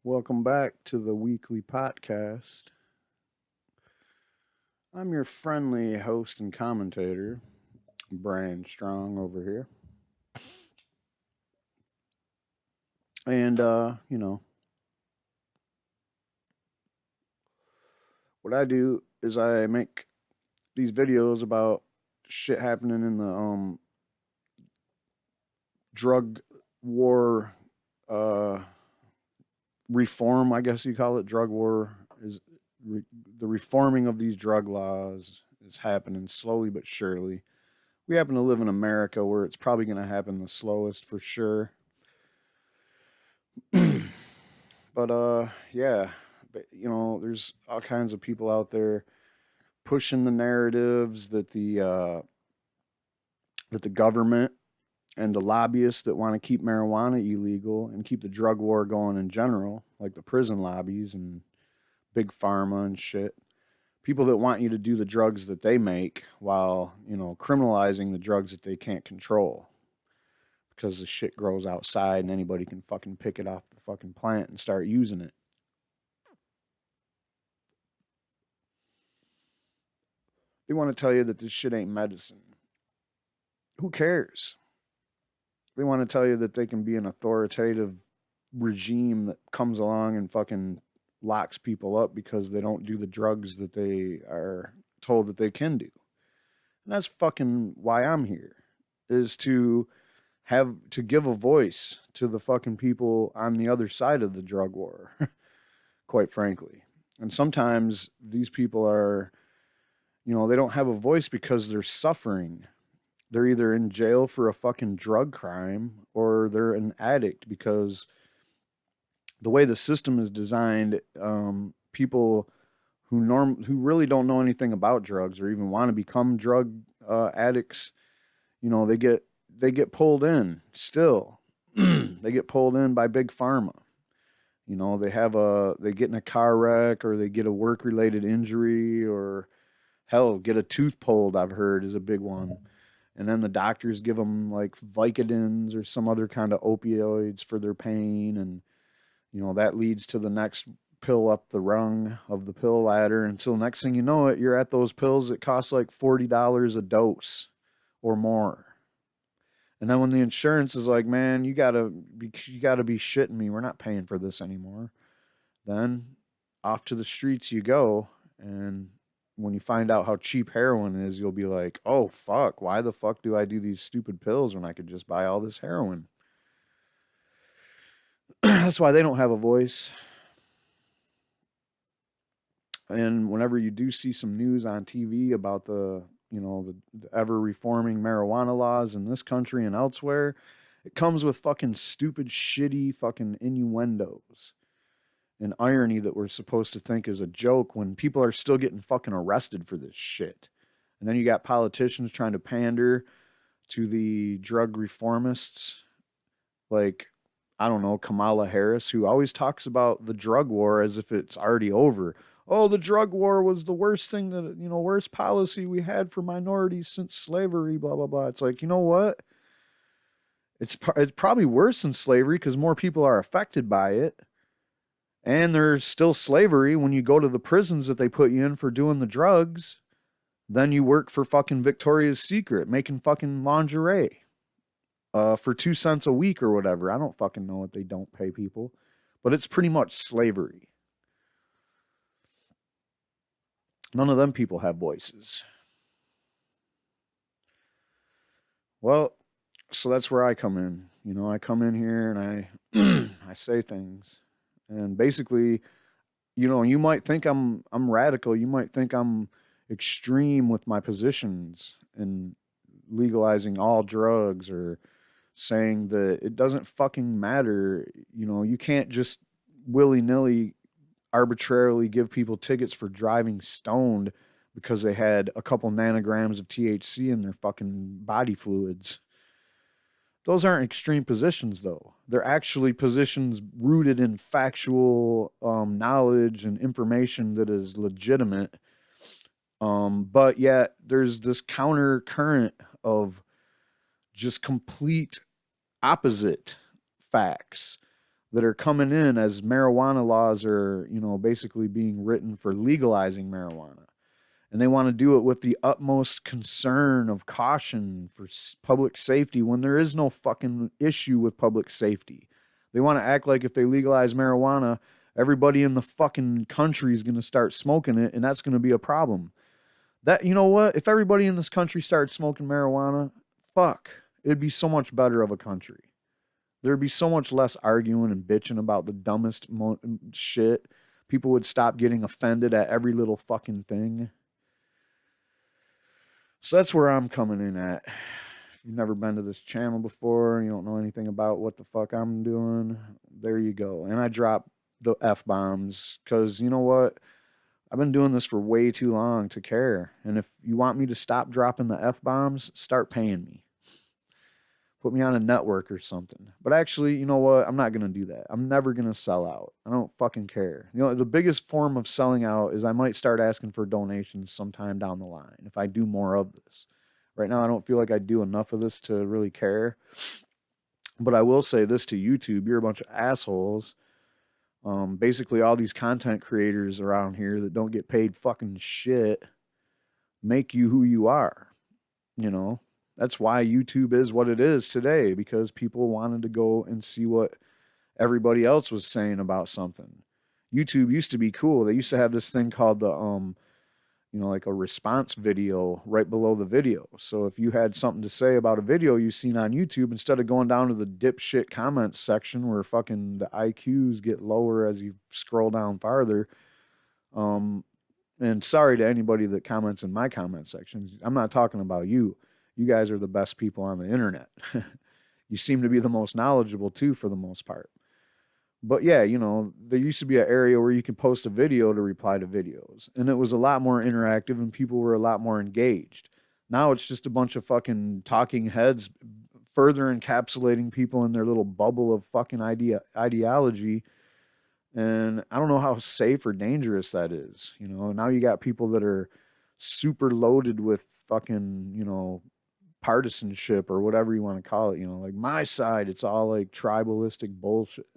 Welcome back to the weekly podcast. I'm your friendly host and commentator, Brian Strong over here. And, what I do is I make these videos about shit happening in the drug war uh, reform, I guess you call it. Drug war is the reforming of these drug laws is happening slowly but surely. We happen to live in America where it's probably going to happen the slowest for sure. Yeah, there's all kinds of people out there pushing the narratives that the government and the lobbyists that want to keep marijuana illegal and keep the drug war going in general, like the prison lobbies and big pharma and shit. People that want you to do the drugs that they make while, criminalizing the drugs that they can't control because the shit grows outside and anybody can fucking pick it off the fucking plant and start using it. They want to tell you that this shit ain't medicine. Who cares? They want to tell you that they can be an authoritative regime that comes along and fucking locks people up because they don't do the drugs that they are told that they can do. And that's fucking why I'm here, is to give a voice to the fucking people on the other side of the drug war, quite frankly. And sometimes these people are, they don't have a voice because they're suffering. They're either in jail for a fucking drug crime or they're an addict because the way the system is designed, people who really don't know anything about drugs or even want to become drug addicts, they get pulled in still. They get pulled in by big pharma. They get in a car wreck or they get a work related injury or hell, get a tooth pulled, I've heard is a big one. And then the doctors give them like Vicodins or some other kind of opioids for their pain. And, that leads to the next pill up the rung of the pill ladder until next thing you know it, you're at those pills that cost like $40 a dose or more. And then when the insurance is like, man, you gotta be shitting me. We're not paying for this anymore. Then off to the streets you go. And when you find out how cheap heroin is, you'll be like, oh, fuck, why the fuck do I do these stupid pills when I could just buy all this heroin? That's why they don't have a voice. And whenever you do see some news on TV about the ever reforming marijuana laws in this country and elsewhere, it comes with fucking stupid, shitty fucking innuendos and irony that we're supposed to think is a joke when people are still getting fucking arrested for this shit. And then you got politicians trying to pander to the drug reformists like, I don't know, Kamala Harris, who always talks about the drug war as if it's already over. Oh, the drug war was the worst thing that, worst policy we had for minorities since slavery, blah, blah, blah. It's like, you know what? It's probably worse than slavery because more people are affected by it. And there's still slavery when you go to the prisons that they put you in for doing the drugs. Then you work for fucking Victoria's Secret making fucking lingerie for 2 cents a week or whatever. I don't fucking know what they don't pay people. But it's pretty much slavery. None of them people have voices. Well, so that's where I come in. I come in here and I say things. And basically, you might think I'm radical. You might think I'm extreme with my positions in legalizing all drugs or saying that it doesn't fucking matter. You can't just willy-nilly arbitrarily give people tickets for driving stoned because they had a couple nanograms of THC in their fucking body fluids. Those aren't extreme positions, though. They're actually positions rooted in factual knowledge and information that is legitimate. But yet, there's this counter current of just complete opposite facts. that are coming in as marijuana laws are, basically being written for legalizing marijuana. And they want to do it with the utmost concern of caution for public safety when there is no fucking issue with public safety. They want to act like if they legalize marijuana, everybody in the fucking country is going to start smoking it, and that's going to be a problem. That, you know what? If everybody in this country started smoking marijuana, fuck, it'd be so much better of a country. There'd be so much less arguing and bitching about the dumbest shit. People would stop getting offended at every little fucking thing. So that's where I'm coming in at. If you've never been to this channel before, you don't know anything about what the fuck I'm doing, there you go. And I drop the F-bombs because, you know what? I've been doing this for way too long to care. And if you want me to stop dropping the F-bombs, start paying me. Put me on a network or something. But actually, you know what? I'm not going to do that. I'm never going to sell out. I don't fucking care. The biggest form of selling out is I might start asking for donations sometime down the line if I do more of this. Right now, I don't feel like I do enough of this to really care. But I will say this to YouTube. You're a bunch of assholes. Basically, all these content creators around here that don't get paid fucking shit make you who you are. That's why YouTube is what it is today, because people wanted to go and see what everybody else was saying about something. YouTube used to be cool. They used to have this thing called the, like a response video right below the video. So if you had something to say about a video you've seen on YouTube, instead of going down to the dipshit comments section where fucking the IQs get lower as you scroll down farther, and sorry to anybody that comments in my comment sections. I'm not talking about you. You guys are the best people on the internet. You seem to be the most knowledgeable too, for the most part. But yeah, there used to be an area where you could post a video to reply to videos. And it was a lot more interactive and people were a lot more engaged. Now it's just a bunch of fucking talking heads further encapsulating people in their little bubble of fucking ideology. And I don't know how safe or dangerous that is. Now you got people that are super loaded with fucking, partisanship or whatever you want to call it, like my side, it's all like tribalistic bullshit.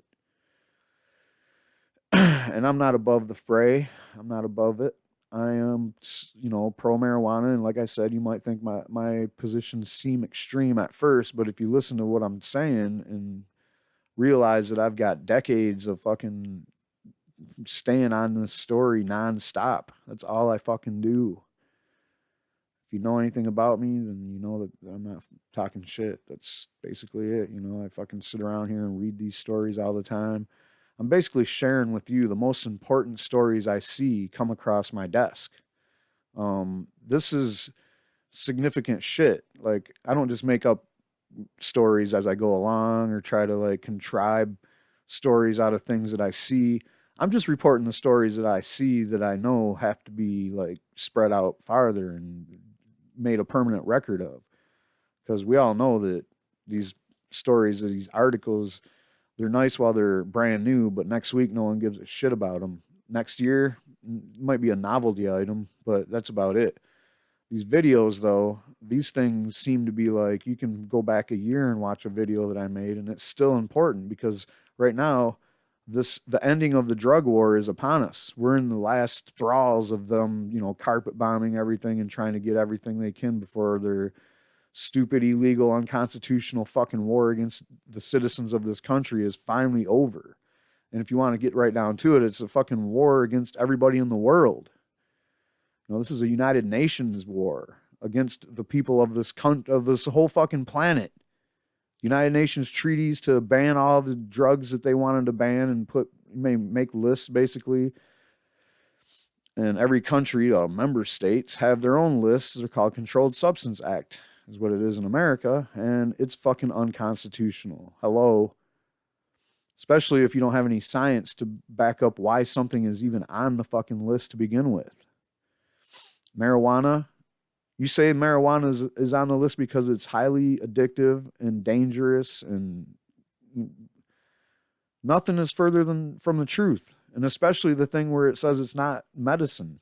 And I'm not above the fray. I'm not above it. I am, pro marijuana. And like I said, you might think my positions seem extreme at first, but if you listen to what I'm saying and realize that I've got decades of fucking staying on this story nonstop, that's all I fucking do. If you know anything about me, then you know that I'm not talking shit. That's basically it. I fucking sit around here and read these stories all the time. I'm basically sharing with you the most important stories I see come across my desk. This is significant shit. Like, I don't just make up stories as I go along or try to like contrive stories out of things that I see. I'm just reporting the stories that I see that I know have to be like spread out farther and made a permanent record of. Because we all know that these stories, these articles, they're nice while they're brand new, but next week no one gives a shit about them. Next year might be a novelty item, but that's about it. These videos, though, these things seem to be like you can go back a year and watch a video that I made, and it's still important because right now, the ending of the drug war is upon us. We're in the last thralls of them, carpet bombing everything and trying to get everything they can before their stupid, illegal, unconstitutional fucking war against the citizens of this country is finally over. And if you want to get right down to it, it's a fucking war against everybody in the world. This is a United Nations war against the people of this whole fucking planet. United Nations treaties to ban all the drugs that they wanted to ban and make lists basically. And every country, member states, have their own lists. They're called Controlled Substance Act, is what it is in America. And it's fucking unconstitutional. Hello. Especially if you don't have any science to back up why something is even on the fucking list to begin with. Marijuana. You say marijuana is on the list because it's highly addictive and dangerous, and nothing is further from the truth. And especially the thing where it says it's not medicine,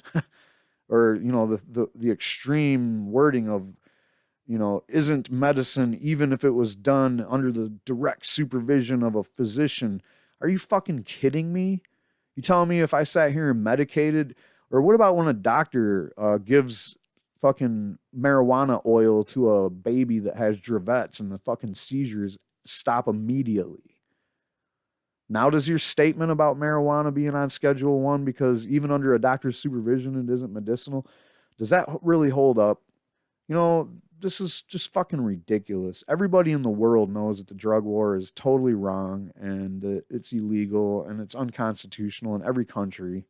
or the extreme wording of isn't medicine even if it was done under the direct supervision of a physician. Are you fucking kidding me? You telling me if I sat here and medicated, or what about when a doctor gives fucking marijuana oil to a baby that has Dravet's and the fucking seizures stop immediately? Now, does your statement about marijuana being on Schedule 1, because even under a doctor's supervision it isn't medicinal, does that really hold up? You know, this is just fucking ridiculous. Everybody in the world knows that the drug war is totally wrong and that it's illegal and it's unconstitutional in every country.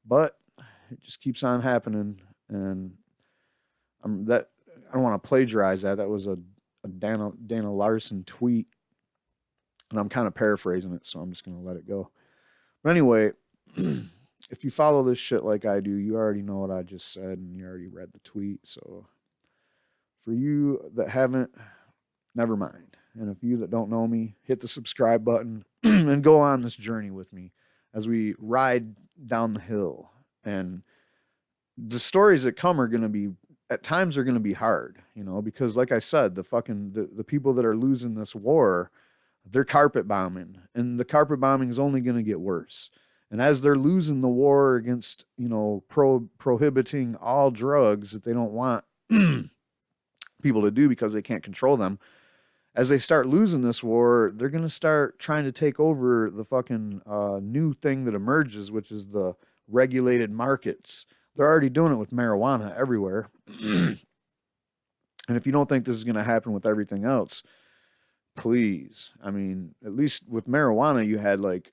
But it just keeps on happening, and I don't want to plagiarize that. That was a Dana Larson tweet, and I'm kind of paraphrasing it, so I'm just gonna let it go. But anyway, if you follow this shit like I do, you already know what I just said, and you already read the tweet. So for you that haven't, never mind. And if you that don't know me, hit the subscribe button and go on this journey with me as we ride down the hill. And the stories that come are going to be, at times, are going to be hard, you know, because like I said, the people that are losing this war, they're carpet bombing, and the carpet bombing is only going to get worse. And as they're losing the war against, you know, prohibiting all drugs that they don't want people to do because they can't control them, as they start losing this war, they're going to start trying to take over the fucking new thing that emerges, which is the regulated markets. They're already doing it with marijuana everywhere. And if you don't think this is going to happen with everything else, please. I mean, at least with marijuana, you had like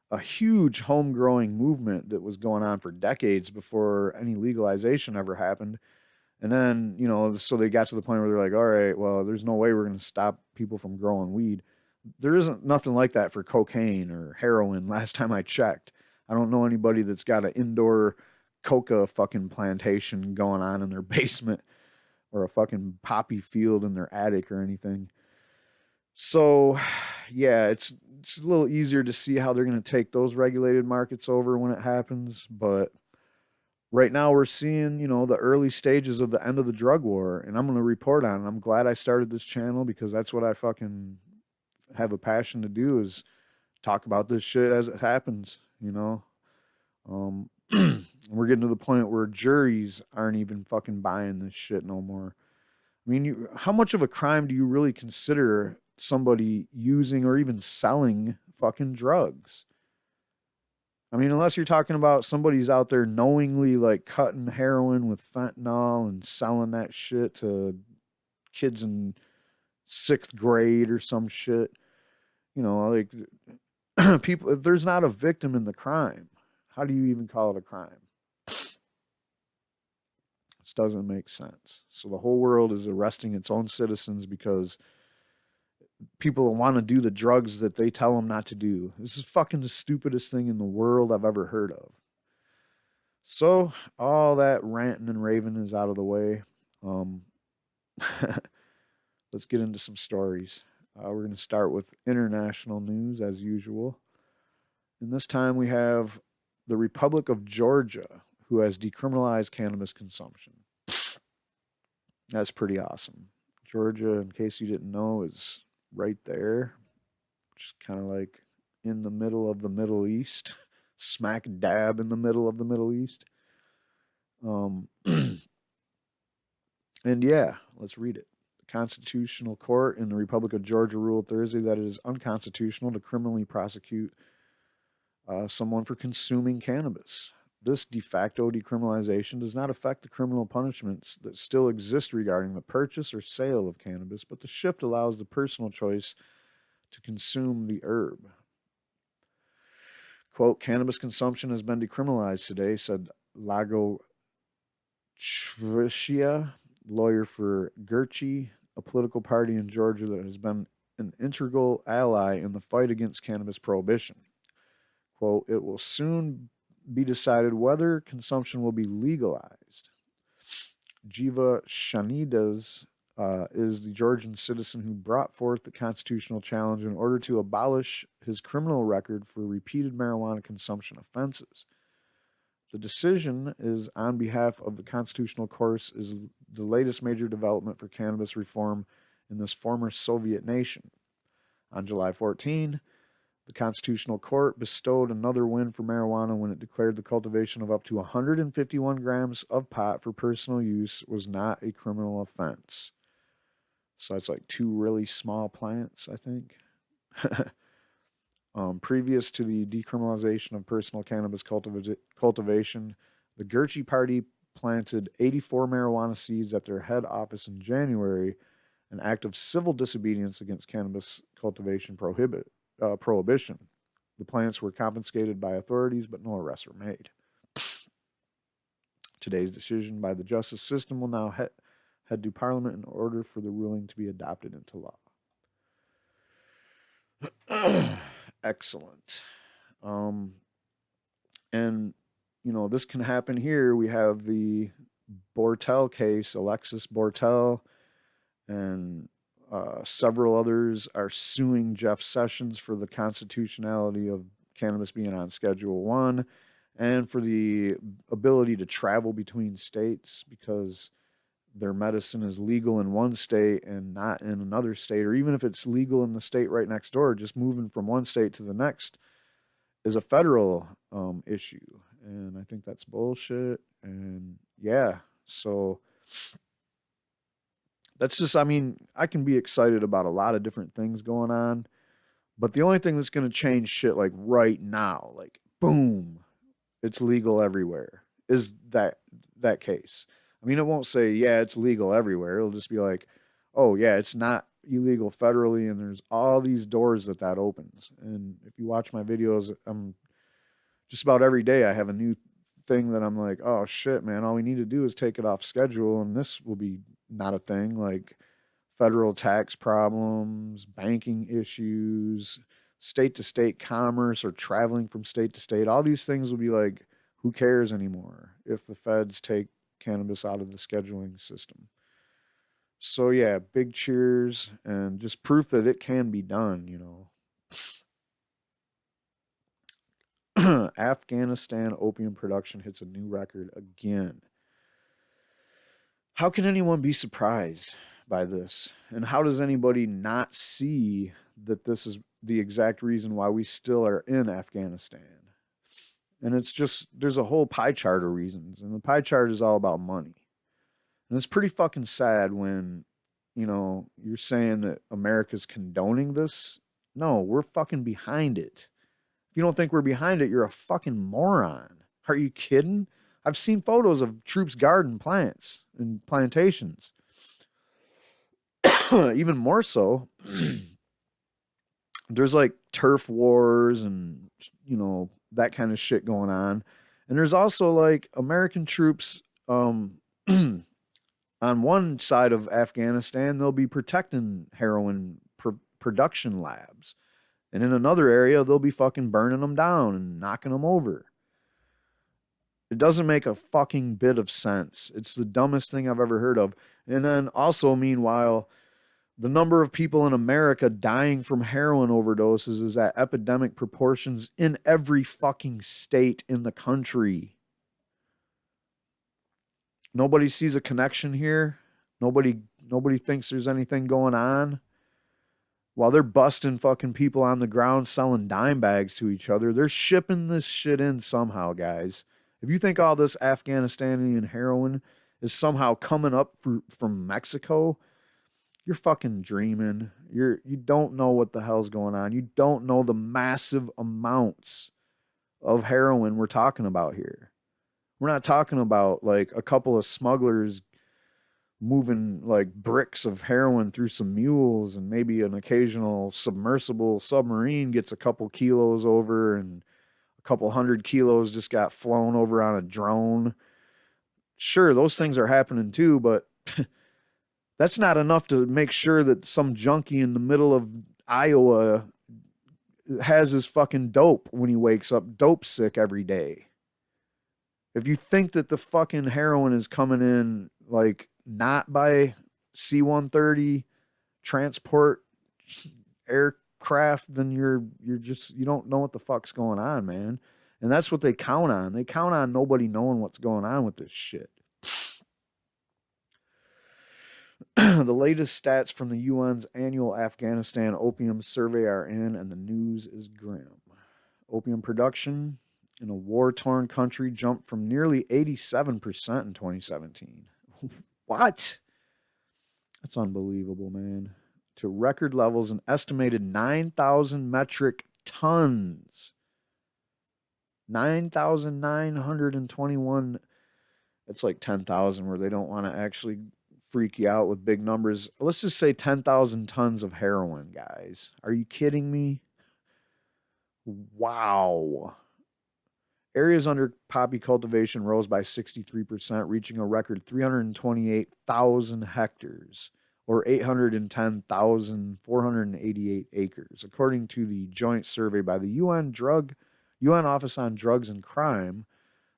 a huge home growing movement that was going on for decades before any legalization ever happened. And then, you know, so they got to the point where they're like, all right, well, there's no way we're going to stop people from growing weed. There isn't nothing like that for cocaine or heroin. Last time I checked, I don't know anybody that's got an indoor coca fucking plantation going on in their basement or a fucking poppy field in their attic or anything. So, yeah, it's a little easier to see how they're going to take those regulated markets over when it happens, but right now we're seeing, you know, the early stages of the end of the drug war, and I'm going to report on it. I'm glad I started this channel because that's what I fucking have a passion to do, is talk about this shit as it happens, you know. We're getting to the point where juries aren't even fucking buying this shit no more. I mean, how much of a crime do you really consider somebody using or even selling fucking drugs? I mean, unless you're talking about somebody's out there knowingly like cutting heroin with fentanyl and selling that shit to kids in 6th grade or some shit. You know, like people, if there's not a victim in the crime, how do you even call it a crime? This doesn't make sense. So the whole world is arresting its own citizens because people want to do the drugs that they tell them not to do. This is fucking the stupidest thing in the world I've ever heard of. So all that ranting and raving is out of the way. Let's get into some stories. We're going to start with international news as usual. And this time we have the Republic of Georgia, who has decriminalized cannabis consumption. That's pretty awesome. Georgia, in case you didn't know, is right there, which is kind of like in the middle of the Middle East, smack dab in the middle of the Middle East. And yeah, let's read it. The Constitutional Court in the Republic of Georgia ruled Thursday that it is unconstitutional to criminally prosecute someone for consuming cannabis. This de facto decriminalization does not affect the criminal punishments that still exist regarding the purchase or sale of cannabis, but the shift allows the personal choice to consume the herb. Quote, cannabis consumption has been decriminalized today, said Lago Chvishia, lawyer for Gurchi, a political party in Georgia that has been an integral ally in the fight against cannabis prohibition. Quote, it will soon be decided whether consumption will be legalized. Jiva Shanidas is the Georgian citizen who brought forth the constitutional challenge in order to abolish his criminal record for repeated marijuana consumption offenses. The decision is on behalf of the Constitutional Court, is the latest major development for cannabis reform in this former Soviet nation. On July 14, the Constitutional Court bestowed another win for marijuana when it declared the cultivation of up to 151 grams of pot for personal use was not a criminal offense. So that's like 2 really small plants, I think. Previous to the decriminalization of personal cannabis cultivation, the Gurchi Party planted 84 marijuana seeds at their head office in January, an act of civil disobedience against cannabis cultivation prohibition. The plants were confiscated by authorities, but no arrests were made. Today's decision by the justice system will now head to Parliament in order for the ruling to be adopted into law. Excellent. And, you know, this can happen here. We have the Bortel case, Alexis Bortel, and several others are suing Jeff Sessions for the constitutionality of cannabis being on Schedule 1 and for the ability to travel between states because their medicine is legal in one state and not in another state, or even if it's legal in the state right next door, just moving from one state to the next is a federal issue. And I think that's bullshit. And yeah, so that's just, I mean, I can be excited about a lot of different things going on, but the only thing that's going to change shit like right now, like boom, it's legal everywhere, is that case. I mean, it won't say, yeah, it's legal everywhere. It'll just be like, oh, yeah, it's not illegal federally, and there's all these doors that opens. And if you watch my videos, I'm just about every day I have a new thing that I'm like, oh, shit, man, all we need to do is take it off schedule, and this will be not a thing. Like federal tax problems, banking issues, state to state commerce, or traveling from state to state. All these things will be like, who cares anymore if the feds take cannabis out of the scheduling system. So yeah, big cheers and just proof that it can be done, you know. Afghanistan opium production hits a new record again. How can anyone be surprised by this? And how does anybody not see that this is the exact reason why we still are in Afghanistan? And it's just, there's a whole pie chart of reasons. And the pie chart is all about money. And it's pretty fucking sad when, you know, you're saying that America's condoning this. No, we're fucking behind it. If you don't think we're behind it, you're a fucking moron. Are you kidding? I've seen photos of troops guarding plants and plantations. Even more so, there's like turf wars and, you know, that kind of shit going on. And there's also like American troops on one side of Afghanistan, they'll be protecting heroin production labs. And in another area, they'll be fucking burning them down and knocking them over. It doesn't make a fucking bit of sense. It's the dumbest thing I've ever heard of. And then also, meanwhile, the number of people in America dying from heroin overdoses is at epidemic proportions in every fucking state in the country. Nobody sees a connection here. Nobody thinks there's anything going on. While they're busting fucking people on the ground selling dime bags to each other, they're shipping this shit in somehow, guys. If you think all this Afghanistani heroin is somehow coming up from Mexico, you're fucking dreaming. You don't know what the hell's going on. You don't know the massive amounts of heroin we're talking about here. We're not talking about like a couple of smugglers moving like bricks of heroin through some mules and maybe an occasional submersible submarine gets a couple kilos over and a couple 100 kilos just got flown over on a drone. Sure, those things are happening too, but that's not enough to make sure that some junkie in the middle of Iowa has his fucking dope when he wakes up dope sick every day. If you think that the fucking heroin is coming in like not by C-130 transport aircraft, then you're just, you don't know what the fuck's going on, man. And that's what they count on. They count on nobody knowing what's going on with this shit. The latest stats from the UN's annual Afghanistan opium survey are in, and the news is grim. Opium production in a war-torn country jumped from nearly 87% in 2017. What? That's unbelievable, man. To record levels, an estimated 9,000 metric tons. 9,921. It's like 10,000 where they don't want to actually freak you out with big numbers. Let's just say 10,000 tons of heroin, guys. Are you kidding me? Wow. Areas under poppy cultivation rose by 63%, reaching a record 328,000 hectares, or 810,488 acres, according to the joint survey by the UN Office on Drugs and Crime,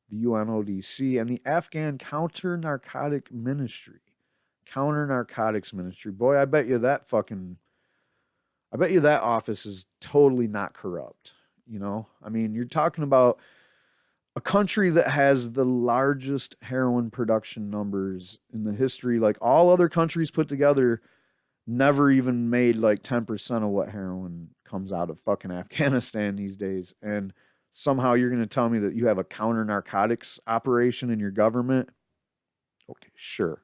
the UNODC, and the Afghan Counter-Narcotics Ministry. Boy, I bet you that office is totally not corrupt. You know, I mean, you're talking about a country that has the largest heroin production numbers in the history. Like all other countries put together, never even made like 10% of what heroin comes out of fucking Afghanistan these days. And somehow you're going to tell me that you have a counter narcotics operation in your government? Okay, sure.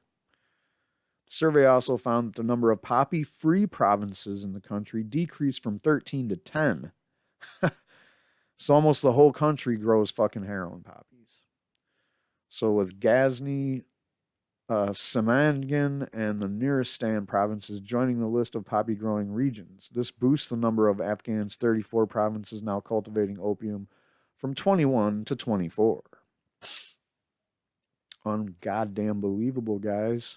The survey also found that the number of poppy-free provinces in the country decreased from 13 to 10. So almost the whole country grows fucking heroin poppies. So with Ghazni, Samangan, and the Nuristan provinces joining the list of poppy-growing regions, this boosts the number of Afghans' 34 provinces now cultivating opium from 21 to 24. Ungoddamn believable, guys.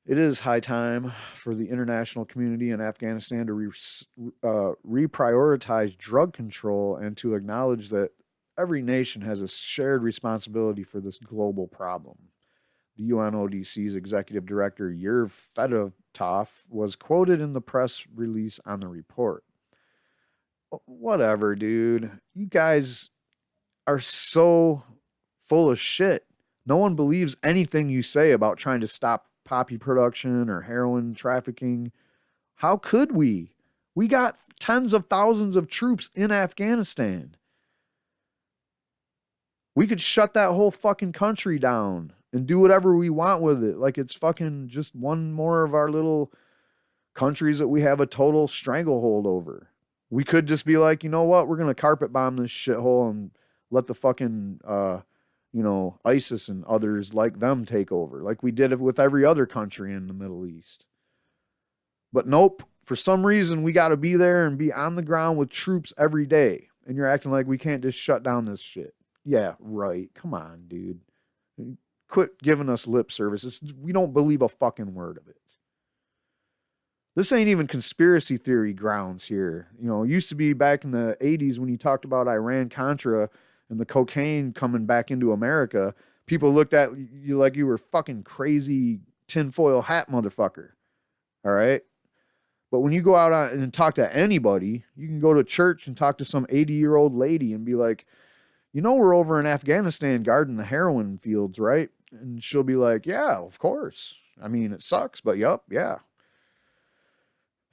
It is high time for the international community in Afghanistan to reprioritize drug control and to acknowledge that every nation has a shared responsibility for this global problem. The UNODC's executive director, Yerv Fedotov, was quoted in the press release on the report. Whatever, dude. You guys are so full of shit. No one believes anything you say about trying to stop poppy production or heroin trafficking. How could we? We got tens of thousands of troops in Afghanistan. We could shut that whole fucking country down and do whatever we want with it. Like it's fucking just one more of our little countries that we have a total stranglehold over. We could just be like, you know what? We're going to carpet bomb this shithole and let the fucking, ISIS and others like them take over, like we did it with every other country in the Middle East. But nope, for some reason, we got to be there and be on the ground with troops every day. And you're acting like we can't just shut down this shit. Yeah, right. Come on, dude. Quit giving us lip service. We don't believe a fucking word of it. This ain't even conspiracy theory grounds here. You know, it used to be back in the 80s when you talked about Iran-Contra and the cocaine coming back into America, people looked at you like you were fucking crazy tinfoil hat motherfucker. All right? But when you go out and talk to anybody, you can go to church and talk to some 80-year-old lady and be like, you know, we're over in Afghanistan guarding the heroin fields, right? And she'll be like, yeah, of course. I mean, it sucks, but yup, yeah.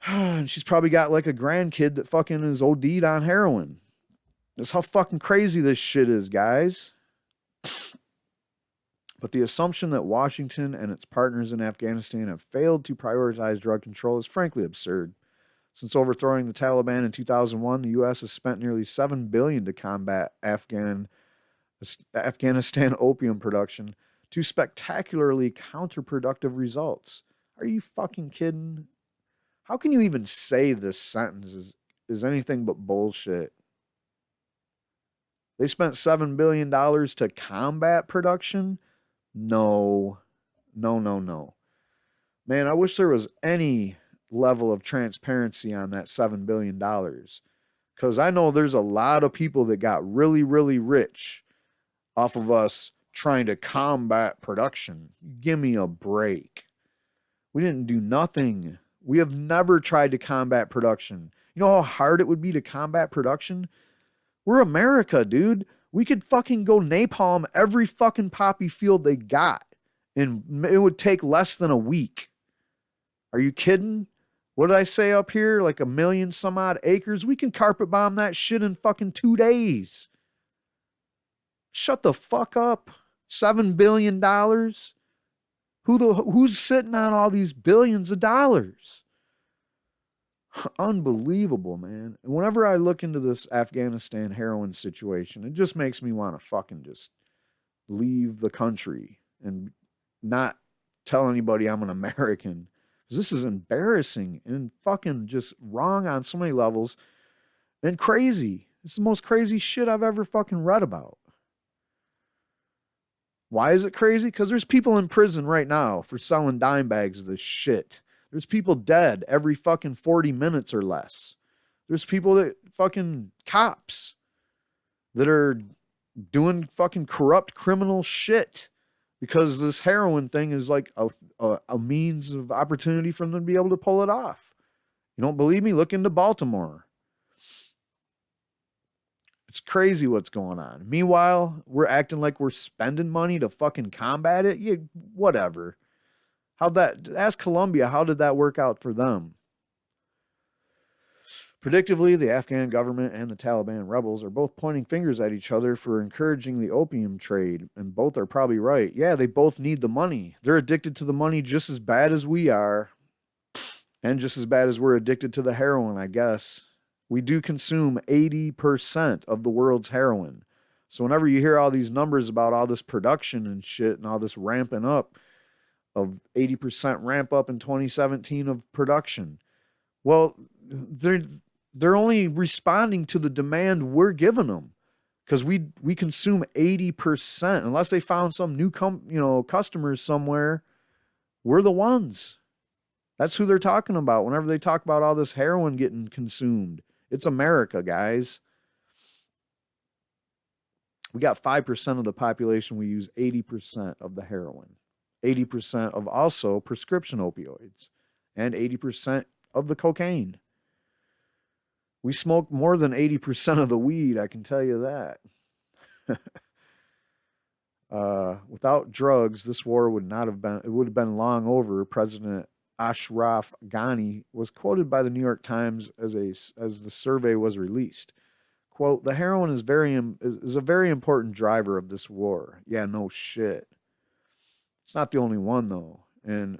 And she's probably got like a grandkid that fucking is OD'd on heroin. That's how fucking crazy this shit is, guys. But the assumption that Washington and its partners in Afghanistan have failed to prioritize drug control is frankly absurd. Since overthrowing the Taliban in 2001, the U.S. has spent nearly $7 billion to combat Afghanistan opium production to spectacularly counterproductive results. Are you fucking kidding? How can you even say this sentence is anything but bullshit? They spent $7 billion to combat production? No. Man, I wish there was any level of transparency on that $7 billion. Because I know there's a lot of people that got really, really rich off of us trying to combat production. Give me a break. We didn't do nothing. We have never tried to combat production. You know how hard it would be to combat production? We're America, dude. We could fucking go napalm every fucking poppy field they got. And it would take less than a week. Are you kidding? What did I say up here? Like a million some odd acres? We can carpet bomb that shit in fucking 2 days. Shut the fuck up. $7 billion? Who's sitting on all these billions of dollars? Unbelievable, man. And whenever I look into this Afghanistan heroin situation, it just makes me want to fucking just leave the country and not tell anybody I'm an American. Because this is embarrassing and fucking just wrong on so many levels and crazy. It's the most crazy shit I've ever fucking read about. Why is it crazy? Because there's people in prison right now for selling dime bags of this shit. There's people dead every fucking 40 minutes or less. There's people that fucking cops that are doing fucking corrupt criminal shit because this heroin thing is like a means of opportunity for them to be able to pull it off. You don't believe me? Look into Baltimore. It's crazy what's going on. Meanwhile, we're acting like we're spending money to fucking combat it. Yeah, whatever. Ask Colombia, how did that work out for them? Predictably, the Afghan government and the Taliban rebels are both pointing fingers at each other for encouraging the opium trade, and both are probably right. Yeah, they both need the money. They're addicted to the money just as bad as we are, and just as bad as we're addicted to the heroin, I guess. We do consume 80% of the world's heroin. So whenever you hear all these numbers about all this production and shit and all this ramping up of 80% ramp up in 2017 of production, well, they're only responding to the demand we're giving them because we consume 80%. Unless they found some new customers somewhere, we're the ones. That's who they're talking about whenever they talk about all this heroin getting consumed. It's America, guys. We got 5% of the population. We use 80% of the heroin, 80% of also prescription opioids, and 80% of the cocaine. We smoke more than 80% of the weed, I can tell you that. Without drugs, this war would not have been, it would have been long over. President Ashraf Ghani was quoted by the New York Times as the survey was released. Quote, the heroin is a very important driver of this war. Yeah, no shit. It's not the only one though. And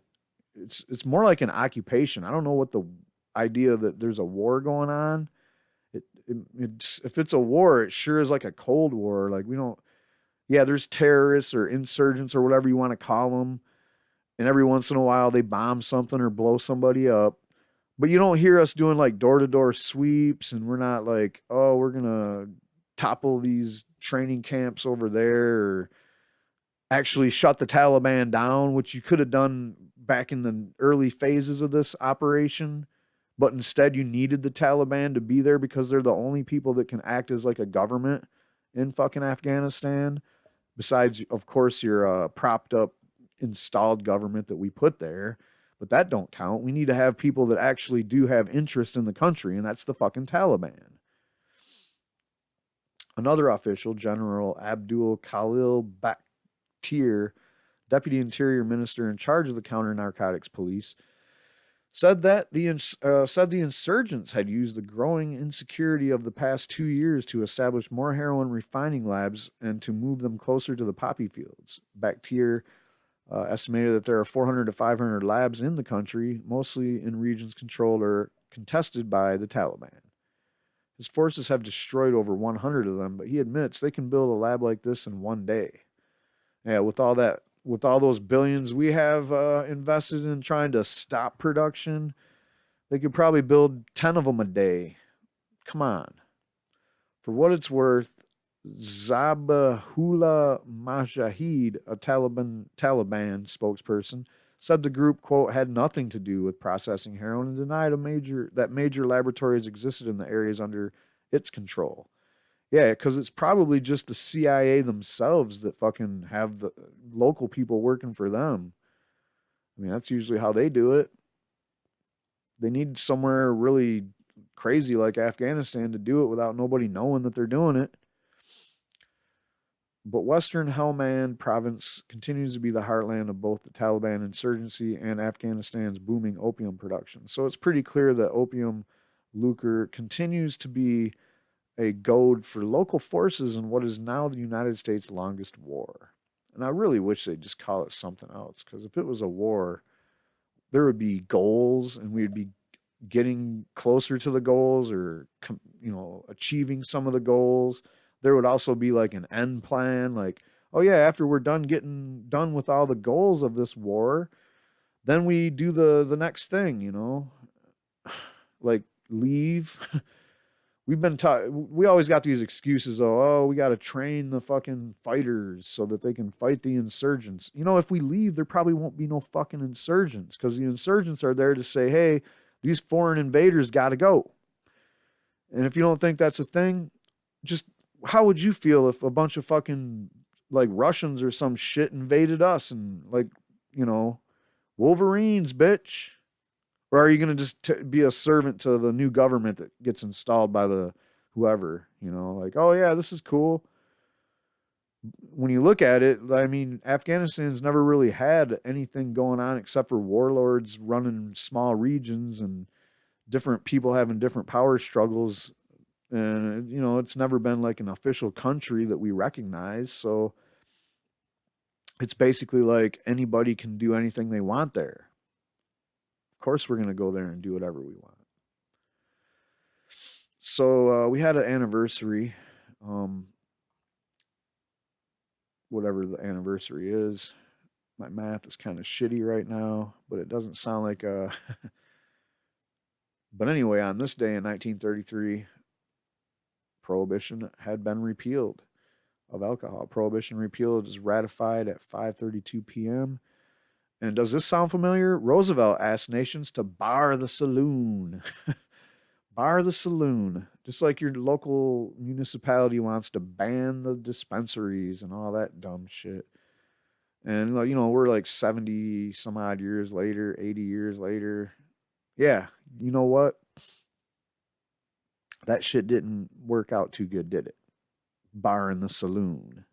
it's more like an occupation. I don't know what the idea that there's a war going on. If it's a war, it sure is like a Cold War. Like there's terrorists or insurgents or whatever you want to call them. And every once in a while they bomb something or blow somebody up. But you don't hear us doing like door-to-door sweeps, and we're not like, oh, we're going to topple these training camps over there or actually shut the Taliban down, which you could have done back in the early phases of this operation. But instead you needed the Taliban to be there because they're the only people that can act as like a government in fucking Afghanistan. Besides, of course, your propped up installed government that we put there. But that don't count. We need to have people that actually do have interest in the country, and that's the fucking Taliban. Another official, General Abdul Khalil Bakhtir, Deputy Interior Minister in charge of the counter-narcotics police, said the insurgents had used the growing insecurity of the past 2 years to establish more heroin refining labs and to move them closer to the poppy fields. Bakhtir estimated that there are 400 to 500 labs in the country, mostly in regions controlled or contested by the Taliban. His forces have destroyed over 100 of them, but he admits they can build a lab like this in one day. Yeah, with all those billions we have invested in trying to stop production, they could probably build 10 of them a day. Come on. For what it's worth, Zabihullah Mujahid, a Taliban spokesperson, said the group, quote, had nothing to do with processing heroin and denied that major laboratories existed in the areas under its control. Yeah, because it's probably just the CIA themselves that fucking have the local people working for them. I mean, that's usually how they do it. They need somewhere really crazy like Afghanistan to do it without nobody knowing that they're doing it. But Western Helmand province continues to be the heartland of both the Taliban insurgency and Afghanistan's booming opium production. So it's pretty clear that opium lucre continues to be a goad for local forces in what is now the United States' longest war. And I really wish they'd just call it something else, because if it was a war, there would be goals and we'd be getting closer to the goals, or achieving some of the goals. There would also be like an end plan, like, oh yeah, after we're getting done with all the goals of this war, then we do the next thing, like leave. We've been taught, we always got these excuses, oh, we got to train the fucking fighters so that they can fight the insurgents. If we leave, there probably won't be no fucking insurgents, because the insurgents are there to say, hey, these foreign invaders got to go. And if you don't think that's a thing, just how would you feel if a bunch of fucking like Russians or some shit invaded us and like, you know, Wolverines, bitch? Or are you going to just be a servant to the new government that gets installed by the whoever, like, oh yeah, this is cool. When you look at it, I mean, Afghanistan's never really had anything going on except for warlords running small regions and different people having different power struggles. And, it's never been like an official country that we recognize. So it's basically like anybody can do anything they want there. Of course, we're going to go there and do whatever we want. So we had an anniversary, whatever the anniversary is. My math is kind of shitty right now, but it doesn't sound like a. But anyway, on this day in 1933, prohibition had been repealed of alcohol. Prohibition repealed is ratified at 5:32 p.m. And does this sound familiar? Roosevelt asked nations to bar the saloon. Bar the saloon. Just like your local municipality wants to ban the dispensaries and all that dumb shit. And, we're like 70 some odd years later, 80 years later. Yeah, you know what? That shit didn't work out too good, did it? Barring the saloon.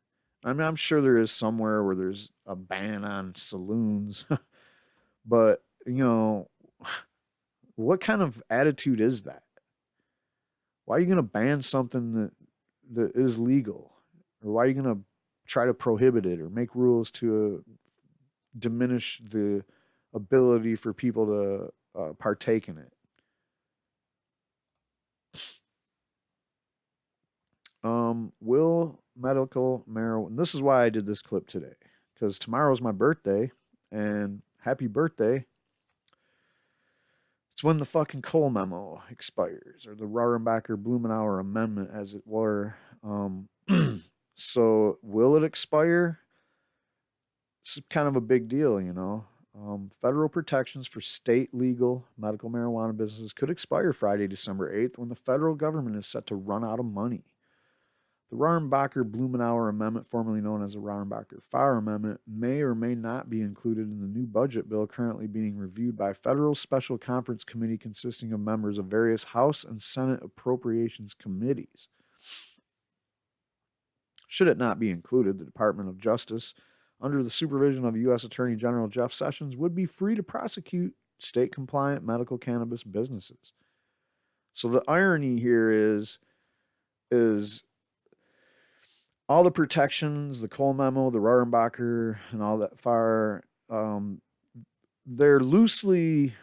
I mean, I'm sure there is somewhere where there's a ban on saloons, but, what kind of attitude is that? Why are you going to ban something that is legal? Or why are you going to try to prohibit it or make rules to diminish the ability for people to partake in it? Will medical marijuana. This is why I did this clip today, because tomorrow's my birthday, and happy birthday. It's when the fucking Cole memo expires, or the Raurenbacher-Blumenauer amendment, as it were. So, will it expire? It's kind of a big deal, Federal protections for state legal medical marijuana businesses could expire Friday, December 8th, when the federal government is set to run out of money. The Raurenbacher-Blumenauer Amendment, formerly known as the Raurenbacher-Farr Amendment, may or may not be included in the new budget bill currently being reviewed by a federal special conference committee consisting of members of various House and Senate appropriations committees. Should it not be included, the Department of Justice, under the supervision of U.S. Attorney General Jeff Sessions, would be free to prosecute state-compliant medical cannabis businesses. So the irony here is all the protections, the Cole memo, the Raurenbacher, and all that far, they're loosely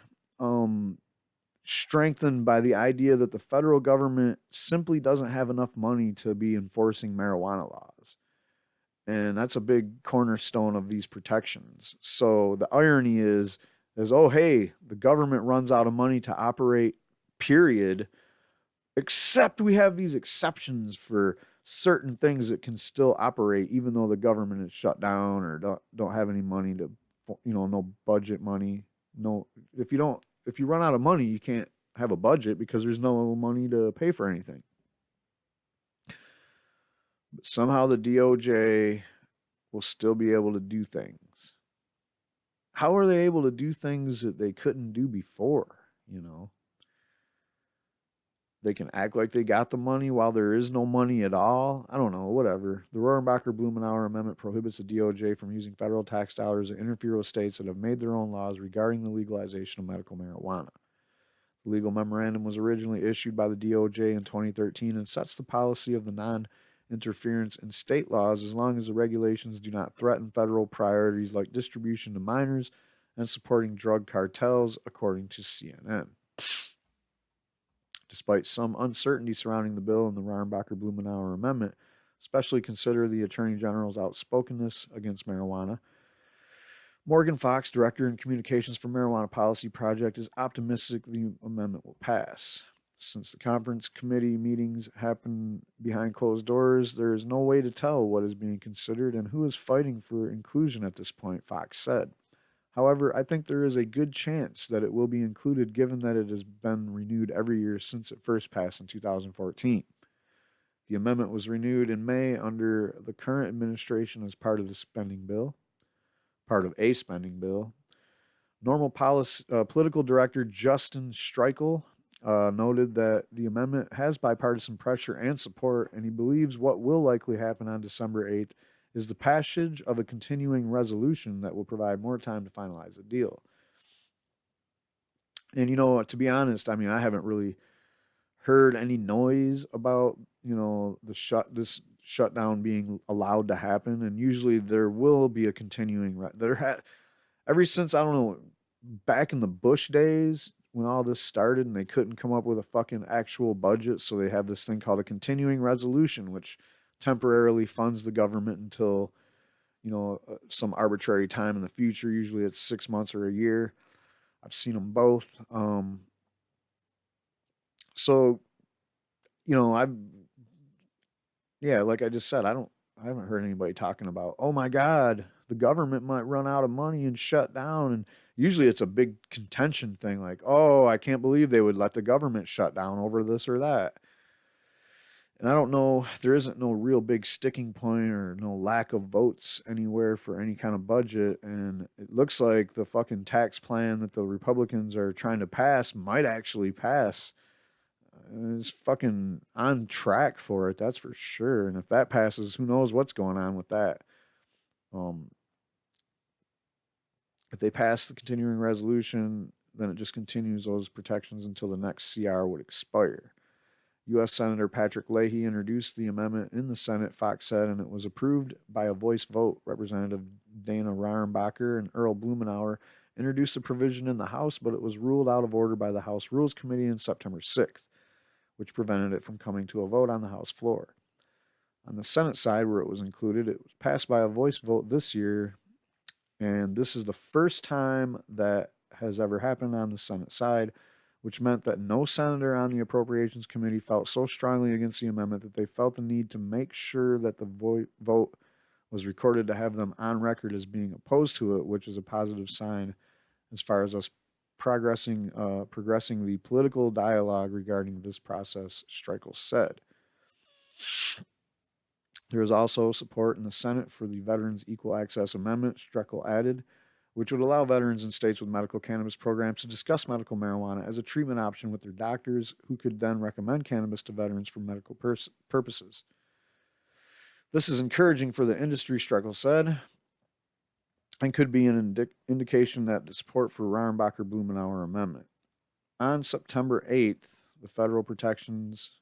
strengthened by the idea that the federal government simply doesn't have enough money to be enforcing marijuana laws. And that's a big cornerstone of these protections. So the irony is, oh, hey, the government runs out of money to operate, period, except we have these exceptions for certain things that can still operate even though the government is shut down or don't have any money to, no budget money. No, if you run out of money, you can't have a budget because there's no money to pay for anything. But somehow the DOJ will still be able to do things. How are they able to do things that they couldn't do before? they can act like they got the money while there is no money at all. I don't know, whatever. The Rohrabacher-Blumenauer Amendment prohibits the DOJ from using federal tax dollars to interfere with states that have made their own laws regarding the legalization of medical marijuana. The legal memorandum was originally issued by the DOJ in 2013 and sets the policy of the non-interference in state laws as long as the regulations do not threaten federal priorities like distribution to minors and supporting drug cartels, according to CNN. Despite some uncertainty surrounding the bill and the Rohrabacher-Blumenauer Amendment, especially consider the Attorney General's outspokenness against marijuana, Morgan Fox, Director in Communications for Marijuana Policy Project, is optimistic the amendment will pass. Since the conference committee meetings happen behind closed doors, there is no way to tell what is being considered and who is fighting for inclusion at this point, Fox said. However, I think there is a good chance that it will be included given that it has been renewed every year since it first passed in 2014. The amendment was renewed in May under the current administration as part of a spending bill. Political director Justin Streichel noted that the amendment has bipartisan pressure and support, and he believes what will likely happen on December 8th is the passage of a continuing resolution that will provide more time to finalize a deal. And, to be honest, I mean, I haven't really heard any noise about, this shutdown being allowed to happen. And usually there will be a continuing, ever since, I don't know, back in the Bush days when all this started and they couldn't come up with a fucking actual budget. So they have this thing called a continuing resolution, which temporarily funds the government until, some arbitrary time in the future. Usually it's 6 months or a year. I've seen them both. So, like I just said, I haven't heard anybody talking about, oh my God, the government might run out of money and shut down. And usually it's a big contention thing like, oh, I can't believe they would let the government shut down over this or that. And I don't know, there isn't no real big sticking point or no lack of votes anywhere for any kind of budget. And it looks like the fucking tax plan that the Republicans are trying to pass might actually pass. It's fucking on track for it, that's for sure. And if that passes, who knows what's going on with that. If they pass the continuing resolution, then it just continues those protections until the next CR would expire. U.S. Senator Patrick Leahy introduced the amendment in the Senate, Fox said, and it was approved by a voice vote. Representative Dana Rohrabacher and Earl Blumenauer introduced the provision in the House, but it was ruled out of order by the House Rules Committee on September 6th, which prevented it from coming to a vote on the House floor. On the Senate side, where it was included, it was passed by a voice vote this year, and this is the first time that has ever happened on the Senate side, which meant that no senator on the Appropriations Committee felt so strongly against the amendment that they felt the need to make sure that the vote was recorded to have them on record as being opposed to it, which is a positive sign as far as us progressing the political dialogue regarding this process, Streichel said. There is also support in the Senate for the Veterans Equal Access Amendment, Streichel added, which would allow veterans in states with medical cannabis programs to discuss medical marijuana as a treatment option with their doctors, who could then recommend cannabis to veterans for medical purposes. This is encouraging for the industry, Streichel said, and could be an indication that the support for Rohrabacher-Blumenauer amendment. On September 8th, the federal protections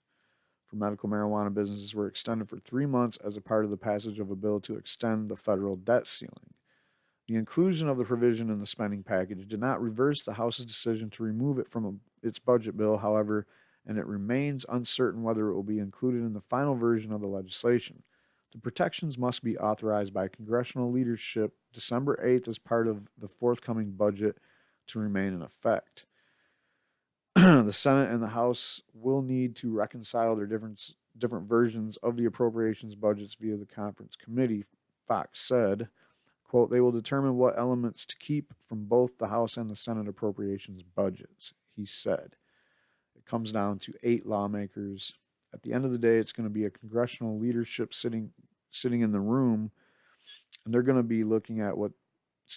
for medical marijuana businesses were extended for 3 months as a part of the passage of a bill to extend the federal debt ceiling. The inclusion of the provision in the spending package did not reverse the House's decision to remove it from its budget bill, however, and it remains uncertain whether it will be included in the final version of the legislation. The protections must be authorized by congressional leadership December 8th as part of the forthcoming budget to remain in effect. The Senate and the House will need to reconcile their different versions of the appropriations budgets via the conference committee, Fox said. Quote, they will determine what elements to keep from both the House and the Senate appropriations budgets, he said. It comes down to 8 lawmakers. At the end of the day, it's going to be a congressional leadership sitting in the room, and they're going to be looking at what's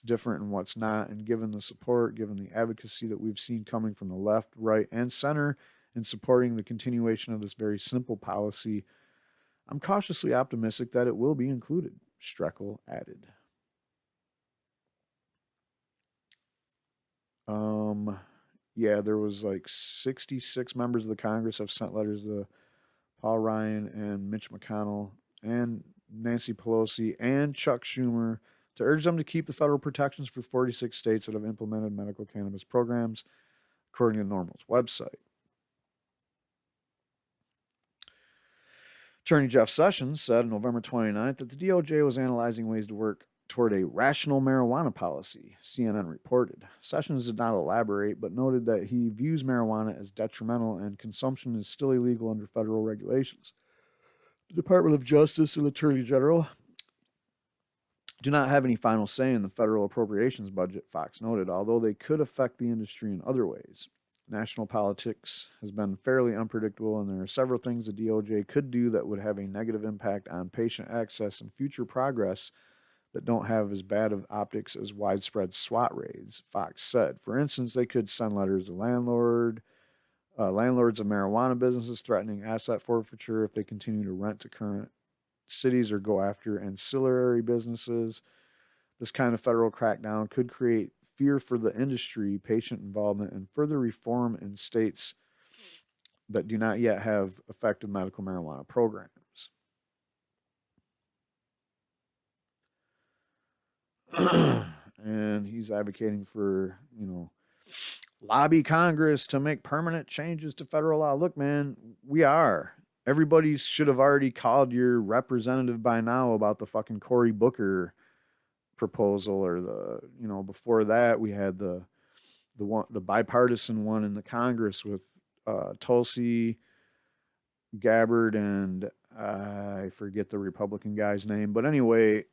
different and what's not. And given the support, given the advocacy that we've seen coming from the left, right, and center, in supporting the continuation of this very simple policy, I'm cautiously optimistic that it will be included, Streckel added. Yeah, there was like 66 members of the Congress have sent letters to Paul Ryan and Mitch McConnell and Nancy Pelosi and Chuck Schumer to urge them to keep the federal protections for 46 states that have implemented medical cannabis programs, according to NORML's website. Attorney Jeff Sessions said on November 29th that the DOJ was analyzing ways to work toward a rational marijuana policy, CNN reported. Sessions did not elaborate, but noted that he views marijuana as detrimental and consumption is still illegal under federal regulations. The Department of Justice and Attorney General do not have any final say in the federal appropriations budget, Fox noted, although they could affect the industry in other ways. National politics has been fairly unpredictable, and there are several things the DOJ could do that would have a negative impact on patient access and future progress that don't have as bad of optics as widespread SWAT raids, Fox said. For instance, they could send letters to landlords of marijuana businesses threatening asset forfeiture if they continue to rent to current cities or go after ancillary businesses. This kind of federal crackdown could create fear for the industry, patient involvement, and further reform in states that do not yet have effective medical marijuana programs. And he's advocating for, lobby Congress to make permanent changes to federal law. Look, man, we are. Everybody should have already called your representative by now about the fucking Cory Booker proposal, or before that we had the bipartisan one in the Congress with Tulsi Gabbard and I forget the Republican guy's name, but anyway,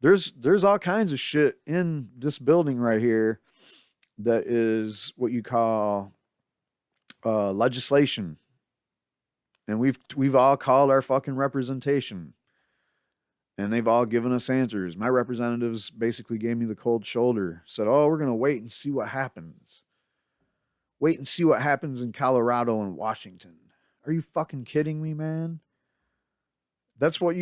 there's all kinds of shit in this building right here that is what you call legislation, and we've all called our fucking representation, and they've all given us answers. My representatives basically gave me the cold shoulder, said, "Oh, we're gonna wait and see what happens. Wait and see what happens in Colorado and Washington." Are you fucking kidding me, man? That's what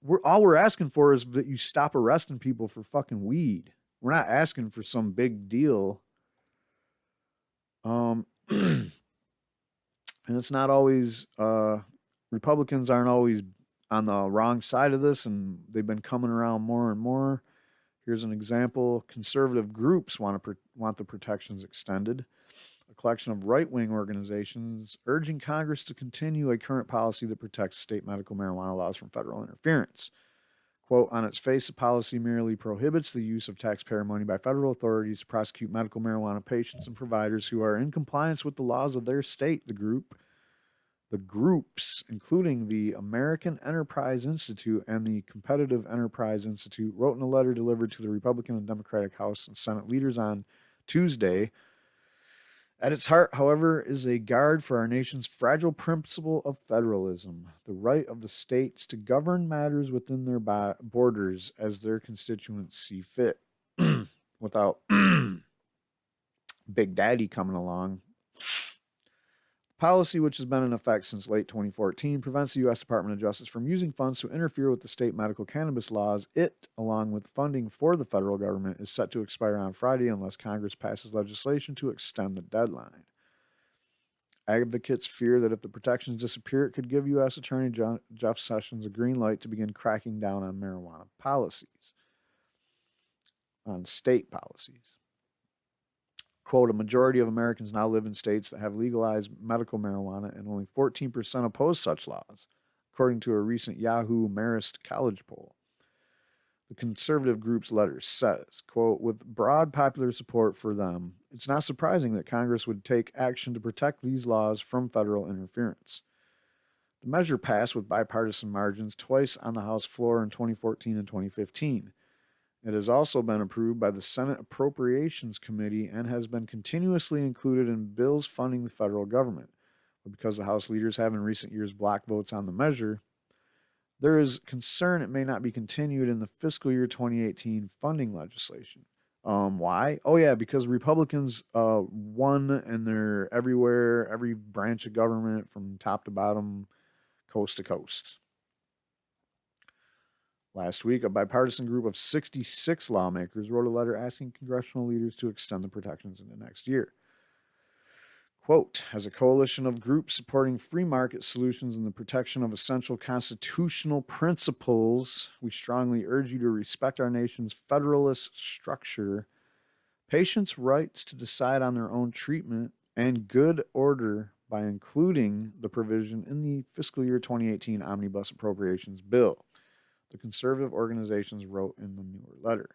we're asking for is that you stop arresting people for fucking weed. We're not asking for some big deal. And it's not always, Republicans aren't always on the wrong side of this, and they've been coming around more and more. Here's an example. Conservative groups want the protections extended. A collection of right-wing organizations urging Congress to continue a current policy that protects state medical marijuana laws from federal interference. Quote, on its face, the policy merely prohibits the use of taxpayer money by federal authorities to prosecute medical marijuana patients and providers who are in compliance with the laws of their state, the groups, including the American Enterprise Institute and the Competitive Enterprise Institute, wrote in a letter delivered to the Republican and Democratic House and Senate leaders on Tuesday. At its heart, however, is a guard for our nation's fragile principle of federalism, the right of the states to govern matters within their borders as their constituents see fit, without Big Daddy coming along. Policy, which has been in effect since late 2014, prevents the U.S. Department of Justice from using funds to interfere with the state medical cannabis laws. It, along with funding for the federal government, is set to expire on Friday unless Congress passes legislation to extend the deadline. Advocates fear that if the protections disappear, it could give U.S. Attorney Jeff Sessions a green light to begin cracking down on marijuana policies, on state policies. Quote, a majority of Americans now live in states that have legalized medical marijuana, and only 14% oppose such laws, according to a recent Yahoo Marist College poll. The conservative group's letter says, quote, with broad popular support for them, it's not surprising that Congress would take action to protect these laws from federal interference. The measure passed with bipartisan margins twice on the House floor in 2014 and 2015. It has also been approved by the Senate Appropriations Committee and has been continuously included in bills funding the federal government. But because the House leaders have in recent years blocked votes on the measure, there is concern it may not be continued in the fiscal year 2018 funding legislation. Why? Oh yeah, because Republicans won and they're everywhere, every branch of government from top to bottom, coast to coast. Last week, a bipartisan group of 66 lawmakers wrote a letter asking congressional leaders to extend the protections into next year. Quote, as a coalition of groups supporting free market solutions and the protection of essential constitutional principles, we strongly urge you to respect our nation's federalist structure, patients' rights to decide on their own treatment, and good order by including the provision in the fiscal year 2018 Omnibus Appropriations Bill, the conservative organizations wrote in the newer letter.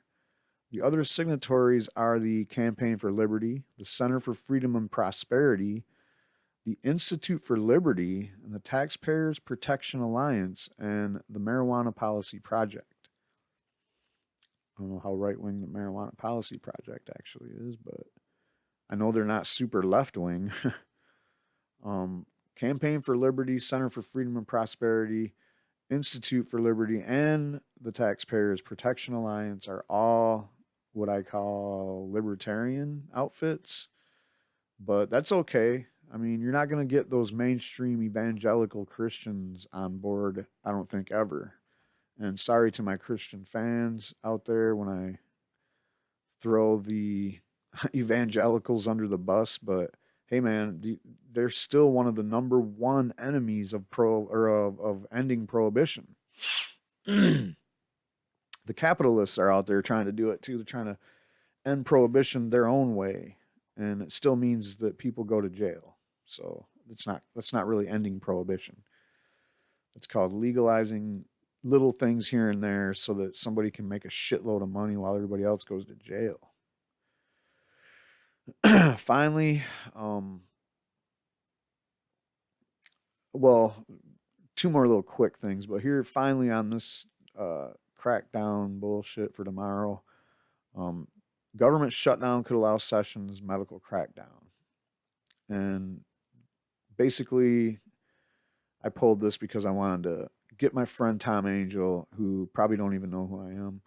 The other signatories are the Campaign for Liberty, the Center for Freedom and Prosperity, the Institute for Liberty, and the Taxpayers Protection Alliance, and the Marijuana Policy Project. I don't know how right wing the Marijuana Policy Project actually is, but I know they're not super left wing. Campaign for Liberty, Center for Freedom and Prosperity, Institute for Liberty, and the Taxpayers Protection Alliance are all what I call libertarian outfits, but that's okay. I mean, you're not going to get those mainstream evangelical Christians on board, I don't think, ever. And sorry to my Christian fans out there when I throw the evangelicals under the bus, but hey, man, they're still one of the number one enemies of of ending prohibition. The capitalists are out there trying to do it too. They're trying to end prohibition their own way, and it still means that people go to jail. So that's not really ending prohibition. It's called legalizing little things here and there so that somebody can make a shitload of money while everybody else goes to jail. Finally, well, two more little quick things, but here finally on this crackdown bullshit for tomorrow, um, government shutdown could allow Sessions medical crackdown, and basically, I pulled this because I wanted to get my friend Tom Angel, who probably don't even know who I am,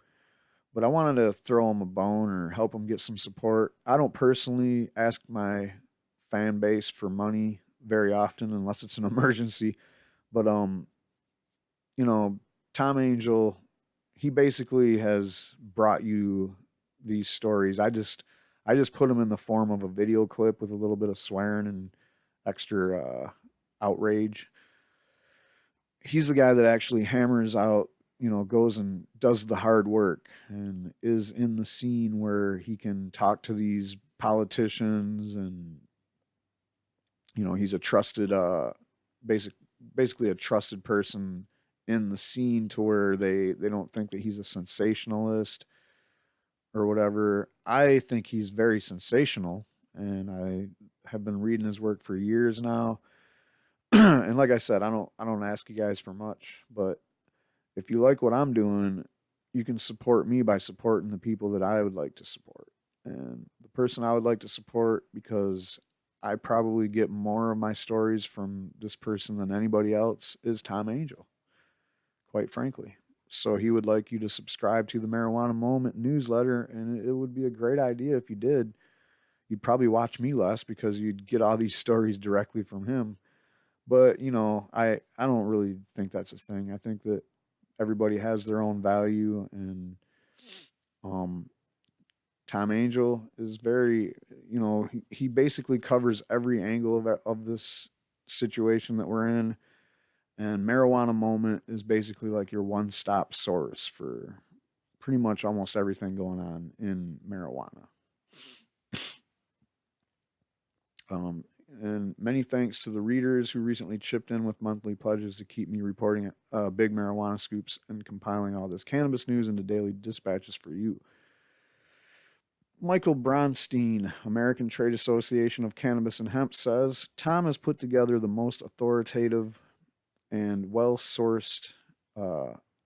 but I wanted to throw him a bone or help him get some support. I don't personally ask my fan base for money very often unless it's an emergency, but you know, Tom Angel, he basically has brought you these stories. I just put them in the form of a video clip with a little bit of swearing and extra outrage. He's the guy that actually hammers out, goes and does the hard work and is in the scene where he can talk to these politicians, and he's a trusted basic basically a trusted person in the scene to where they don't think that he's a sensationalist or whatever. I think he's very sensational, and I have been reading his work for years now. And like I said, I don't ask you guys for much, but if you like what I'm doing, you can support me by supporting the people that I would like to support. And the person I would like to support, because I probably get more of my stories from this person than anybody else, is Tom Angel, quite frankly. So he would like you to subscribe to the Marijuana Moment newsletter, and it would be a great idea if you did. You'd probably watch me less because you'd get all these stories directly from him. But, I don't really think that's a thing. I think that everybody has their own value, and um Tom Angel is very, he basically covers every angle of this situation that we're in. And Marijuana Moment is basically like your one stop source for pretty much almost everything going on in marijuana. And many thanks to the readers who recently chipped in with monthly pledges to keep me reporting big marijuana scoops and compiling all this cannabis news into daily dispatches for you. Michael Bronstein, American Trade Association of Cannabis and Hemp, says Tom has put together the most authoritative and well sourced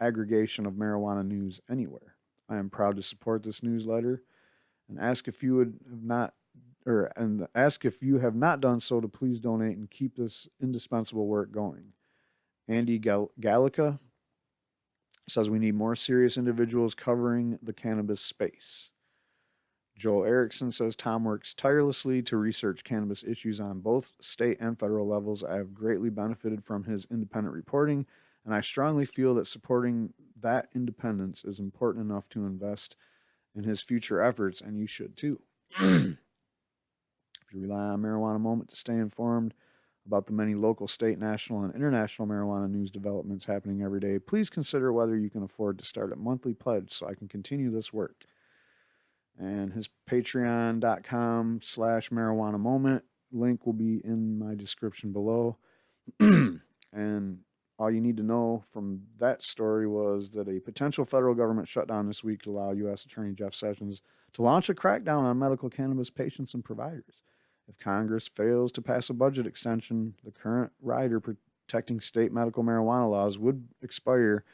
aggregation of marijuana news anywhere. I am proud to support this newsletter and ask if you would have not and ask if you have not done so to please donate and keep this indispensable work going. Andy Gallica says we need more serious individuals covering the cannabis space. Joel Erickson says Tom works tirelessly to research cannabis issues on both state and federal levels. I have greatly benefited from his independent reporting, and I strongly feel that supporting that independence is important enough to invest in his future efforts, and you should too. If you rely on Marijuana Moment to stay informed about the many local, state, national, and international marijuana news developments happening every day, please consider whether you can afford to start a monthly pledge so I can continue this work. And his patreon.com/marijuana moment link will be in my description below. And all you need to know from that story was that a potential federal government shutdown this week could allow U.S. Attorney Jeff Sessions to launch a crackdown on medical cannabis patients and providers. If Congress fails to pass a budget extension, the current rider protecting state medical marijuana laws would expire.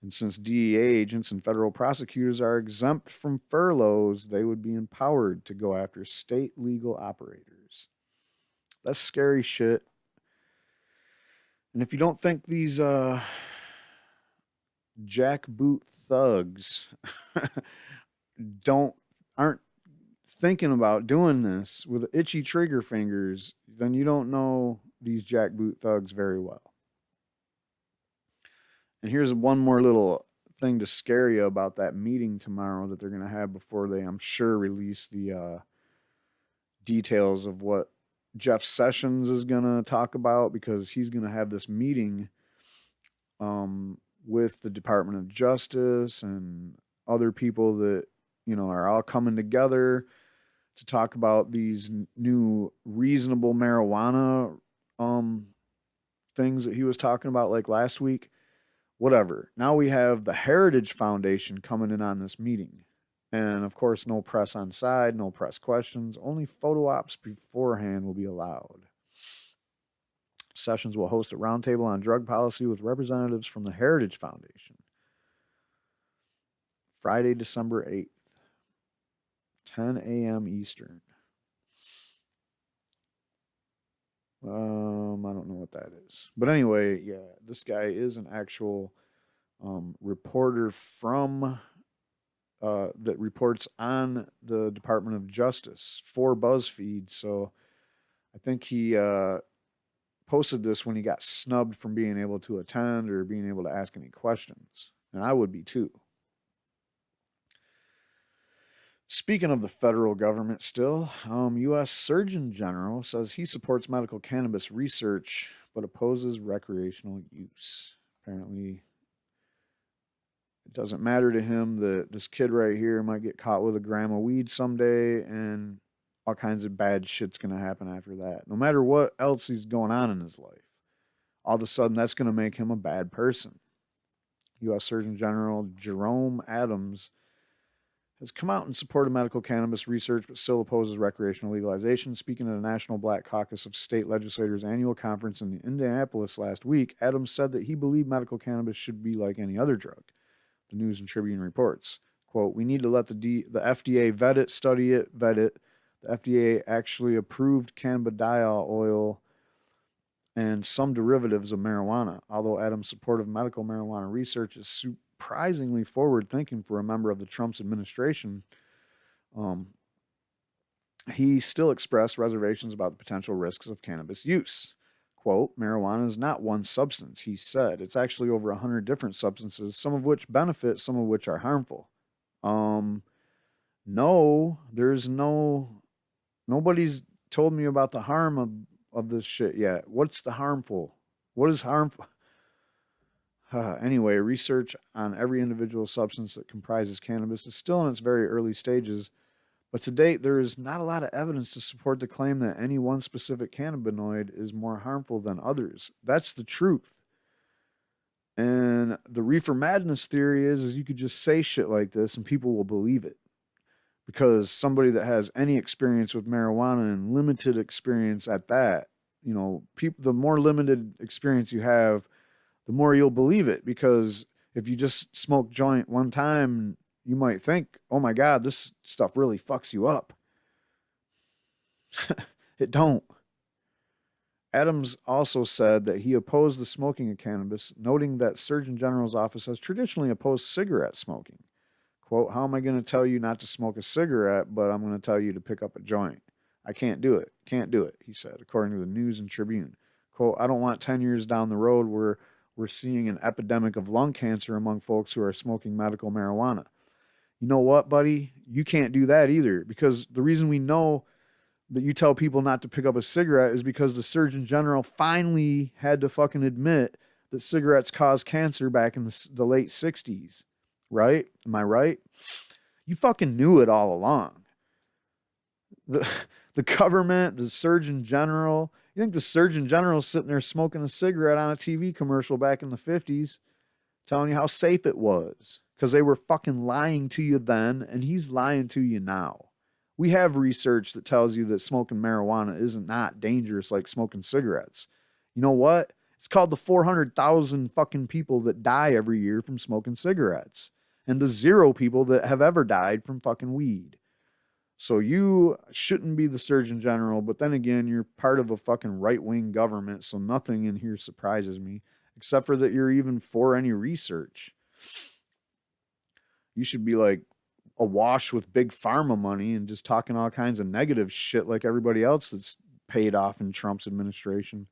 And since DEA agents and federal prosecutors are exempt from furloughs, they would be empowered to go after state legal operators. That's scary shit. And if you don't think these jackboot thugs aren't thinking about doing this with itchy trigger fingers, then you don't know these jackboot thugs very well. And here's one more little thing to scare you about that meeting tomorrow that they're going to have before they, I'm sure, release the details of what Jeff Sessions is going to talk about, because he's going to have this meeting with the Department of Justice and other people that, are all coming together to talk about these new reasonable marijuana things that he was talking about like last week. Whatever. Now we have the Heritage Foundation coming in on this meeting. And of course, no press on side, no press questions. Only photo ops beforehand will be allowed. Sessions will host a roundtable on drug policy with representatives from the Heritage Foundation. Friday, December 8th, 10 a.m. Eastern. I don't know what that is. But anyway, yeah, this guy is an actual reporter from that reports on the Department of Justice for BuzzFeed. So I think he posted this when he got snubbed from being able to attend or being able to ask any questions. And I would be too. Speaking of the federal government still, U.S. Surgeon General says he supports medical cannabis research but opposes recreational use. Apparently, it doesn't matter to him that this kid right here might get caught with a gram of weed someday, and all kinds of bad shit's going to happen after that. No matter what else he's going on in his life, all of a sudden that's going to make him a bad person. U.S. Surgeon General Jerome Adams has come out in support of medical cannabis research but still opposes recreational legalization. Speaking at a National Black Caucus of State Legislators annual conference in Indianapolis last week, Adams said that he believed medical cannabis should be like any other drug. The News and Tribune reports, quote, "We need to let the FDA vet it, study it, vet it. The FDA actually approved cannabidiol oil and some derivatives of marijuana. Although Adams' support of medical marijuana research is surprisingly forward-thinking for a member of the Trump's administration, he still expressed reservations about the potential risks of cannabis use. Quote, marijuana is not one substance, he said. It's actually over 100 different substances, some of which benefit, some of which are harmful. No, nobody's told me about the harm of this shit yet. What's the harmful? What is harmful? Anyway, research on every individual substance that comprises cannabis is still in its very early stages, but to date, there is not a lot of evidence to support the claim that any one specific cannabinoid is more harmful than others. That's the truth. And the reefer madness theory is you could just say shit like this and people will believe it. Because somebody that has any experience with marijuana and limited experience at that, the more limited experience you have, the more you'll believe it. Because if you just smoke joint one time, you might think, oh my God, this stuff really fucks you up. It don't. Adams also said that he opposed the smoking of cannabis, noting that Surgeon General's office has traditionally opposed cigarette smoking. Quote, how am I going to tell you not to smoke a cigarette, but I'm going to tell you to pick up a joint? I can't do it. Can't do it, he said, according to the News and Tribune. Quote, I don't want 10 years down the road where we're seeing an epidemic of lung cancer among folks who are smoking medical marijuana. You know what, buddy? You can't do that either, because the reason we know that you tell people not to pick up a cigarette is because the Surgeon General finally had to fucking admit that cigarettes cause cancer back in the late 60s. Right? Am I right? You fucking knew it all along. The government, the Surgeon General. You think the Surgeon General's sitting there smoking a cigarette on a TV commercial back in the 50s, telling you how safe it was, because they were fucking lying to you then, and he's lying to you now. We have research that tells you that smoking marijuana isn't not dangerous like smoking cigarettes. You know what? It's called the 400,000 fucking people that die every year from smoking cigarettes, and the 0 people that have ever died from fucking weed. So you shouldn't be the Surgeon General, but then again, you're part of a fucking right-wing government, so nothing in here surprises me, except for that you're even for any research. You should be like awash with big pharma money and just talking all kinds of negative shit like everybody else that's paid off in Trump's administration.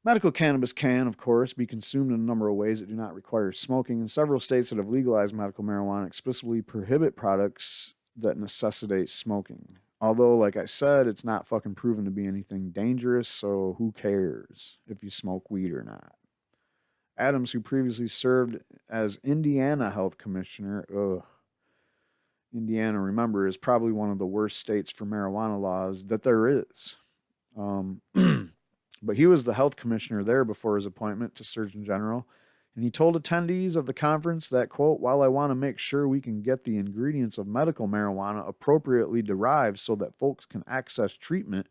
Medical cannabis can, of course, be consumed in a number of ways that do not require smoking, and several states that have legalized medical marijuana explicitly prohibit products that necessitate smoking. Although, like I said, it's not fucking proven to be anything dangerous, so who cares if you smoke weed or not? Adams, who previously served as Indiana Health Commissioner, Indiana, remember, is probably one of the worst states for marijuana laws that there is. But he was the health commissioner there before his appointment to Surgeon General, and he told attendees of the conference that, quote, while I want to make sure we can get the ingredients of medical marijuana appropriately derived so that folks can access treatment,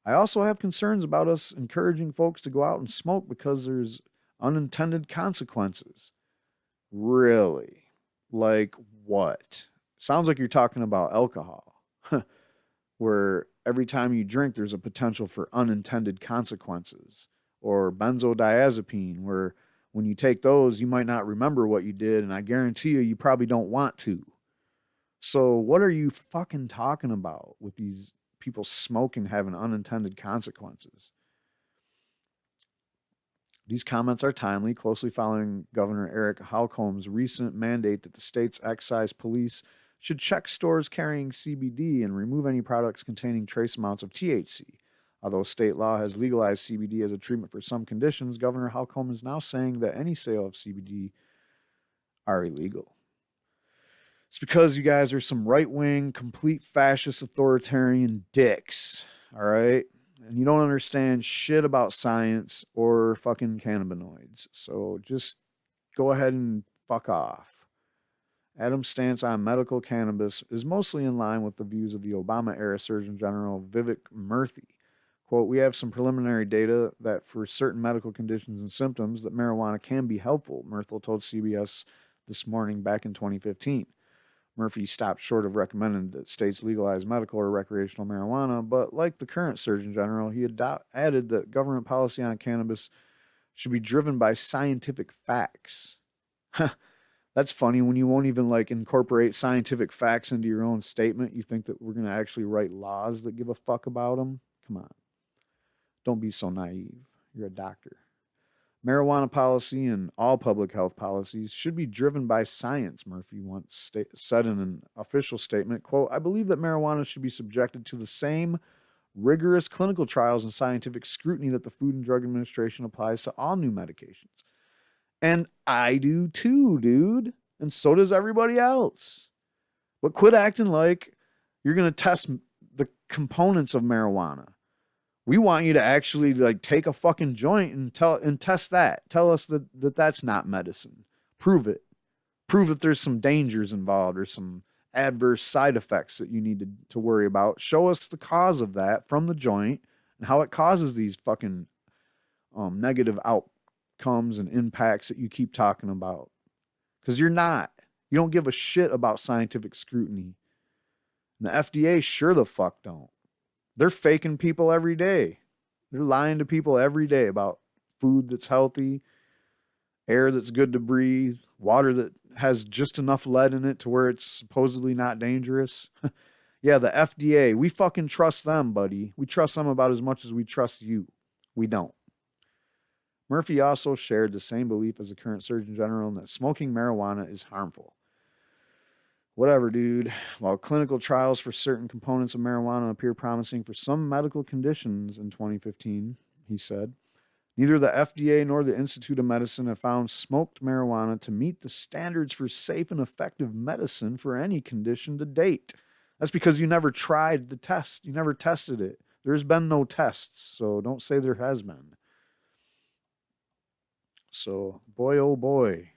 I also have concerns about us encouraging folks to go out and smoke because there's unintended consequences. Really? Like what? Sounds like you're talking about alcohol, where every time you drink, there's a potential for unintended consequences. Or benzodiazepine, where when you take those, you might not remember what you did, and I guarantee you, you probably don't want to. So what are you fucking talking about with these people smoking having unintended consequences? These comments are timely, closely following Governor Eric Holcomb's recent mandate that the state's excise police should check stores carrying CBD and remove any products containing trace amounts of THC. Although state law has legalized CBD as a treatment for some conditions, Governor Holcomb is now saying that any sale of CBD are illegal. It's because you guys are some right-wing, complete fascist, authoritarian dicks, all right? And you don't understand shit about science or fucking cannabinoids. So just go ahead and fuck off. Adams' stance on medical cannabis is mostly in line with the views of the Obama-era Surgeon General Vivek Murthy. Quote, we have some preliminary data that for certain medical conditions and symptoms that marijuana can be helpful, Murthy told CBS this morning back in 2015. Murphy stopped short of recommending that states legalize medical or recreational marijuana, but like the current Surgeon General, he added that government policy on cannabis should be driven by scientific facts. That's funny when you won't even like incorporate scientific facts into your own statement. You think that we're going to actually write laws that give a fuck about them? Come on. Don't be so naive. You're a doctor. Marijuana policy and all public health policies should be driven by science, Murphy once said in an official statement. Quote, I believe that marijuana should be subjected to the same rigorous clinical trials and scientific scrutiny that the Food and Drug Administration applies to all new medications. And I do too, dude. And so does everybody else. But quit acting like you're going to test the components of marijuana. We want you to actually like take a fucking joint and test that. Tell us that that's not medicine. Prove it. Prove that there's some dangers involved or some adverse side effects that you need to worry about. Show us the cause of that from the joint and how it causes these fucking negative outcomes and impacts that you keep talking about. Because you're not. You don't give a shit about scientific scrutiny. And the FDA sure the fuck don't. They're faking people every day. They're lying to people every day about food that's healthy, air that's good to breathe, water that has just enough lead in it to where it's supposedly not dangerous. Yeah, the FDA, we fucking trust them, buddy. We trust them about as much as we trust you. We don't. Murphy also shared the same belief as the current Surgeon General in that smoking marijuana is harmful. Whatever, dude. While clinical trials for certain components of marijuana appear promising for some medical conditions in 2015, he said, neither the FDA nor the Institute of Medicine have found smoked marijuana to meet the standards for safe and effective medicine for any condition to date. That's because you never tried the test. You never tested it. There's been no tests, so don't say there has been. So, boy, oh boy.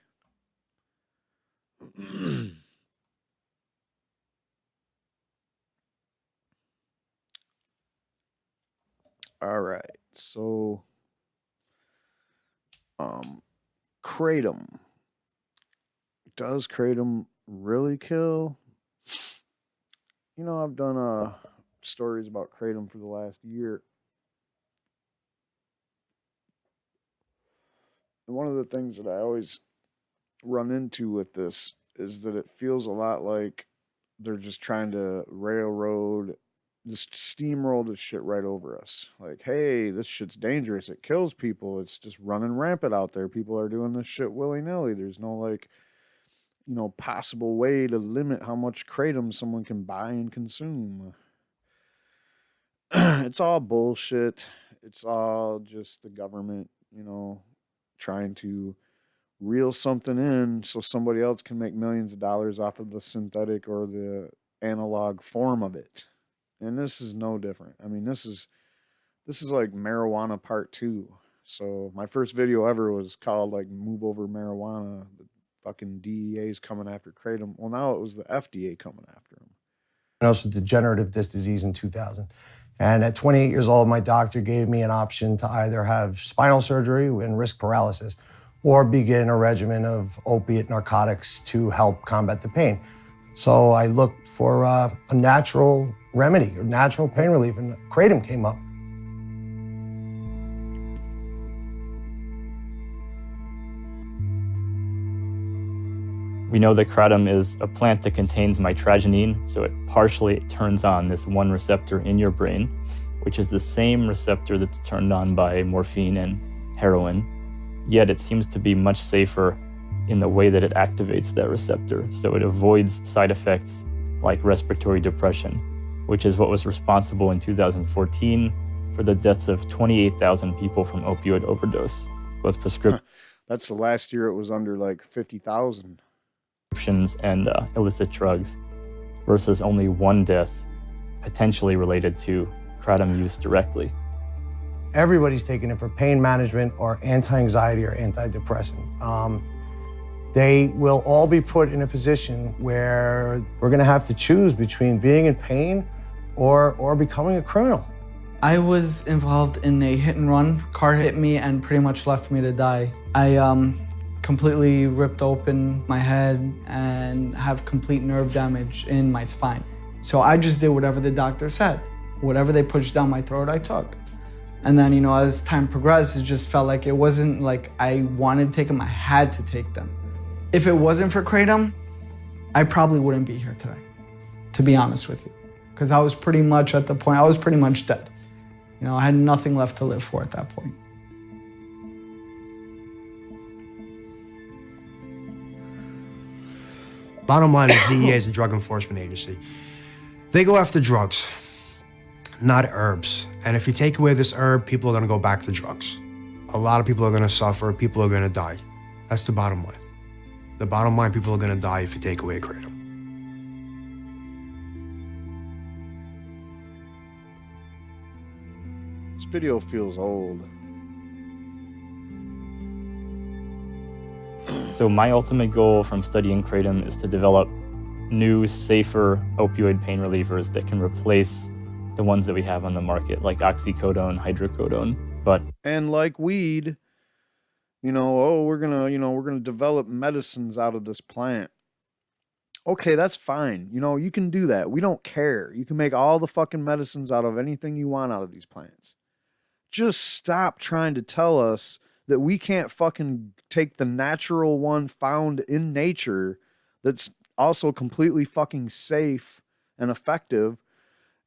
All right. So, Kratom. Does Kratom really kill? You know, I've done stories about Kratom for the last year. And one of the things that I always run into with this is that it feels a lot like they're just trying to railroad, just steamroll this shit right over us. Like, hey, this shit's dangerous. It kills people. It's just running rampant out there. People are doing this shit willy nilly. There's no, like, you know, possible way to limit how much kratom someone can buy and consume. It's all bullshit. It's all just the government, you know, trying to reel something in so somebody else can make millions of dollars off of the synthetic or the analog form of it. And this is no different. I mean, this is like marijuana part 2. So my first video ever was called like Move Over Marijuana. The fucking DEA's coming after Kratom. Well, now it was the FDA coming after him. Diagnosed with degenerative disc disease in 2000. And at 28 years old, my doctor gave me an option to either have spinal surgery and risk paralysis or begin a regimen of opiate narcotics to help combat the pain. So I looked for a natural remedy, or natural pain relief, and Kratom came up. We know that kratom is a plant that contains mitragynine, so it partially turns on this one receptor in your brain, which is the same receptor that's turned on by morphine and heroin. Yet it seems to be much safer in the way that it activates that receptor, so it avoids side effects like respiratory depression, which is what was responsible in 2014 for the deaths of 28,000 people from opioid overdose, both prescriptions. That's the last year it was under like 50,000. And illicit drugs, versus only one death potentially related to kratom use directly. Everybody's taking it for pain management or anti-anxiety or antidepressant. They will all be put in a position where we're gonna have to choose between being in pain or becoming a criminal. I was involved in a hit and run. Car hit me and pretty much left me to die. I completely ripped open my head and have complete nerve damage in my spine. So I just did whatever the doctor said. Whatever they pushed down my throat, I took. And then, you know, as time progressed, it just felt like it wasn't like I wanted to take them, I had to take them. If it wasn't for Kratom, I probably wouldn't be here today, to be honest with you. Because I was pretty much at the point, I was pretty much dead. You know, I had nothing left to live for at that point. Bottom line is DEA is a drug enforcement agency. They go after drugs, not herbs. And if you take away this herb, people are gonna go back to drugs. A lot of people are gonna suffer, people are gonna die. That's the bottom line. The bottom line, people are gonna die if you take away Kratom. This video feels old. So my ultimate goal from studying kratom is to develop new, safer opioid pain relievers that can replace the ones that we have on the market, like oxycodone, hydrocodone. And like weed, you know, we're gonna develop medicines out of this plant. Okay, that's fine. You know, you can do that. We don't care. You can make all the fucking medicines out of anything you want out of these plants. Just stop trying to tell us that we can't fucking take the natural one found in nature that's also completely fucking safe and effective,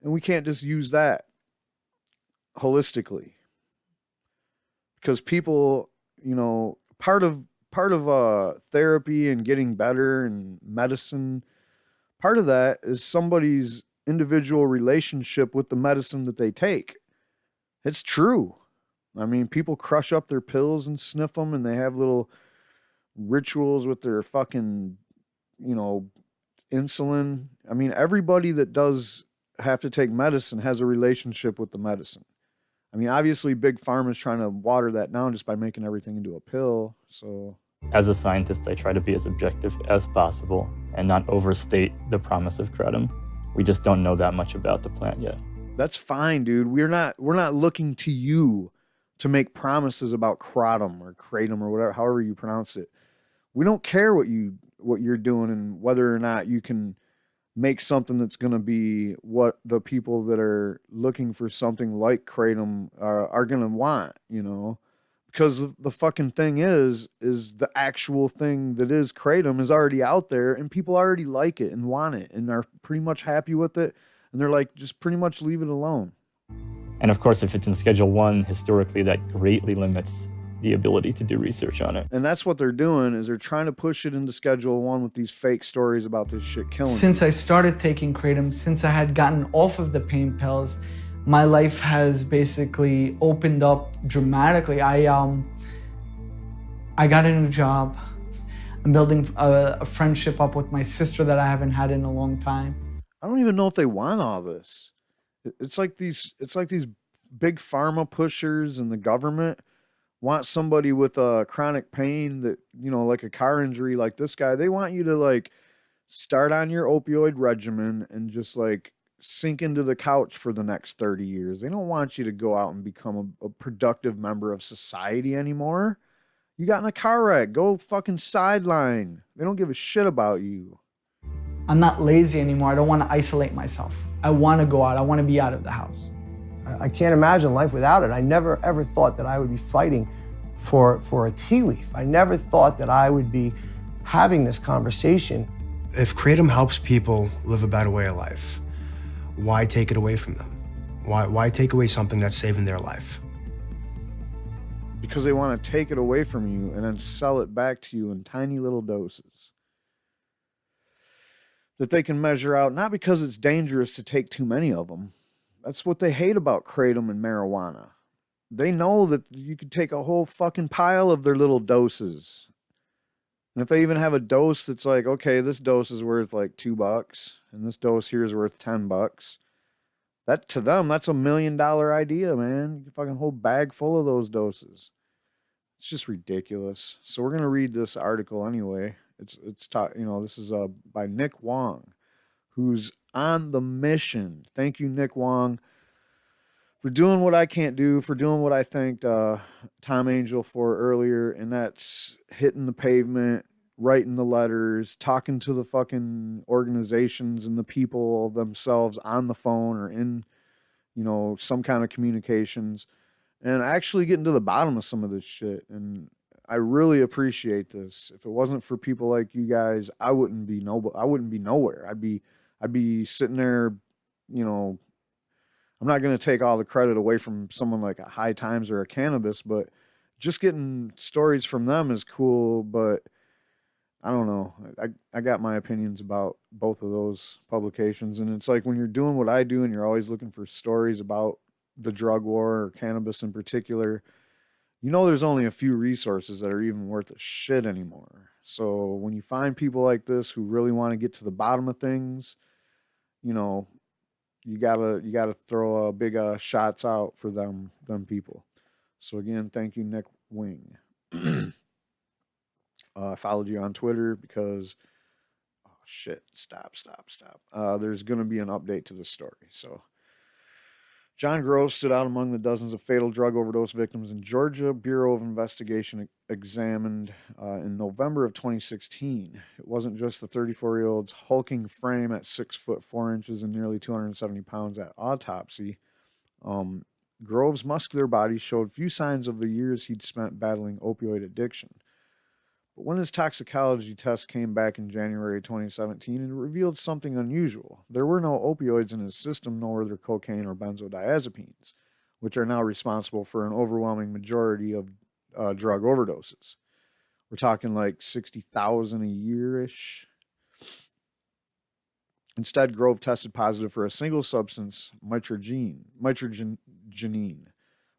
and we can't just use that holistically. Because people, you know, part of therapy and getting better and medicine, part of that is somebody's individual relationship with the medicine that they take. It's true. I mean, people crush up their pills and sniff them, and they have little rituals with their fucking, you know, insulin. I mean, everybody that does have to take medicine has a relationship with the medicine. I mean, obviously, Big Pharma is trying to water that down just by making everything into a pill. So, As a scientist, I try to be as objective as possible and not overstate the promise of kratom. We just don't know that much about the plant yet. that's fine, dude. We're not looking to you to make promises about kratom or whatever, however you pronounce it. We don't care what you're doing and whether or not you can make something that's going to be what the people that are looking for something like kratom are going to want, you know, because the fucking thing is the actual thing that is kratom is already out there, and people already like it and want it and are pretty much happy with it, and they're like, just pretty much leave it alone. And of course, if it's in Schedule 1, historically, that greatly limits the ability to do research on it. And that's what they're doing, is they're trying to push it into Schedule 1 with these fake stories about this shit killing Since people. I started taking Kratom, since I had gotten off of the pain pills, my life has basically opened up dramatically. I got a new job. I'm building a friendship up with my sister that I haven't had in a long time. I don't even know if they want all this. It's like these big pharma pushers and the government want somebody with a chronic pain that, you know, like a car injury like this guy. They want you to like start on your opioid regimen and just like sink into the couch for the next 30 years. They don't want you to go out and become a productive member of society anymore. You got in a car wreck, go fucking sideline. They don't give a shit about you. I'm not lazy anymore. I don't want to isolate myself. I want to go out. I want to be out of the house. I can't imagine life without it. I never ever thought that I would be fighting for a tea leaf. I never thought that I would be having this conversation. If Kratom helps people live a better way of life, why take it away from them? Why take away something that's saving their life? Because they want to take it away from you and then sell it back to you in tiny little doses that they can measure out, not because it's dangerous to take too many of them. That's what they hate about kratom and marijuana. They know that you could take a whole fucking pile of their little doses. And if they even have a dose that's like, okay, this dose is worth like $2 and this dose here is worth $10, that to them, that's $1 million idea, man. You can fucking whole bag full of those doses. It's just ridiculous. So we're going to read this article anyway. This is by Nick Wong, who's on the mission. Thank you, Nick Wong, for doing what I can't do, for doing what I thanked Tom Angel for earlier, and that's hitting the pavement, writing the letters, talking to the fucking organizations and the people themselves on the phone or in, you know, some kind of communications, and actually getting to the bottom of some of this shit. And I really appreciate this. If it wasn't for people like you guys, I wouldn't be nowhere. I'd be sitting there, you know. I'm not going to take all the credit away from someone like a High Times or a Cannabis, but just getting stories from them is cool. But I don't know. I got my opinions about both of those publications. And it's like when you're doing what I do and you're always looking for stories about the drug war or cannabis in particular, you know, there's only a few resources that are even worth a shit anymore. So when you find people like this who really want to get to the bottom of things, you know, you gotta throw a big shots out for them people. So again, thank you, Nick Wing. I followed you on Twitter because stop. There's gonna be an update to the story. So John Gross stood out among the dozens of fatal drug overdose victims in Georgia. Bureau of Investigation examined in November of 2016. It wasn't just the 34-year-old's hulking frame at 6 foot 4 inches and nearly 270 pounds at autopsy. Grove's muscular body showed few signs of the years he'd spent battling opioid addiction. But when his toxicology test came back in January 2017, it revealed something unusual. There were no opioids in his system, nor were there cocaine or benzodiazepines, which are now responsible for an overwhelming majority of drug overdoses. We're talking like 60,000 a year-ish. Instead, Grove tested positive for a single substance, mitragynine,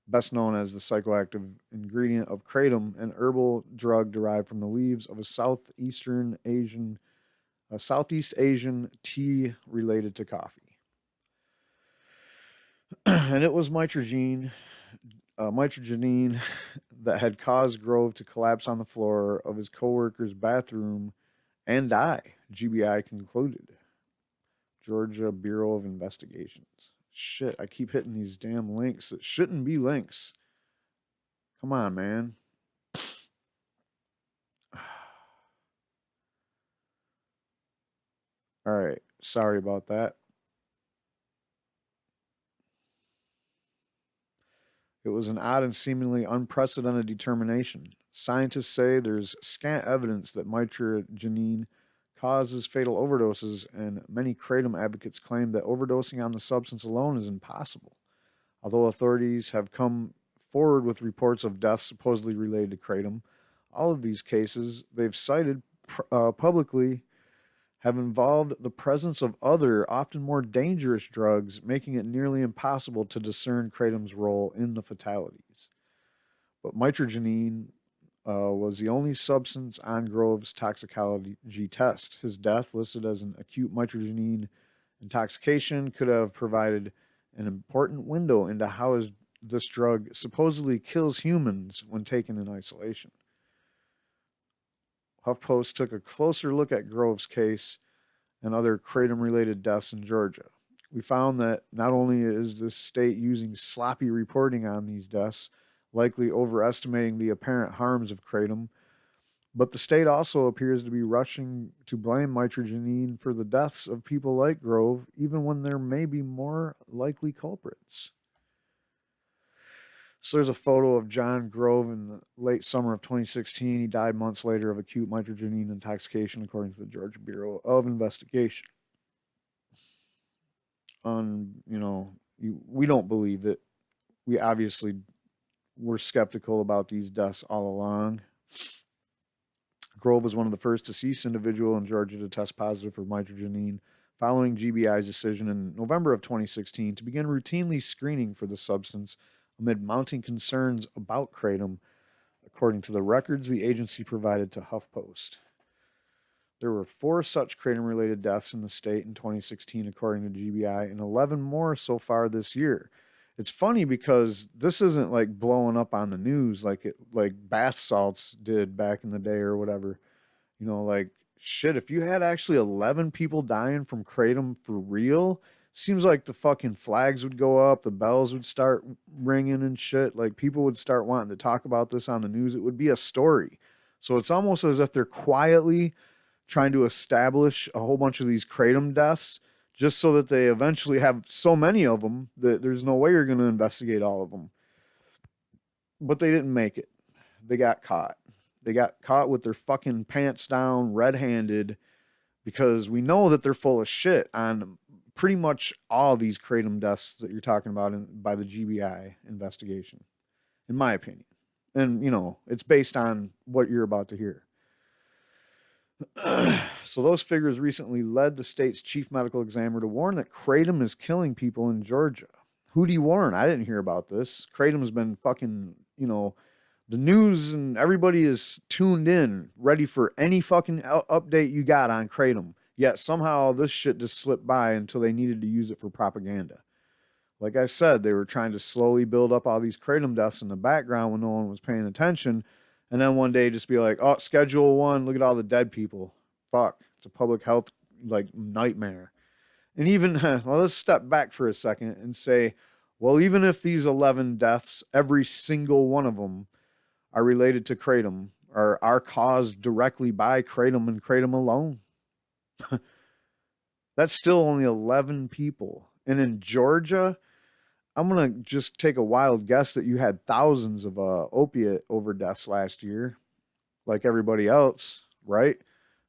best known as the psychoactive ingredient of kratom, an herbal drug derived from the leaves of a Southeast Asian tea related to coffee. And it was mitragynine that had caused Grove to collapse on the floor of his coworker's bathroom and die, GBI concluded. Georgia Bureau of Investigations. Shit, I keep hitting these damn links that shouldn't be links. Come on, man. All right, sorry about that. It was an odd and seemingly unprecedented determination. Scientists say there's scant evidence that mitragynine causes fatal overdoses, and many kratom advocates claim that overdosing on the substance alone is impossible. Although authorities have come forward with reports of deaths supposedly related to kratom, all of these cases they've cited publicly have involved the presence of other, often more dangerous drugs, making it nearly impossible to discern kratom's role in the fatalities. But mitragynine was the only substance on Grove's toxicology test. His death, listed as an acute mitragynine intoxication, could have provided an important window into how this drug supposedly kills humans when taken in isolation. HuffPost took a closer look at Grove's case and other kratom-related deaths in Georgia. We found that not only is this state using sloppy reporting on these deaths, likely overestimating the apparent harms of kratom, but the state also appears to be rushing to blame mitragynine for the deaths of people like Grove, even when there may be more likely culprits. So there's a photo of John Grove in the late summer of 2016. He died months later of acute mitragynine intoxication, according to the Georgia Bureau of Investigation. We don't believe it. We obviously were skeptical about these deaths all along. Grove was one of the first deceased individual in Georgia to test positive for mitragynine, following GBI's decision in November of 2016 to begin routinely screening for the substance amid mounting concerns about kratom, according to the records the agency provided to HuffPost. There were 4 such kratom-related deaths in the state in 2016, according to GBI, and 11 more so far this year. It's funny because this isn't like blowing up on the news like bath salts did back in the day or whatever. Shit, if you had actually 11 people dying from kratom for real, seems like the fucking flags would go up, the bells would start ringing and shit. Like, people would start wanting to talk about this on the news. It would be a story. So it's almost as if they're quietly trying to establish a whole bunch of these kratom deaths just so that they eventually have so many of them that there's no way you're going to investigate all of them. But they didn't make it. They got caught. They got caught with their fucking pants down, red-handed, because we know that they're full of shit on pretty much all these kratom deaths that you're talking about by the GBI investigation, in my opinion. And, it's based on what you're about to hear. So those figures recently led the state's chief medical examiner to warn that kratom is killing people in Georgia. Who'd he warn? I didn't hear about this. Kratom's been fucking, the news, and everybody is tuned in, ready for any fucking update you got on kratom. Yet somehow this shit just slipped by until they needed to use it for propaganda. Like I said, they were trying to slowly build up all these kratom deaths in the background when no one was paying attention. And then one day just be like, oh, Schedule 1, look at all the dead people. Fuck, it's a public health nightmare. And even, well, let's step back for a second and say, well, even if these 11 deaths, every single one of them are related to kratom, or are caused directly by kratom and kratom alone, that's still only 11 people. And in Georgia, I'm gonna just take a wild guess that you had thousands of opiate overdoses last year, like everybody else, right?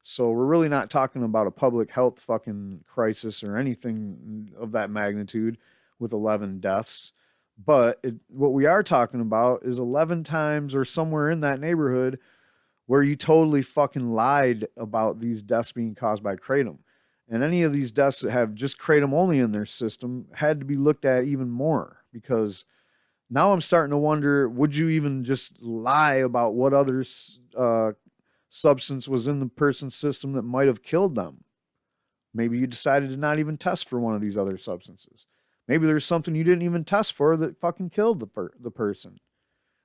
So we're really not talking about a public health fucking crisis or anything of that magnitude with 11 deaths. But what we are talking about is 11 times or somewhere in that neighborhood where you totally fucking lied about these deaths being caused by kratom. And any of these deaths that have just kratom only in their system had to be looked at even more, because now I'm starting to wonder, would you even just lie about what other substance was in the person's system that might have killed them? Maybe you decided to not even test for one of these other substances. Maybe there's something you didn't even test for that fucking killed the person.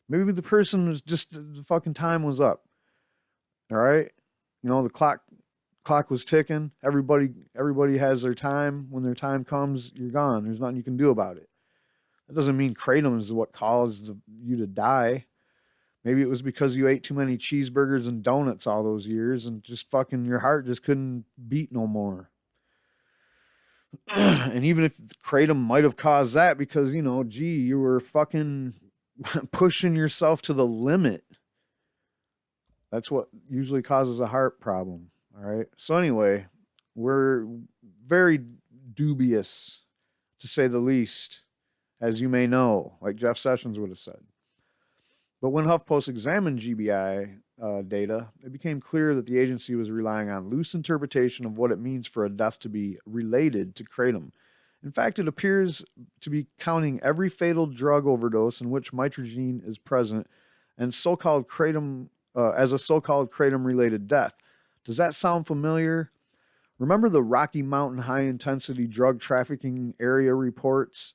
Maybe the person was just, the fucking time was up. All right? You know, the clock was ticking. Everybody has their time. When their time comes, you're gone. There's nothing you can do about it. That doesn't mean kratom is what caused you to die. Maybe it was because you ate too many cheeseburgers and donuts all those years and just fucking your heart just couldn't beat no more. And even if kratom might have caused that because, you know, gee, you were fucking pushing yourself to the limit. That's what usually causes a heart problem. All right. So anyway, we're very dubious, to say the least, as you may know, like Jeff Sessions would have said. But when HuffPost examined GBI data, it became clear that the agency was relying on loose interpretation of what it means for a death to be related to kratom. In fact, it appears to be counting every fatal drug overdose in which mitragine is present and so-called kratom as a so-called kratom-related death. Does that sound familiar? Remember the Rocky Mountain high-intensity drug trafficking area reports?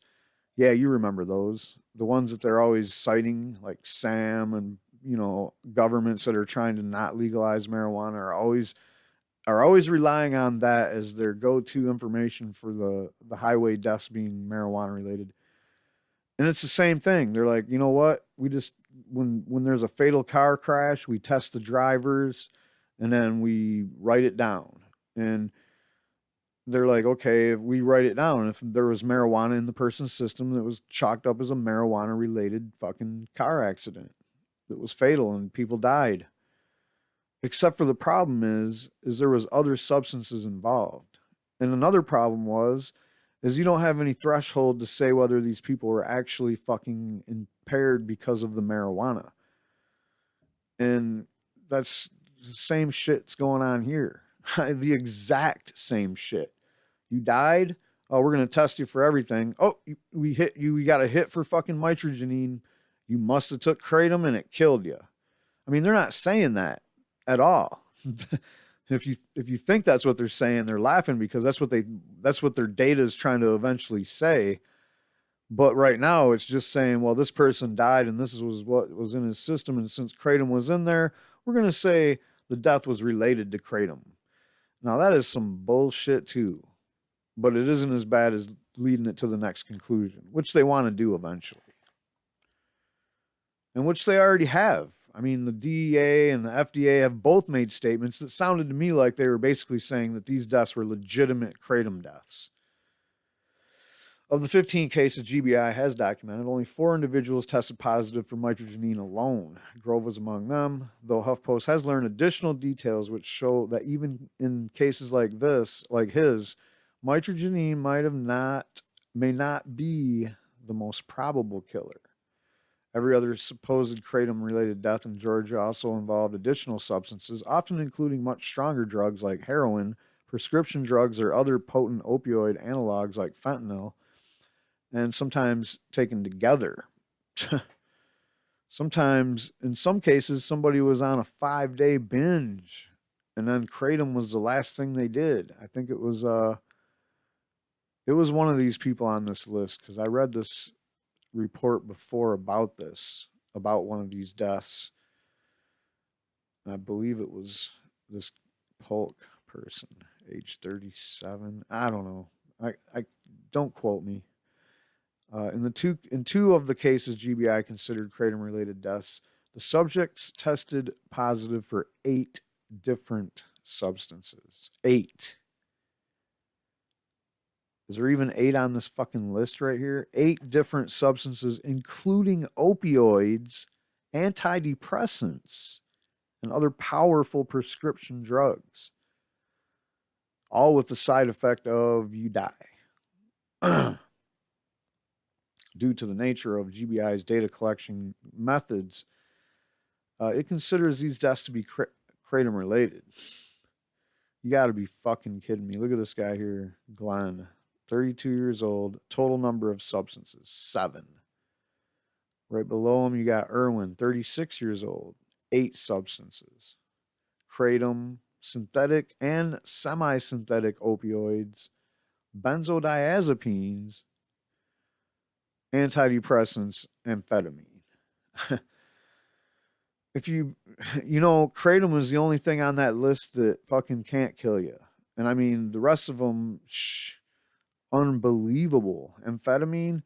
Yeah, you remember those. The ones that they're always citing, like SAM and, you know, governments that are trying to not legalize marijuana are always relying on that as their go-to information for the highway deaths being marijuana related. And it's the same thing. They're like, you know what? We just when there's a fatal car crash, we test the drivers and then we write it down. And they're like, okay, if we write it down, if there was marijuana in the person's system that was chalked up as a marijuana related fucking car accident that was fatal and people died. Except for the problem is there was other substances involved. And another problem is you don't have any threshold to say whether these people were actually fucking impaired because of the marijuana. And that's the same shit's going on here. The exact same shit. You died. Oh, we're going to test you for everything. Oh, we hit you. We got a hit for fucking mitragynine. You must have took kratom and it killed you. I mean, they're not saying that at all. If you think that's what they're saying, they're laughing because that's what their data is trying to eventually say. But right now it's just saying, well, this person died and this was what was in his system, and since kratom was in there, we're going to say the death was related to kratom. Now that is some bullshit too, but it isn't as bad as leading it to the next conclusion, which they want to do eventually. And which they already have. I mean, the DEA and the FDA have both made statements that sounded to me like they were basically saying that these deaths were legitimate kratom deaths. Of the 15 cases GBI has documented, only 4 individuals tested positive for mitragynine alone. Grove was among them, though HuffPost has learned additional details which show that even in cases like this, like his, mitragynine may not be the most probable killer. Every other supposed kratom-related death in Georgia also involved additional substances, often including much stronger drugs like heroin, prescription drugs, or other potent opioid analogs like fentanyl, and sometimes taken together. Sometimes, in some cases, somebody was on a 5-day binge, and then kratom was the last thing they did. I think it was one of these people on this list, because I read this report before about one of these deaths. I believe it was this Polk person, age 37. I don't know. I don't quote me. In two of the cases GBI considered kratom-related deaths, the subjects tested positive for 8 different substances. 8. Is there even 8 on this fucking list right here? 8 different substances, including opioids, antidepressants, and other powerful prescription drugs. All with the side effect of you die. Due to the nature of GBI's data collection methods, it considers these deaths to be kratom related. You got to be fucking kidding me. Look at this guy here, Glenn, 32 years old. Total number of substances, 7. Right below him, you got Irwin, 36 years old, 8 substances. Kratom, synthetic and semi-synthetic opioids, benzodiazepines, antidepressants, amphetamine. If you know, kratom is the only thing on that list that fucking can't kill you. And I mean, the rest of them, unbelievable. Amphetamine,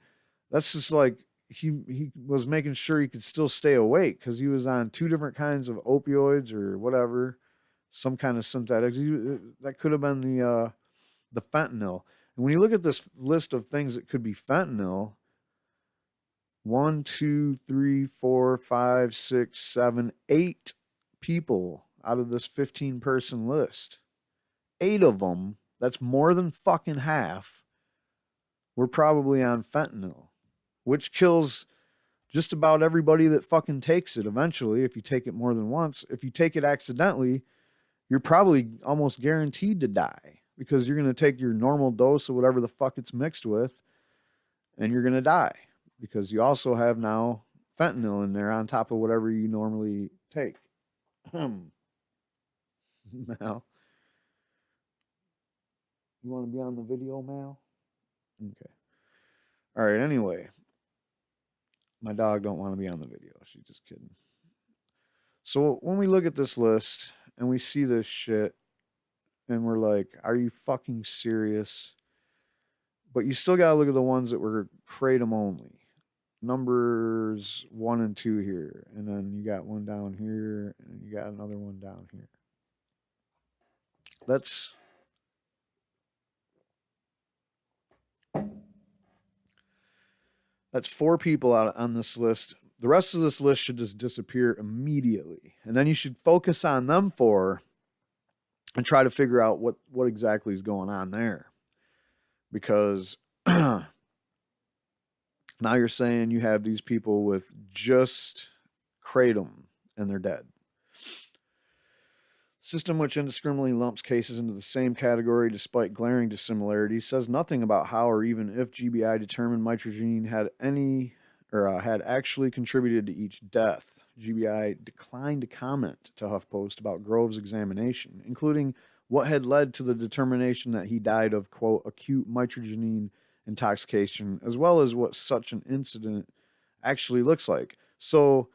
that's just like, he was making sure he could still stay awake because he was on 2 different kinds of opioids or whatever, some kind of synthetics. That could have been the fentanyl. And when you look at this list of things that could be fentanyl, 1, 2, 3, 4, 5, 6, 7, 8 people out of this 15-person list. 8 of them, that's more than fucking half, were probably on fentanyl, which kills just about everybody that fucking takes it eventually if you take it more than once. If you take it accidentally, you're probably almost guaranteed to die because you're going to take your normal dose of whatever the fuck it's mixed with and you're going to die because you also have now fentanyl in there on top of whatever you normally take. Mal, you want to be on the video, Mal? Okay. All right, anyway. My dog don't want to be on the video. She's just kidding. So when we look at this list and we see this shit and we're like, are you fucking serious? But you still got to look at the ones that were kratom only. Numbers 1 and 2 here. And then you got one down here and you got another one down here. That's 4 people out on this list. The rest of this list should just disappear immediately. And then you should focus on them 4 and try to figure out what exactly is going on there. Because now you're saying you have these people with just kratom and they're dead. System which indiscriminately lumps cases into the same category despite glaring dissimilarities says nothing about how or even if GBI determined mitragynine had actually contributed to each death. GBI declined to comment to HuffPost about Grove's examination, including what had led to the determination that he died of, quote, acute mitragynine intoxication, as well as what such an incident actually looks like. So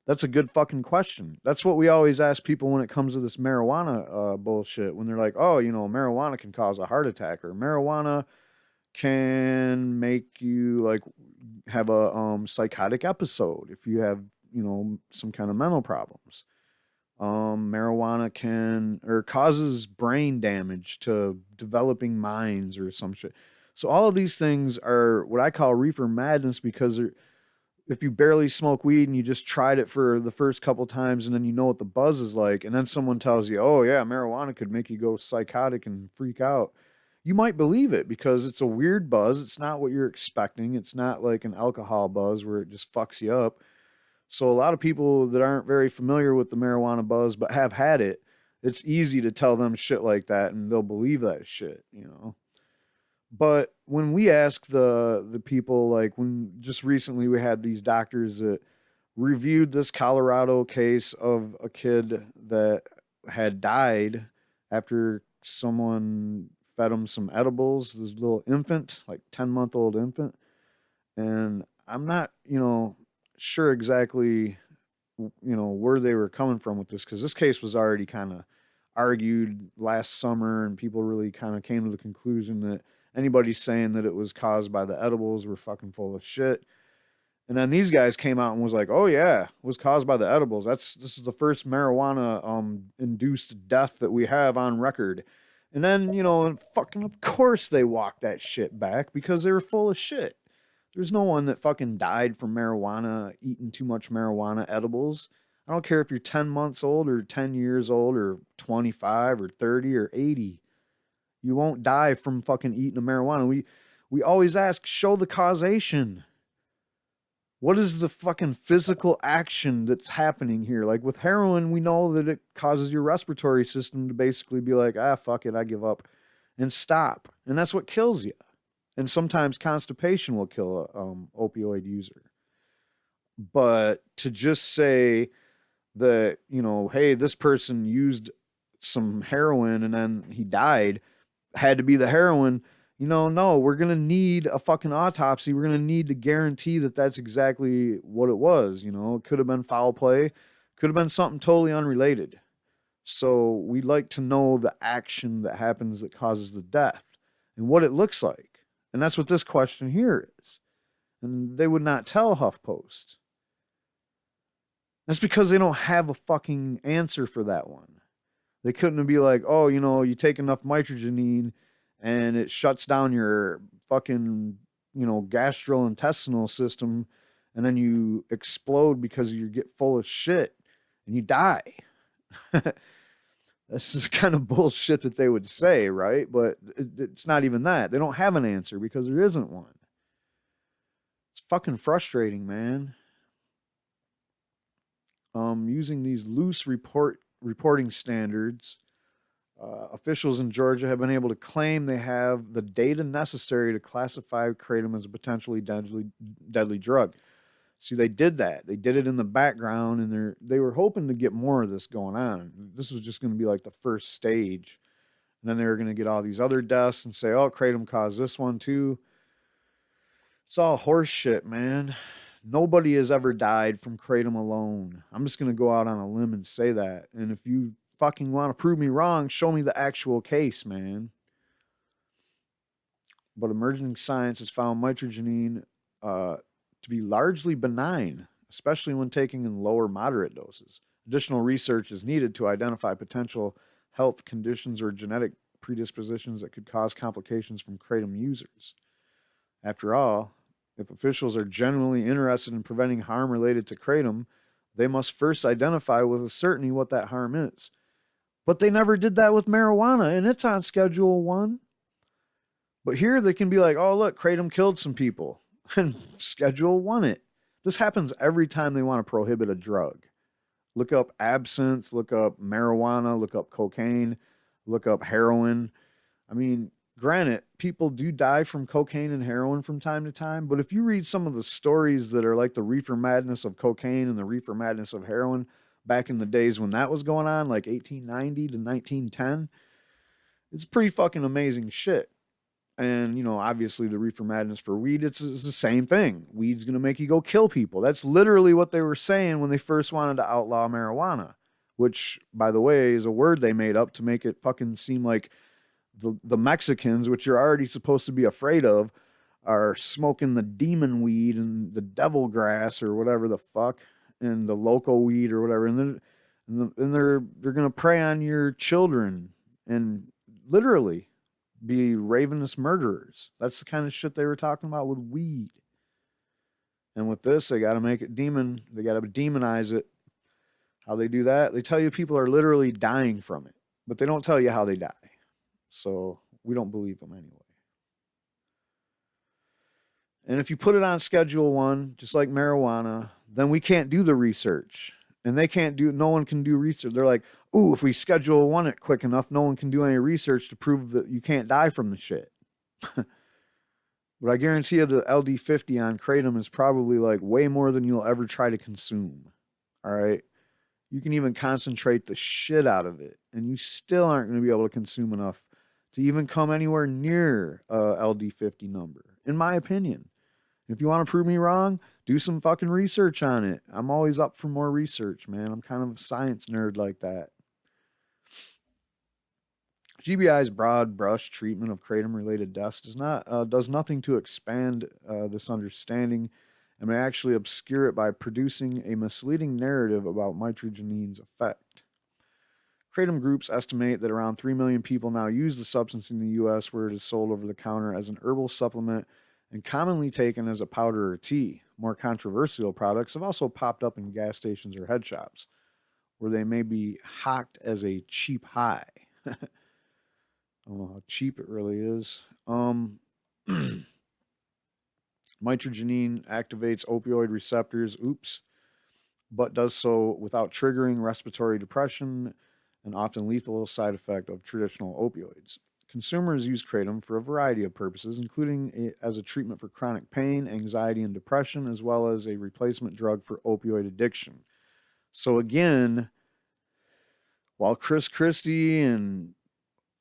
that's a good fucking question. That's what we always ask people when it comes to this marijuana bullshit. When they're like, oh, you know, marijuana can cause a heart attack, or marijuana can make you like have a psychotic episode if you have, you know, some kind of mental problems. Marijuana causes brain damage to developing minds or some shit. So all of these things are what I call reefer madness because if you barely smoke weed and you just tried it for the first couple times and then you know what the buzz is like, and then someone tells you, oh yeah, marijuana could make you go psychotic and freak out, you might believe it because it's a weird buzz. It's not what you're expecting. It's not like an alcohol buzz where it just fucks you up. So a lot of people that aren't very familiar with the marijuana buzz but have had it, it's easy to tell them shit like that and they'll believe that shit, you know. But when we ask the people, like when just recently we had these doctors that reviewed this Colorado case of a kid that had died after someone fed him some edibles, this little infant, like 10-month-old infant. And I'm not, you know, sure exactly, you know, where they were coming from with this, because this case was already kind of argued last summer and people really kind of came to the conclusion that anybody saying that it was caused by the edibles were fucking full of shit. And then these guys came out and was like, oh yeah, it was caused by the edibles. This is the first marijuana induced death that we have on record. And then, you know, fucking, of course they walked that shit back because they were full of shit. There's no one that fucking died from marijuana, eating too much marijuana edibles. I don't care if you're 10 months old or 10 years old or 25 or 30 or 80. You won't die from fucking eating a marijuana. We always ask, show the causation. What is the fucking physical action that's happening here? Like with heroin, we know that it causes your respiratory system to basically be like, ah, fuck it, I give up, and stop. And that's what kills you. And sometimes constipation will kill a opioid user. But to just say that, you know, hey, this person used some heroin and then he died, had to be the heroin. You know, no, we're going to need a fucking autopsy. We're going to need to guarantee that that's exactly what it was. You know, it could have been foul play, could have been something totally unrelated. So we'd like to know the action that happens that causes the death and what it looks like. And that's what this question here is. And they would not tell HuffPost. That's because they don't have a fucking answer for that one. They couldn't be like, oh, you know, you take enough mitragynine and it shuts down your fucking, you know, gastrointestinal system, and then you explode because you get full of shit and you die. This is kind of bullshit that they would say, right? But it's not even that. They don't have an answer because there isn't one. It's fucking frustrating, man. Using these loose reporting standards, officials in Georgia have been able to claim they have the data necessary to classify kratom as a potentially deadly drug. See, they did that. They did it in the background, and they were hoping to get more of this going on. This was just going to be like the first stage. And then they were going to get all these other deaths and say, oh, kratom caused this one too. It's all horse shit, man. Nobody has ever died from kratom alone. I'm just going to go out on a limb and say that. And if you fucking want to prove me wrong, show me the actual case, man. But emerging science has found mitragynine to be largely benign, especially when taken in lower moderate doses. Additional research is needed to identify potential health conditions or genetic predispositions that could cause complications from kratom users. After all, if officials are genuinely interested in preventing harm related to kratom, they must first identify with a certainty what that harm is. But they never did that with marijuana, and it's on Schedule 1. But here they can be like, oh, look, kratom killed some people, and Schedule 1 it. This happens every time they want to prohibit a drug. Look up absinthe, look up marijuana, look up cocaine, look up heroin. I mean, granted, people do die from cocaine and heroin from time to time, but if you read some of the stories that are like the reefer madness of cocaine and the reefer madness of heroin back in the days when that was going on, like 1890 to 1910, it's pretty fucking amazing shit. And, you know, obviously the reefer madness for weed, it's the same thing. Weed's going to make you go kill people. That's literally what they were saying when they first wanted to outlaw marijuana, which, by the way, is a word they made up to make it fucking seem like the Mexicans, which you're already supposed to be afraid of, are smoking the demon weed and the devil grass or whatever the fuck, and the loco weed or whatever. And they're going to prey on your children and literally be ravenous murderers. That's the kind of shit they were talking about with weed. And with this, they got to make it demon. They got to demonize it. How they do that? They tell you people are literally dying from it, but they don't tell you how they die. So we don't believe them anyway. And if you put it on Schedule 1, just like marijuana, then we can't do the research. And they can't do, no one can do research. They're like, ooh, if we Schedule 1 it quick enough, no one can do any research to prove that you can't die from the shit. But I guarantee you the LD50 on kratom is probably like way more than you'll ever try to consume. All right? You can even concentrate the shit out of it, and you still aren't going to be able to consume enough to even come anywhere near a LD50 number, in my opinion. If you want to prove me wrong, do some fucking research on it. I'm always up for more research, man. I'm kind of a science nerd like that. GBI's broad brush treatment of kratom-related deaths does nothing to expand this understanding, and may actually obscure it by producing a misleading narrative about mitragynine's effect. Kratom groups estimate that around 3 million people now use the substance in the U.S., where it is sold over the counter as an herbal supplement and commonly taken as a powder or tea. More controversial products have also popped up in gas stations or head shops, where they may be hawked as a cheap high. I don't know how cheap it really is. Mitragynine activates opioid receptors, but does so without triggering respiratory depression, an often lethal side effect of traditional opioids. Consumers use kratom for a variety of purposes, including as a treatment for chronic pain, anxiety, and depression, as well as a replacement drug for opioid addiction. So again, while Chris Christie and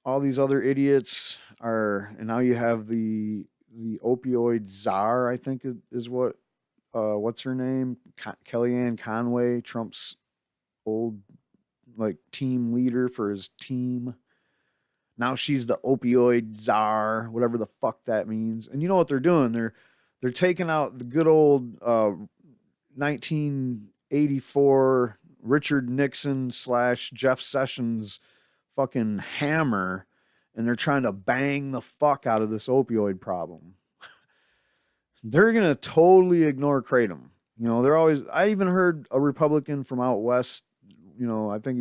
all these other idiots and now you have the opioid czar, I think is what's her name? Kellyanne Conway, Trump's old team leader for his team. Now she's the opioid czar, whatever the fuck that means. And you know what they're doing? They're taking out the good old 1984 Richard Nixon / Jeff Sessions fucking hammer, and they're trying to bang the fuck out of this opioid problem. They're going to totally ignore kratom. I even heard a Republican from out west, I think,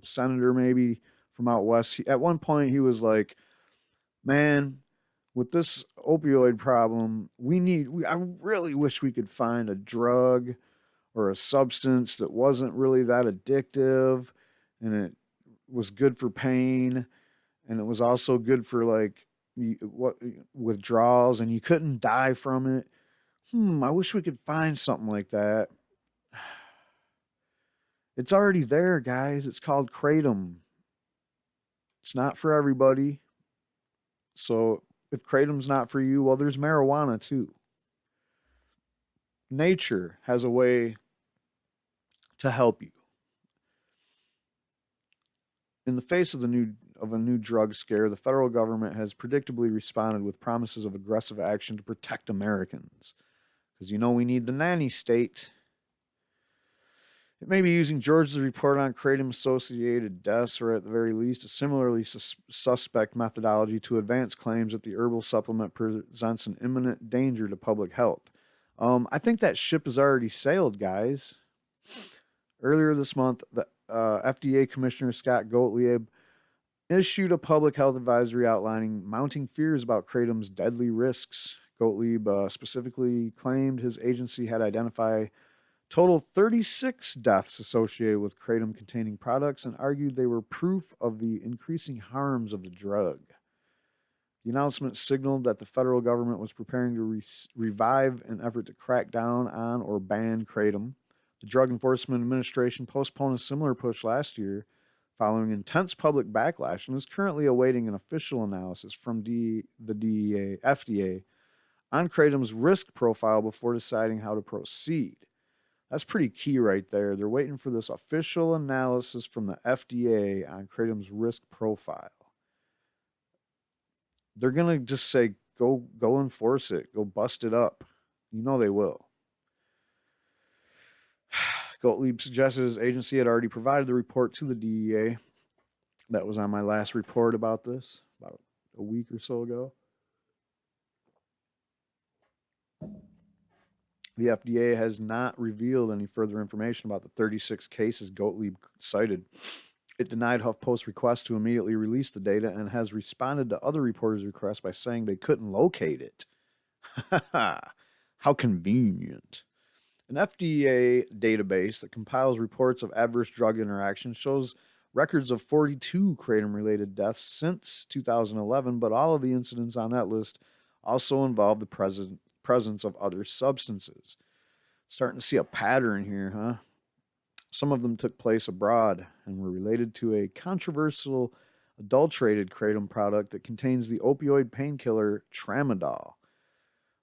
senator maybe from out west. At one point he was like, man, with this opioid problem, I really wish we could find a drug or a substance that wasn't really that addictive, and it was good for pain, and it was also good for withdrawals, and you couldn't die from it. I wish we could find something like that. It's already there, guys. It's called kratom. It's not for everybody. So if kratom's not for you, well, there's marijuana too. Nature has a way to help you. In the face of a new drug scare, the federal government has predictably responded with promises of aggressive action to protect Americans. Because we need the nanny state. It may be using Georgia's report on kratom-associated deaths, or at the very least, a similarly suspect methodology to advance claims that the herbal supplement presents an imminent danger to public health. I think that ship has already sailed, guys. Earlier this month, the FDA Commissioner Scott Gottlieb issued a public health advisory outlining mounting fears about kratom's deadly risks. Gottlieb specifically claimed his agency had identified total 36 deaths associated with kratom-containing products and argued they were proof of the increasing harms of the drug. The announcement signaled that the federal government was preparing to revive an effort to crack down on or ban kratom. The Drug Enforcement Administration postponed a similar push last year following intense public backlash and is currently awaiting an official analysis from the FDA on kratom's risk profile before deciding how to proceed. That's pretty key right there. They're waiting for this official analysis from the FDA on kratom's risk profile. They're going to just say, go enforce it. Go bust it up. They will. Gottlieb suggested his agency had already provided the report to the DEA. That was on my last report about this, about a week or so ago. The FDA has not revealed any further information about the 36 cases Gottlieb cited. It denied HuffPost's request to immediately release the data and has responded to other reporters' requests by saying they couldn't locate it. How convenient. An FDA database that compiles reports of adverse drug interactions shows records of 42 kratom-related deaths since 2011, but all of the incidents on that list also involve the presence of other substances. Starting to see a pattern here, huh? Some of them took place abroad and were related to a controversial adulterated kratom product that contains the opioid painkiller tramadol,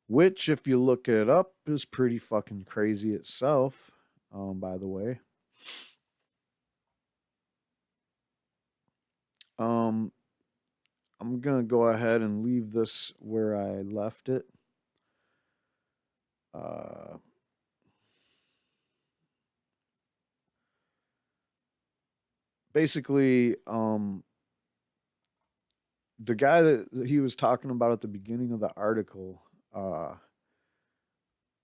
which, if you look it up, is pretty fucking crazy itself, by the way. I'm going to go ahead and leave this where I left it. basically, the guy that he was talking about at the beginning of the article, uh,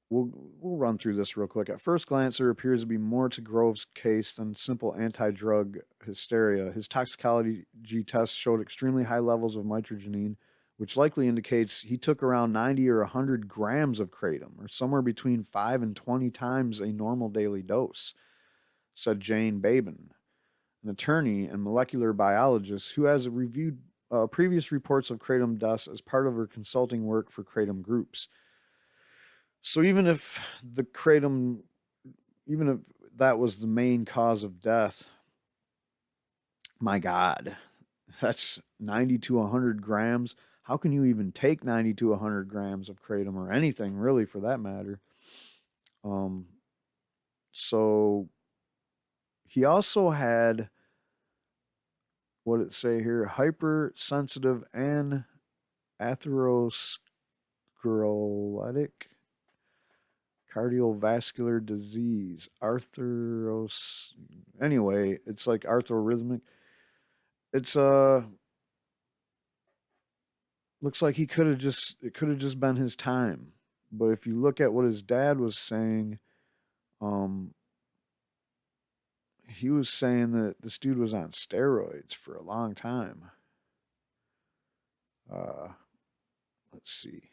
we'll run through this real quick. At first glance, there appears to be more to Grove's case than simple anti-drug hysteria. His toxicology tests showed extremely high levels of mitragynine, which likely indicates he took around 90 or 100 grams of kratom, or somewhere between 5 and 20 times a normal daily dose, said Jane Babin, an attorney and molecular biologist who has reviewed previous reports of kratom deaths as part of her consulting work for kratom groups. So even if the kratom, even if that was the main cause of death, my God, that's 90 to 100 grams. How can you even take 90 to 100 grams of kratom or anything really for that matter? Um, so he also had, what did it say here? Hypersensitive and atherosclerotic cardiovascular disease. Anyway, it's like arthrorhythmic. It's looks like it could have just been his time. But if you look at what his dad was saying, um he was saying that this dude was on steroids for a long time. Uh let's see.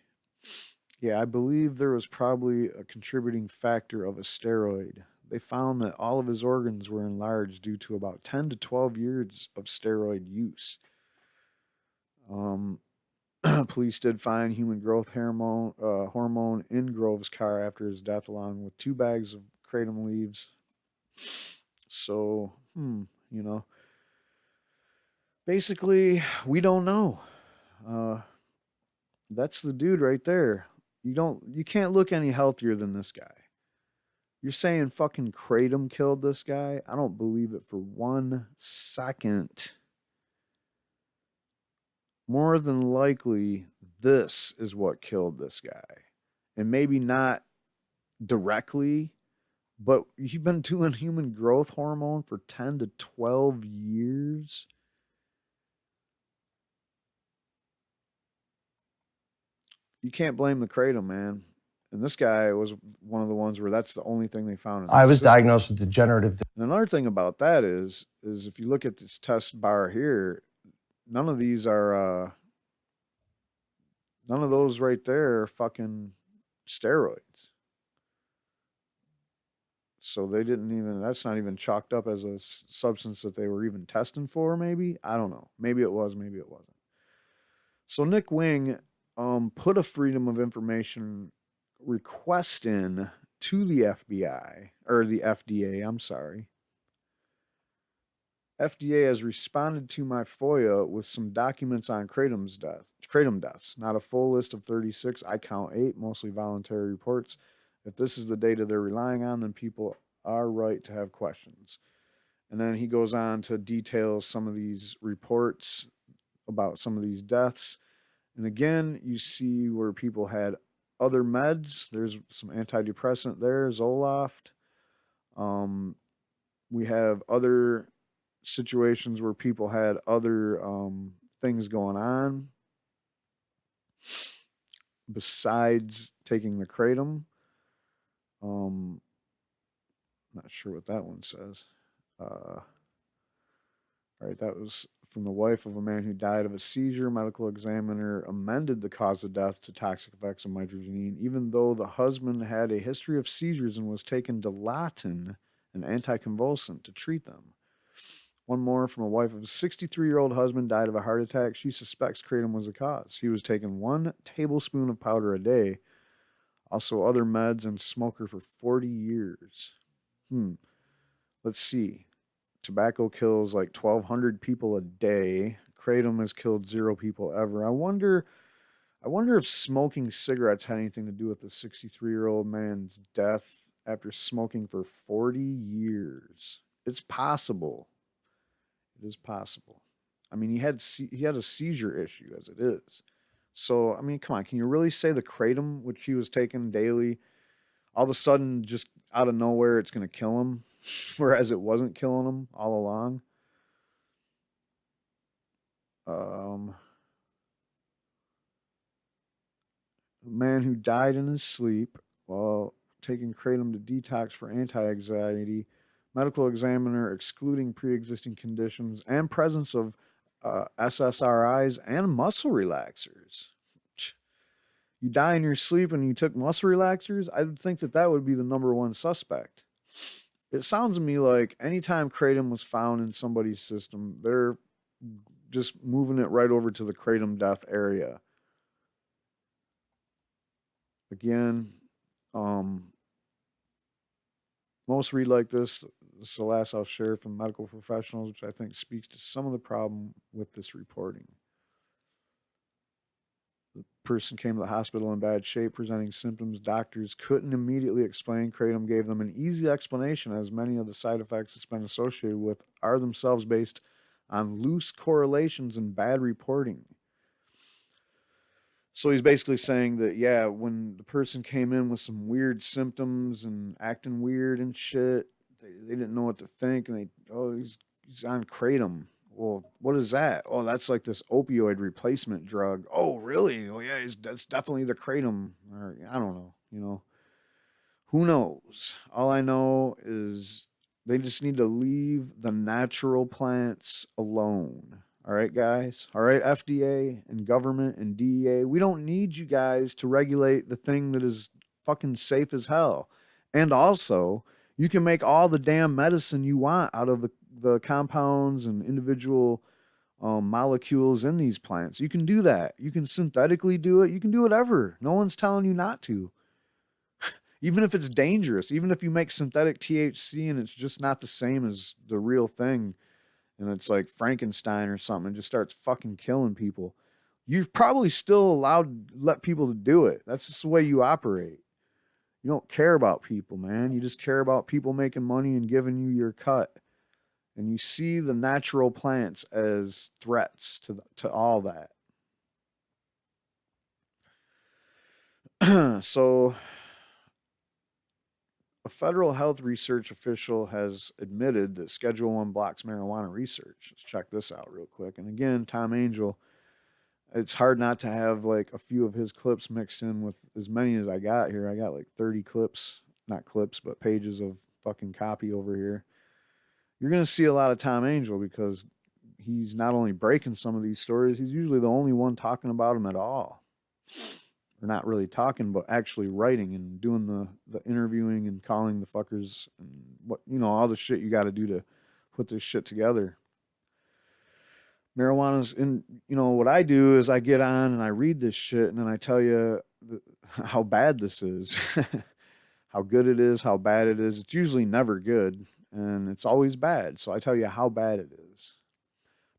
Yeah, I believe there was probably a contributing factor of a steroid. They found that all of his organs were enlarged due to about 10 to 12 years of steroid use. Um, Police did find human growth hormone in Grove's car after his death, along with 2 bags of kratom leaves. So, you know, basically, we don't know. Uh, that's the dude right there. You can't look any healthier than this guy. You're saying fucking kratom killed this guy? I don't believe it for 1 second. More than likely, this is what killed this guy. And maybe not directly, but you've been doing human growth hormone for 10 to 12 years. You can't blame the kratom, man. And this guy was one of the ones where that's the only thing they found in I the was system. diagnosed with degenerative. And another thing about that is if you look at this test bar here, none of these are none of those right there are fucking steroids. So they didn't even, that's not even chalked up as a substance that they were even testing for, maybe? I don't know. Maybe it was, maybe it wasn't. So Nick Wing put a Freedom of Information request in to the FBI, or the FDA, I'm sorry. FDA has responded to my FOIA with some documents on kratom deaths. Not a full list of 36. I count 8, mostly voluntary reports. If this is the data they're relying on, then people are right to have questions. And then he goes on to detail some of these reports about some of these deaths. And again, you see where people had other meds. There's some antidepressant there, Zoloft. We have other situations where people had other things going on besides taking the kratom. Not sure what that one says. All right, that was from the wife of a man who died of a seizure. Medical examiner amended the cause of death to toxic effects of mitragynine, even though the husband had a history of seizures and was taken Dilaudid, an anticonvulsant, to treat them. One more from a wife of a 63-year-old husband died of a heart attack. She suspects kratom was the cause. He was taking 1 tablespoon of powder a day, also other meds, and smoker for 40 years. Let's see. Tobacco kills like 1,200 people a day. Kratom has killed 0 people ever. I wonder if smoking cigarettes had anything to do with the 63-year-old man's death after smoking for 40 years. It's possible. It is possible. I mean, he had a seizure issue as it is. So, I mean, come on. Can you really say the kratom, which he was taking daily, all of a sudden, just out of nowhere, it's going to kill him, whereas it wasn't killing him all along? A man who died in his sleep while taking kratom to detox for anti-anxiety. Medical examiner excluding pre-existing conditions and presence of SSRIs and muscle relaxers. You die in your sleep and you took muscle relaxers? I would think that that would be the number one suspect. It sounds to me like anytime kratom was found in somebody's system, they're just moving it right over to the kratom death area. Again, most read like this. This is the last I'll share from medical professionals, which I think speaks to some of the problem with this reporting. The person came to the hospital in bad shape, presenting symptoms doctors couldn't immediately explain. Kratom gave them an easy explanation, as many of the side effects it's been associated with are themselves based on loose correlations and bad reporting. So he's basically saying that, yeah, when the person came in with some weird symptoms and acting weird and shit, they didn't know what to think, and he's on kratom. Well, what is that? Oh, that's like this opioid replacement drug. Oh, really? Oh, yeah, that's definitely the kratom. Or I don't know. Who knows? All I know is they just need to leave the natural plants alone. All right, guys. All right, FDA and government and DEA. We don't need you guys to regulate the thing that is fucking safe as hell. And also, you can make all the damn medicine you want out of the compounds and individual molecules in these plants. You can do that. You can synthetically do it. You can do whatever. No one's telling you not to. Even if it's dangerous, even if you make synthetic THC and it's just not the same as the real thing, and it's like Frankenstein or something, and just starts fucking killing people, you're probably still allowed to let people to do it. That's just the way you operate. You don't care about people, man. You just care about people making money and giving you your cut. And you see the natural plants as threats to all that. So, a federal health research official has admitted that Schedule 1 blocks marijuana research. Let's check this out real quick. And again, Tom Angel, it's hard not to have like a few of his clips mixed in with as many as I got here. I got like 30 clips, not clips, but pages of fucking copy over here. You're going to see a lot of Tom Angel because he's not only breaking some of these stories, he's usually the only one talking about them at all. Or not really talking, but actually writing and doing the interviewing and calling the fuckers and what, all the shit you got to do to put this shit together. Marijuana's in, what I do is I get on and I read this shit and then I tell you how bad this is, how good it is, how bad it is. It's usually never good and it's always bad. So I tell you how bad it is.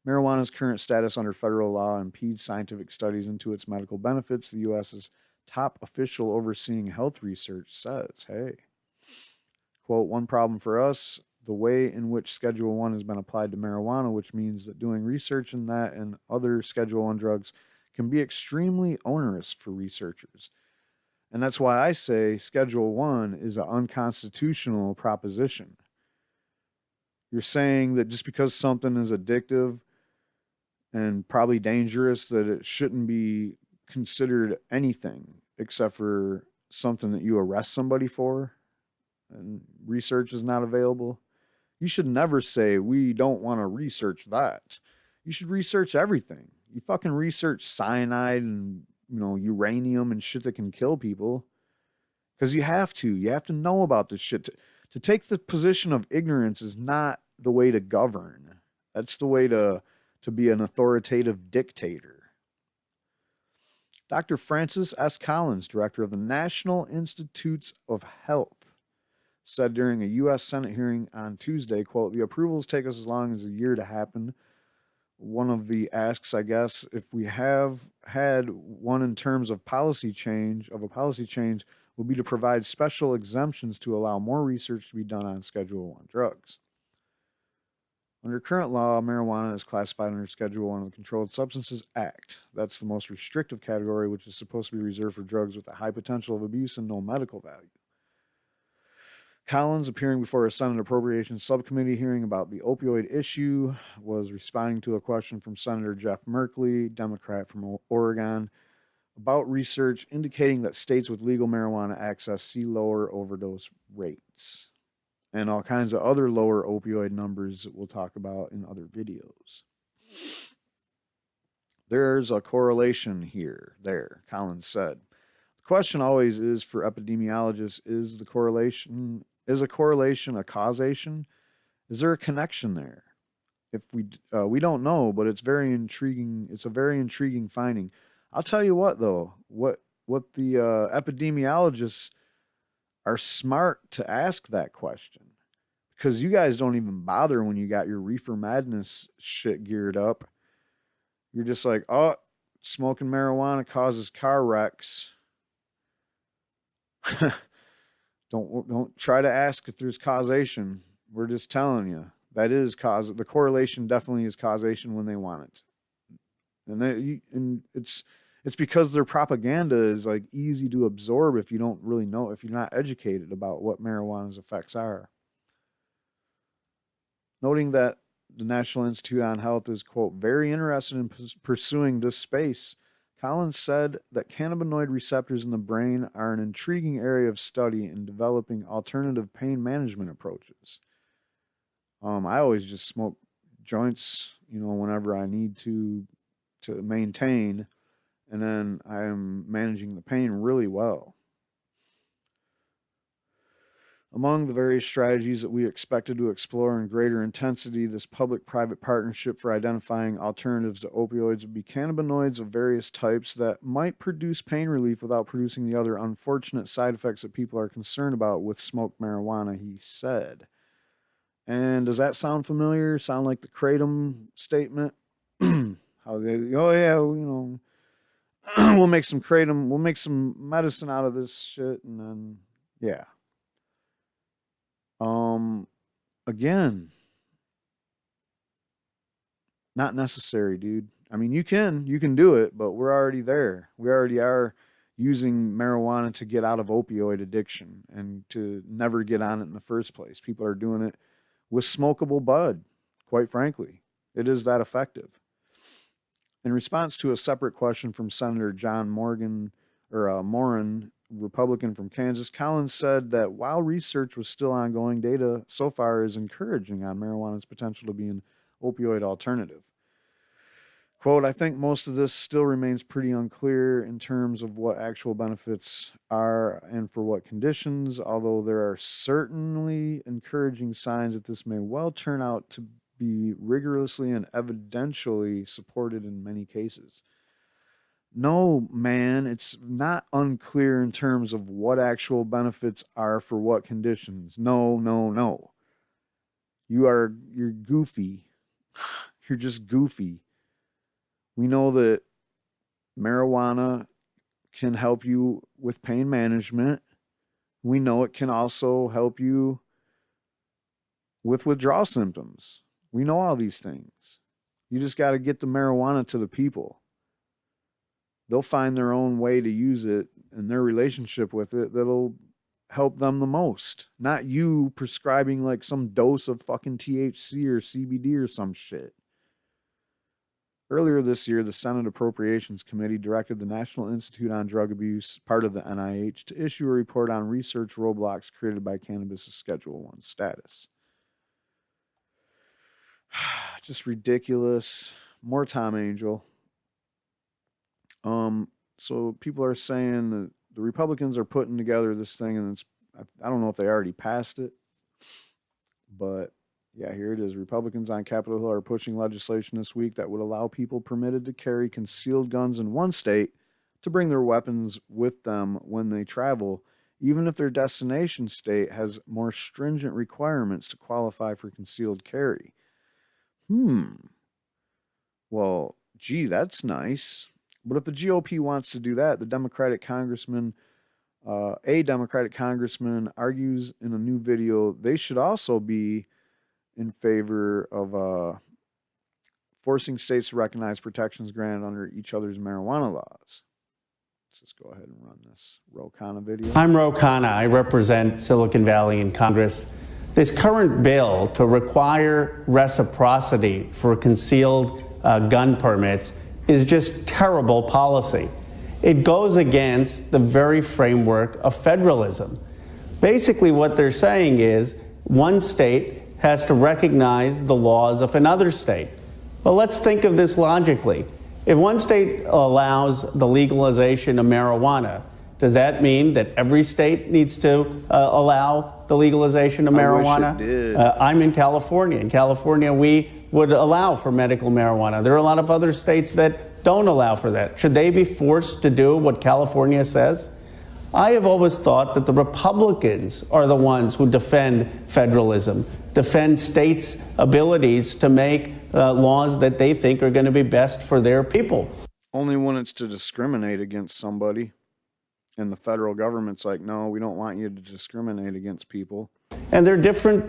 Marijuana's current status under federal law impedes scientific studies into its medical benefits. The U.S.'s top official overseeing health research says, hey, quote, one problem for us, the way in which Schedule 1 has been applied to marijuana, which means that doing research in that and other Schedule 1 drugs can be extremely onerous for researchers. And that's why I say Schedule 1 is an unconstitutional proposition. You're saying that just because something is addictive and probably dangerous, that it shouldn't be considered anything except for something that you arrest somebody for, and research is not available. You should never say, we don't want to research that. You should research everything. You fucking research cyanide and, uranium and shit that can kill people. Because you have to. You have to know about this shit. To take the position of ignorance is not the way to govern. That's the way to be an authoritative dictator. Dr. Francis S. Collins, director of the National Institutes of Health, said during a U.S. Senate hearing on Tuesday, quote, the approvals take us as long as a year to happen. One of the asks, I guess, if we have had one in terms of a policy change, will be to provide special exemptions to allow more research to be done on Schedule 1 drugs. Under current law, marijuana is classified under Schedule 1 of the Controlled Substances Act. That's the most restrictive category, which is supposed to be reserved for drugs with a high potential of abuse and no medical value. Collins, appearing before a Senate Appropriations Subcommittee hearing about the opioid issue, was responding to a question from Senator Jeff Merkley, Democrat from Oregon, about research indicating that states with legal marijuana access see lower overdose rates and all kinds of other lower opioid numbers that we'll talk about in other videos. There's a correlation here, Collins said. The question always is for epidemiologists, is a correlation a causation? Is there a connection there? If we don't know, but it's very intriguing. It's a very intriguing finding. I'll tell you what, though, what the epidemiologists are smart to ask that question, because you guys don't even bother when you got your reefer madness shit geared up. You're just like, oh, smoking marijuana causes car wrecks. Don't try to ask if there's causation. We're just telling you that is cause. The correlation definitely is causation when they want it, and it's because their propaganda is like easy to absorb if you don't really know, if you're not educated about what marijuana's effects are. Noting that the National Institute on Health is, quote, very interested in pursuing this space, Collins said that cannabinoid receptors in the brain are an intriguing area of study in developing alternative pain management approaches. I always just smoke joints, whenever I need to maintain, and then I am managing the pain really well. Among the various strategies that we expected to explore in greater intensity, this public-private partnership for identifying alternatives to opioids would be cannabinoids of various types that might produce pain relief without producing the other unfortunate side effects that people are concerned about with smoked marijuana, he said. And does that sound familiar? Sound like the Kratom statement? How they, oh yeah, we'll make some Kratom, we'll make some medicine out of this shit, and then, yeah. Again, not necessary, dude. I mean, you can do it, but we're already there. We already are using marijuana to get out of opioid addiction and to never get on it in the first place. People are doing it with smokable bud, quite frankly. It is that effective. In response to a separate question from Senator John Moran, Republican from Kansas, Collins said that while research was still ongoing, data so far is encouraging on marijuana's potential to be an opioid alternative. Quote, I think most of this still remains pretty unclear in terms of what actual benefits are and for what conditions, although there are certainly encouraging signs that this may well turn out to be rigorously and evidentially supported in many cases. No, man, it's not unclear in terms of what actual benefits are for what conditions. No. You're goofy. You're just goofy. We know that marijuana can help you with pain management. We know it can also help you with withdrawal symptoms. We know all these things. You just got to get the marijuana to the people. They'll find their own way to use it and their relationship with it that'll help them the most. Not you prescribing like some dose of fucking THC or CBD or some shit. Earlier this year, the Senate Appropriations Committee directed the National Institute on Drug Abuse, part of the NIH, to issue a report on research roadblocks created by cannabis' Schedule 1 status. Just ridiculous. More Tom Angel. So people are saying that the Republicans are putting together this thing, and I don't know if they already passed it, but yeah, here it is. Republicans on Capitol Hill are pushing legislation this week that would allow people permitted to carry concealed guns in one state to bring their weapons with them when they travel, even if their destination state has more stringent requirements to qualify for concealed carry. Well, gee, that's nice. But if the GOP wants to do that, a Democratic congressman argues in a new video they should also be in favor of forcing states to recognize protections granted under each other's marijuana laws. Let's just go ahead and run this Rokana video. I'm Rokana. I represent Silicon Valley in Congress. This current bill to require reciprocity for concealed gun permits is just terrible policy. It goes against the very framework of federalism. Basically, what they're saying is one state has to recognize the laws of another state. Well, let's think of this logically. If one state allows the legalization of marijuana, does that mean that every state needs to allow the legalization of marijuana? I wish it did. I'm in California. In California, we would allow for medical marijuana. There are a lot of other states that don't allow for that. Should they be forced to do what California says? I have always thought that the Republicans are the ones who defend federalism, defend states' abilities to make laws that they think are going to be best for their people. Only when it's to discriminate against somebody. And the federal government's like, no, we don't want you to discriminate against people. And there are different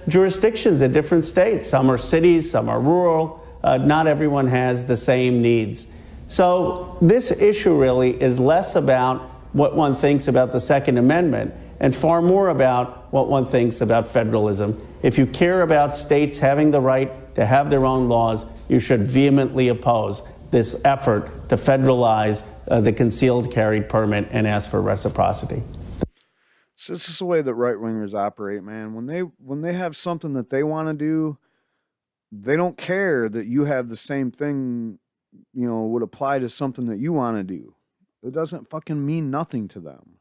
jurisdictions in different states. Some are cities, some are rural. Not everyone has the same needs. So this issue really is less about what one thinks about the Second Amendment and far more about what one thinks about federalism. If you care about states having the right to have their own laws, you should vehemently oppose this effort to federalize the concealed carry permit and ask for reciprocity. So this is the way that right-wingers operate, man. When they have something that they want to do, they don't care that you have the same thing, you know, would apply to something that you want to do. It doesn't fucking mean nothing to them.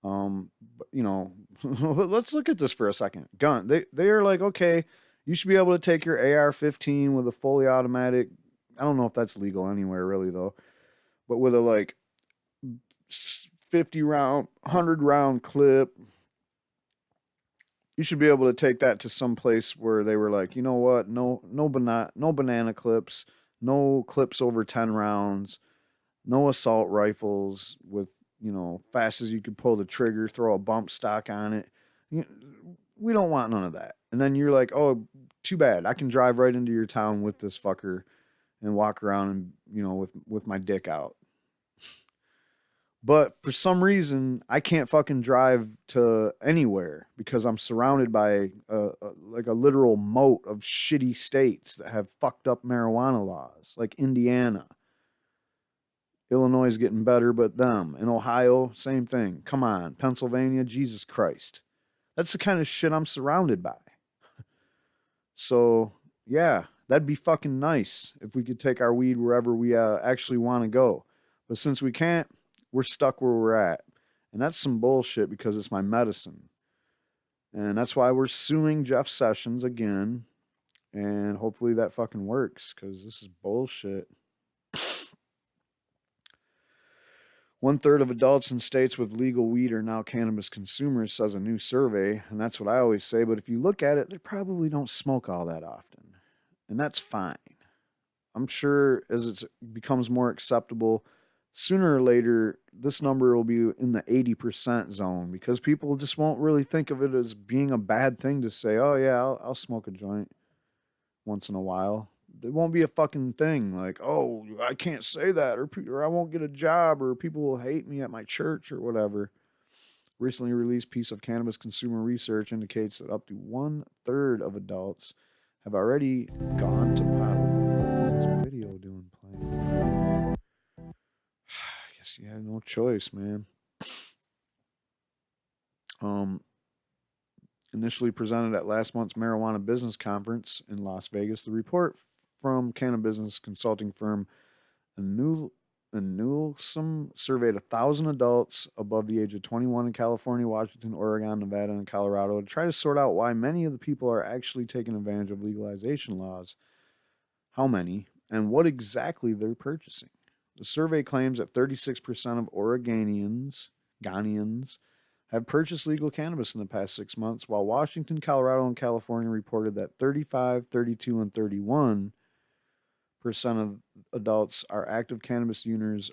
But, you know, let's look at this for a second. Gun. They are like, okay, you should be able to take your AR-15 with a fully automatic. I don't know if that's legal anywhere really though, but with a like 50 round, 100 round clip, you should be able to take that to some place where they were like, you know what, no banana clips, no clips over 10 rounds, no assault rifles with, you know, fast as you could pull the trigger, throw a bump stock on it. We don't want none of that. And then you're like, oh, too bad. I can drive right into your town with this fucker and walk around and, you know, with my dick out. But for some reason, I can't fucking drive to anywhere because I'm surrounded by like a literal moat of shitty states that have fucked up marijuana laws, like Indiana. Illinois is getting better, but them. In Ohio, same thing. Come on. Pennsylvania, Jesus Christ. That's the kind of shit I'm surrounded by. So, yeah, that'd be fucking nice if we could take our weed wherever we actually want to go. But since we can't, we're stuck where we're at. And that's some bullshit because it's my medicine. And that's why we're suing Jeff Sessions again. And hopefully that fucking works because this is bullshit. 1/3 of adults in states with legal weed are now cannabis consumers, says a new survey. And that's what I always say. But if you look at it, they probably don't smoke all that often. And that's fine. I'm sure as it becomes more acceptable, sooner or later, this number will be in the 80% zone because people just won't really think of it as being a bad thing to say, oh, yeah, I'll smoke a joint once in a while. It won't be a fucking thing like, oh, I can't say that or I won't get a job or people will hate me at my church or whatever. Recently released piece of cannabis consumer research indicates that up to 1/3 of adults have already gone to pot. What is this video doing playing? I guess you had no choice, man. Initially presented at last month's Marijuana Business Conference in Las Vegas, the report from cannabis consulting firm Anulsum surveyed 1,000 adults above the age of 21 in California, Washington, Oregon, Nevada, and Colorado to try to sort out why many of the people are actually taking advantage of legalization laws, how many, and what exactly they're purchasing. The survey claims that 36% of Oregonians have purchased legal cannabis in the past 6 months, while Washington, Colorado, and California reported that 35, 32, and 31% of adults are active cannabis users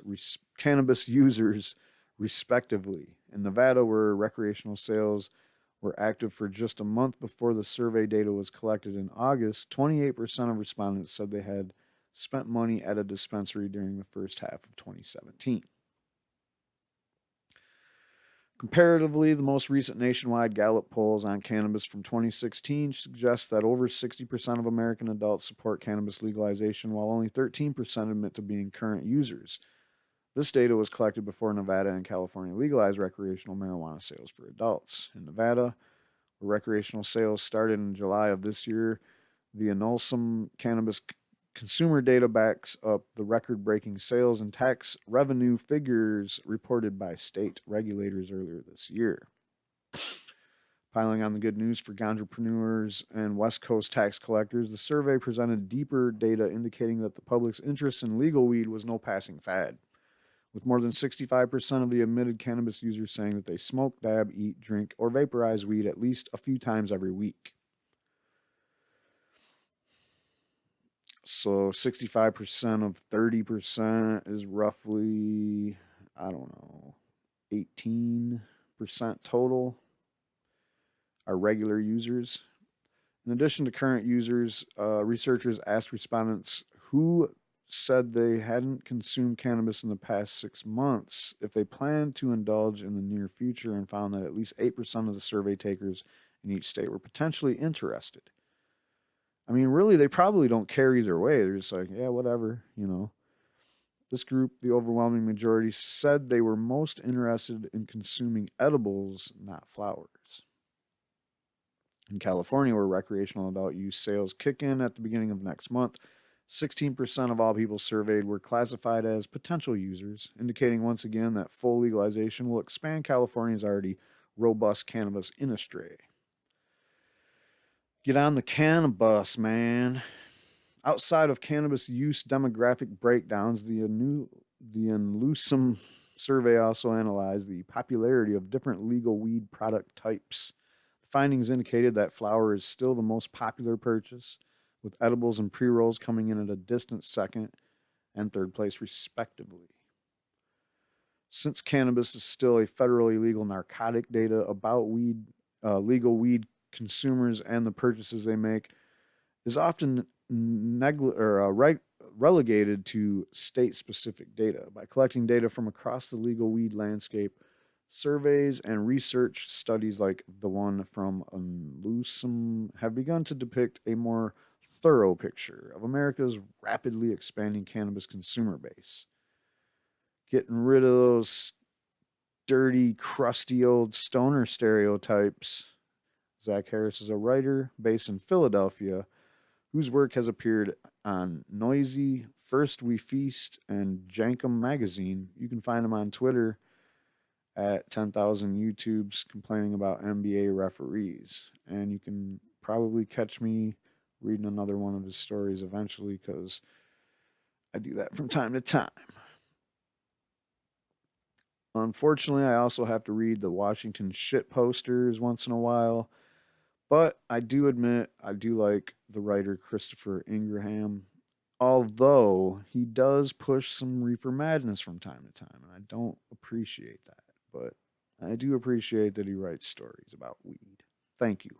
respectively. In Nevada, where recreational sales were active for just a month before the survey data was collected in August, 28% of respondents said they had spent money at a dispensary during the first half of 2017. Comparatively, the most recent nationwide Gallup polls on cannabis from 2016 suggest that over 60% of American adults support cannabis legalization, while only 13% admit to being current users. This data was collected before Nevada and California legalized recreational marijuana sales for adults. In Nevada, where recreational sales started in July of this year, the Anulsum cannabis consumer data backs up the record-breaking sales and tax revenue figures reported by state regulators earlier this year. Piling on the good news for entrepreneurs and West Coast tax collectors, the survey presented deeper data indicating that the public's interest in legal weed was no passing fad, with more than 65% of the admitted cannabis users saying that they smoke, dab, eat, drink, or vaporize weed at least a few times every week. So 65% of 30% is roughly, I don't know, 18% total are regular users. In addition to current users, researchers asked respondents who said they hadn't consumed cannabis in the past 6 months if they planned to indulge in the near future, and found that at least 8% of the survey takers in each state were potentially interested. I mean, really, they probably don't care either way. They're just like, yeah, whatever, you know. This group, the overwhelming majority, said they were most interested in consuming edibles, not flowers. In California, where recreational adult use sales kick in at the beginning of next month, 16% of all people surveyed were classified as potential users, indicating once again that full legalization will expand California's already robust cannabis industry. Get on the cannabis, man. Outside of cannabis use demographic breakdowns, the Anlusum survey also analyzed the popularity of different legal weed product types. The findings indicated that flower is still the most popular purchase, with edibles and pre-rolls coming in at a distant second and third place, respectively. Since cannabis is still a federally legal narcotic, data about legal weed consumers and the purchases they make is often relegated to state-specific data. By collecting data from across the legal weed landscape, surveys and research studies like the one from Anlusum have begun to depict a more thorough picture of America's rapidly expanding cannabis consumer base. Getting rid of those dirty, crusty old stoner stereotypes. Zach Harris is a writer based in Philadelphia whose work has appeared on Noisy, First We Feast, and Jankum Magazine. You can find him on Twitter at 10,000 YouTubes complaining about NBA referees. And you can probably catch me reading another one of his stories eventually, because I do that from time to time. Unfortunately, I also have to read the Washington shit posters once in a while. But I do admit I do like the writer Christopher Ingraham, although he does push some reefer madness from time to time, and I don't appreciate that. But I do appreciate that he writes stories about weed. Thank you.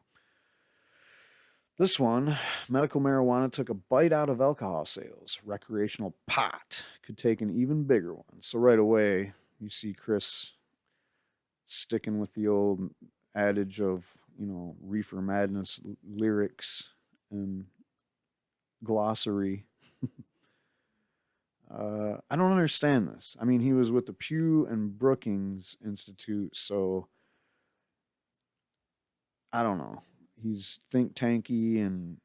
This one, medical marijuana took a bite out of alcohol sales. Recreational pot could take an even bigger one. So right away, you see Chris sticking with the old adage of, you know, reefer madness lyrics and glossary. I don't understand this. I mean, he was with the Pew and Brookings Institute, so I don't know. He's think tanky and,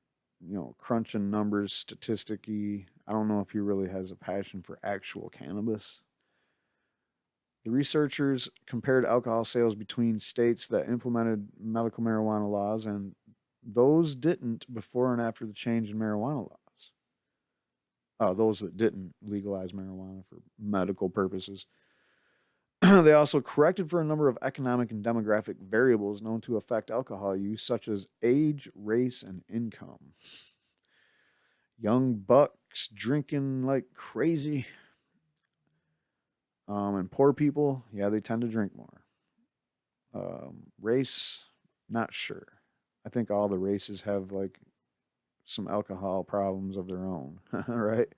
you know, crunching numbers statistic-y. I don't know if he really has a passion for actual cannabis. The researchers compared alcohol sales between states that implemented medical marijuana laws and those didn't before and after the change in marijuana laws. Those that didn't legalize marijuana for medical purposes. They also corrected for a number of economic and demographic variables known to affect alcohol use, such as age, race, and income. Young bucks drinking like crazy. And poor people, yeah, they tend to drink more. Race, not sure. I think all the races have like some alcohol problems of their own, right?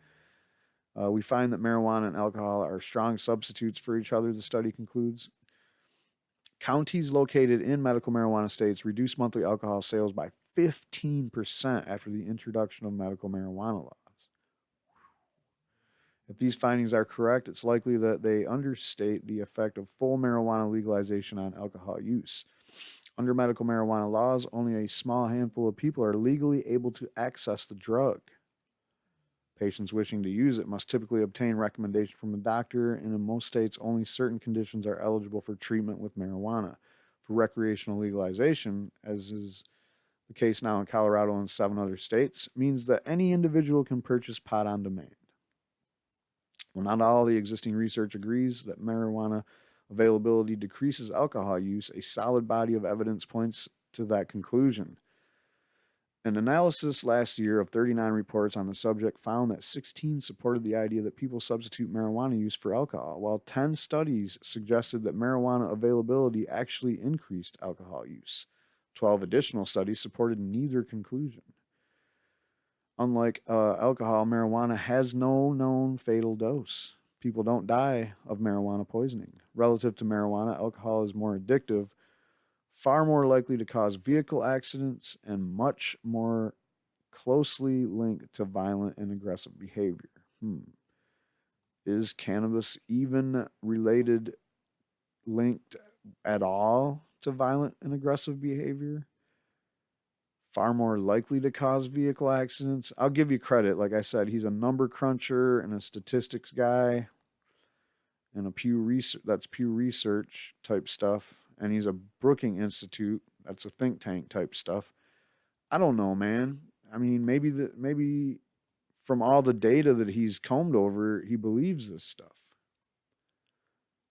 We find that marijuana and alcohol are strong substitutes for each other, the study concludes. Counties located in medical marijuana states reduce monthly alcohol sales by 15% after the introduction of medical marijuana laws. If these findings are correct, it's likely that they understate the effect of full marijuana legalization on alcohol use. Under medical marijuana laws, only a small handful of people are legally able to access the drug. Patients wishing to use it must typically obtain recommendation from a doctor, and in most states, only certain conditions are eligible for treatment with marijuana. For recreational legalization, as is the case now in Colorado and 7 other states, means that any individual can purchase pot on demand. Well, not all the existing research agrees that marijuana availability decreases alcohol use. A solid body of evidence points to that conclusion. An analysis last year of 39 reports on the subject found that 16 supported the idea that people substitute marijuana use for alcohol, while 10 studies suggested that marijuana availability actually increased alcohol use. 12 additional studies supported neither conclusion. Unlike alcohol, marijuana has no known fatal dose. People don't die of marijuana poisoning. Relative to marijuana, alcohol is more addictive, far more likely to cause vehicle accidents, and much more closely linked to violent and aggressive behavior. Is cannabis even linked at all to violent and aggressive behavior? Far more likely to cause vehicle accidents. I'll give you credit. Like I said, he's a number cruncher and a statistics guy and Pew Research type stuff. And he's a Brookings Institute. That's a think tank type stuff. I don't know, man. I mean, maybe from all the data that he's combed over, he believes this stuff.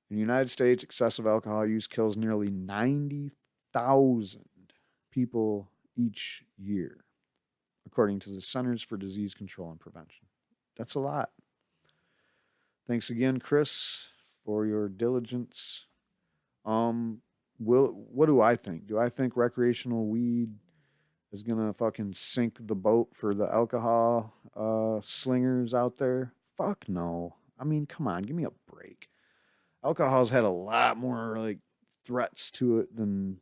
In the United States, excessive alcohol use kills nearly 90,000 people each year, according to the Centers for Disease Control and Prevention. That's a lot. Thanks again, Chris, for your diligence. What do I think? Do I think recreational weed is gonna fucking sink the boat for the alcohol slingers out there? Fuck no. I mean, come on, give me a break. Alcohol's had a lot more like threats to it than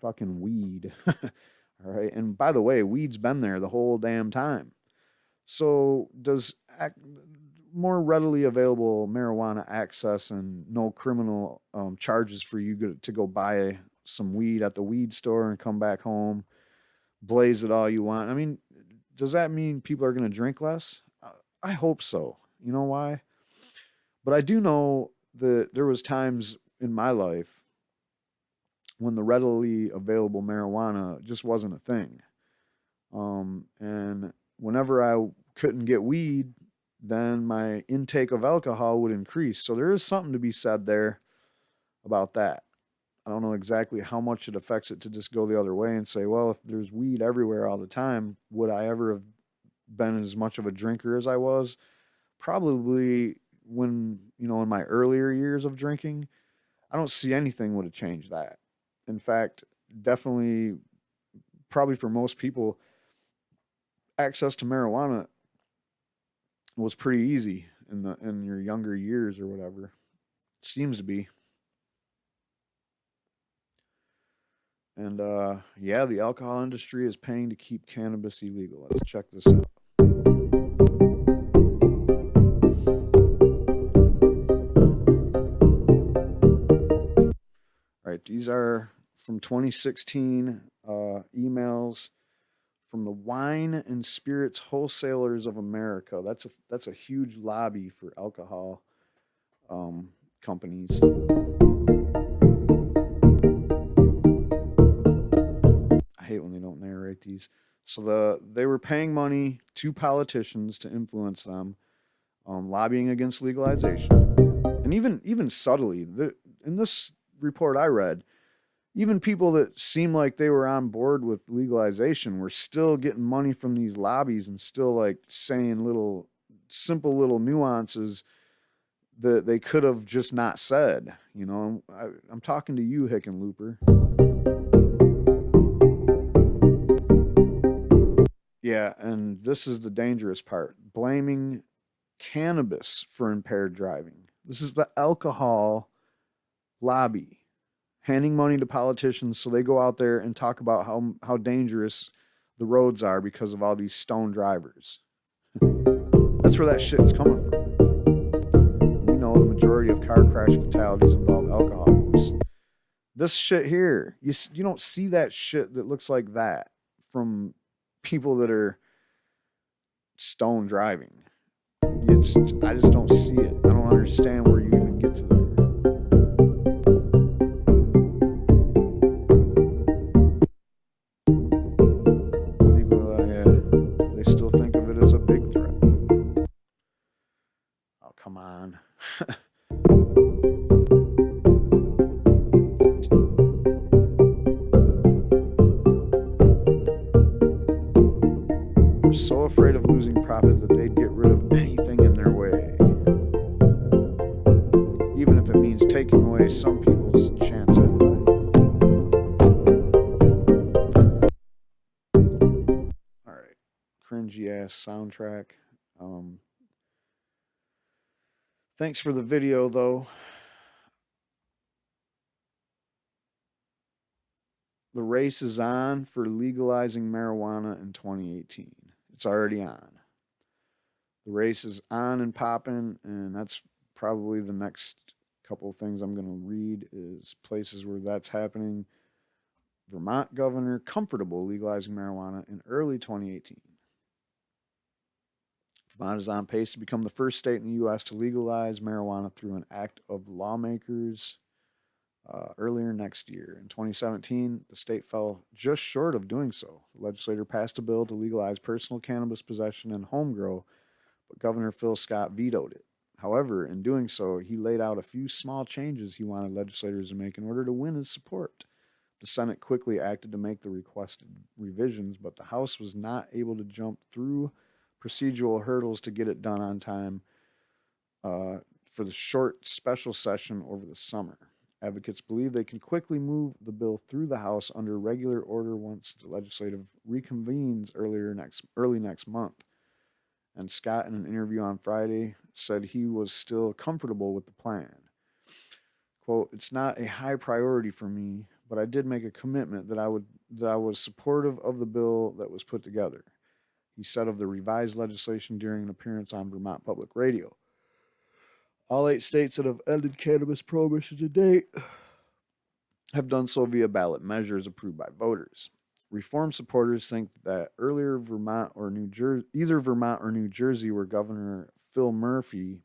fucking weed. All right. And by the way, weed's been there the whole damn time. So does more readily available marijuana access and no criminal charges for you to go buy some weed at the weed store and come back home, blaze it all you want? I mean, does that mean people are going to drink less? I hope so. You know why? But I do know that there was times in my life when the readily available marijuana just wasn't a thing. And whenever I couldn't get weed, then my intake of alcohol would increase. So there is something to be said there about that. I don't know exactly how much it affects it to just go the other way and say, well, if there's weed everywhere all the time, would I ever have been as much of a drinker as I was? Probably when, in my earlier years of drinking. I don't see anything would have changed that. In fact, definitely, probably for most people, access to marijuana was pretty easy in your younger years or whatever. It seems to be. And yeah, the alcohol industry is paying to keep cannabis illegal. Let's check this out. All right, these are from 2016 emails from the Wine and Spirits Wholesalers of America. That's a huge lobby for alcohol companies. I hate when they don't narrate these. So they were paying money to politicians to influence them, lobbying against legalization, and even subtly. In this report I read, even people that seemed like they were on board with legalization were still getting money from these lobbies and still like saying simple little nuances that they could have just not said. I'm talking to you, Hickenlooper. Yeah, and this is the dangerous part. Blaming Cannabis for impaired driving. This is the alcohol lobby handing money to politicians so they go out there and talk about how dangerous the roads are because of all these stone drivers. That's where that shit's coming from. We know the majority of car crash fatalities involve alcohol use. This shit here, you don't see that shit that looks like that from people that are stone driving. I just don't see it. I don't understand where you even get to there. They still think of it as a big threat. Oh, come on. They're so afraid of losing profit that they'd get rid of anything in their way, even if it means taking away some people's chance at life. All right, cringy ass soundtrack. Thanks for the video, though. The race is on for legalizing marijuana in 2018. It's already on. The race is on and popping, and that's probably the next couple of things I'm going to read is places where that's happening. Vermont governor comfortable legalizing marijuana in early 2018. Vermont is on pace to become the first state in the U.S. to legalize marijuana through an act of lawmakers earlier next year. In 2017, the state fell just short of doing so. The legislature passed a bill to legalize personal cannabis possession and home grow, but Governor Phil Scott vetoed it. However, in doing so, he laid out a few small changes he wanted legislators to make in order to win his support. The Senate quickly acted to make the requested revisions, but the House was not able to jump through procedural hurdles to get it done on time for the short special session over the summer. Advocates believe they can quickly move the bill through the House under regular order once the legislative reconvenes early next month. And Scott, in an interview on Friday, said he was still comfortable with the plan. Quote, "It's not a high priority for me, but I did make a commitment that I was supportive of the bill that was put together," he said of the revised legislation during an appearance on Vermont Public Radio. All 8 states that have ended cannabis prohibition to date have done so via ballot measures approved by voters. Reform supporters think that either Vermont or New Jersey, where Governor Phil Murphy,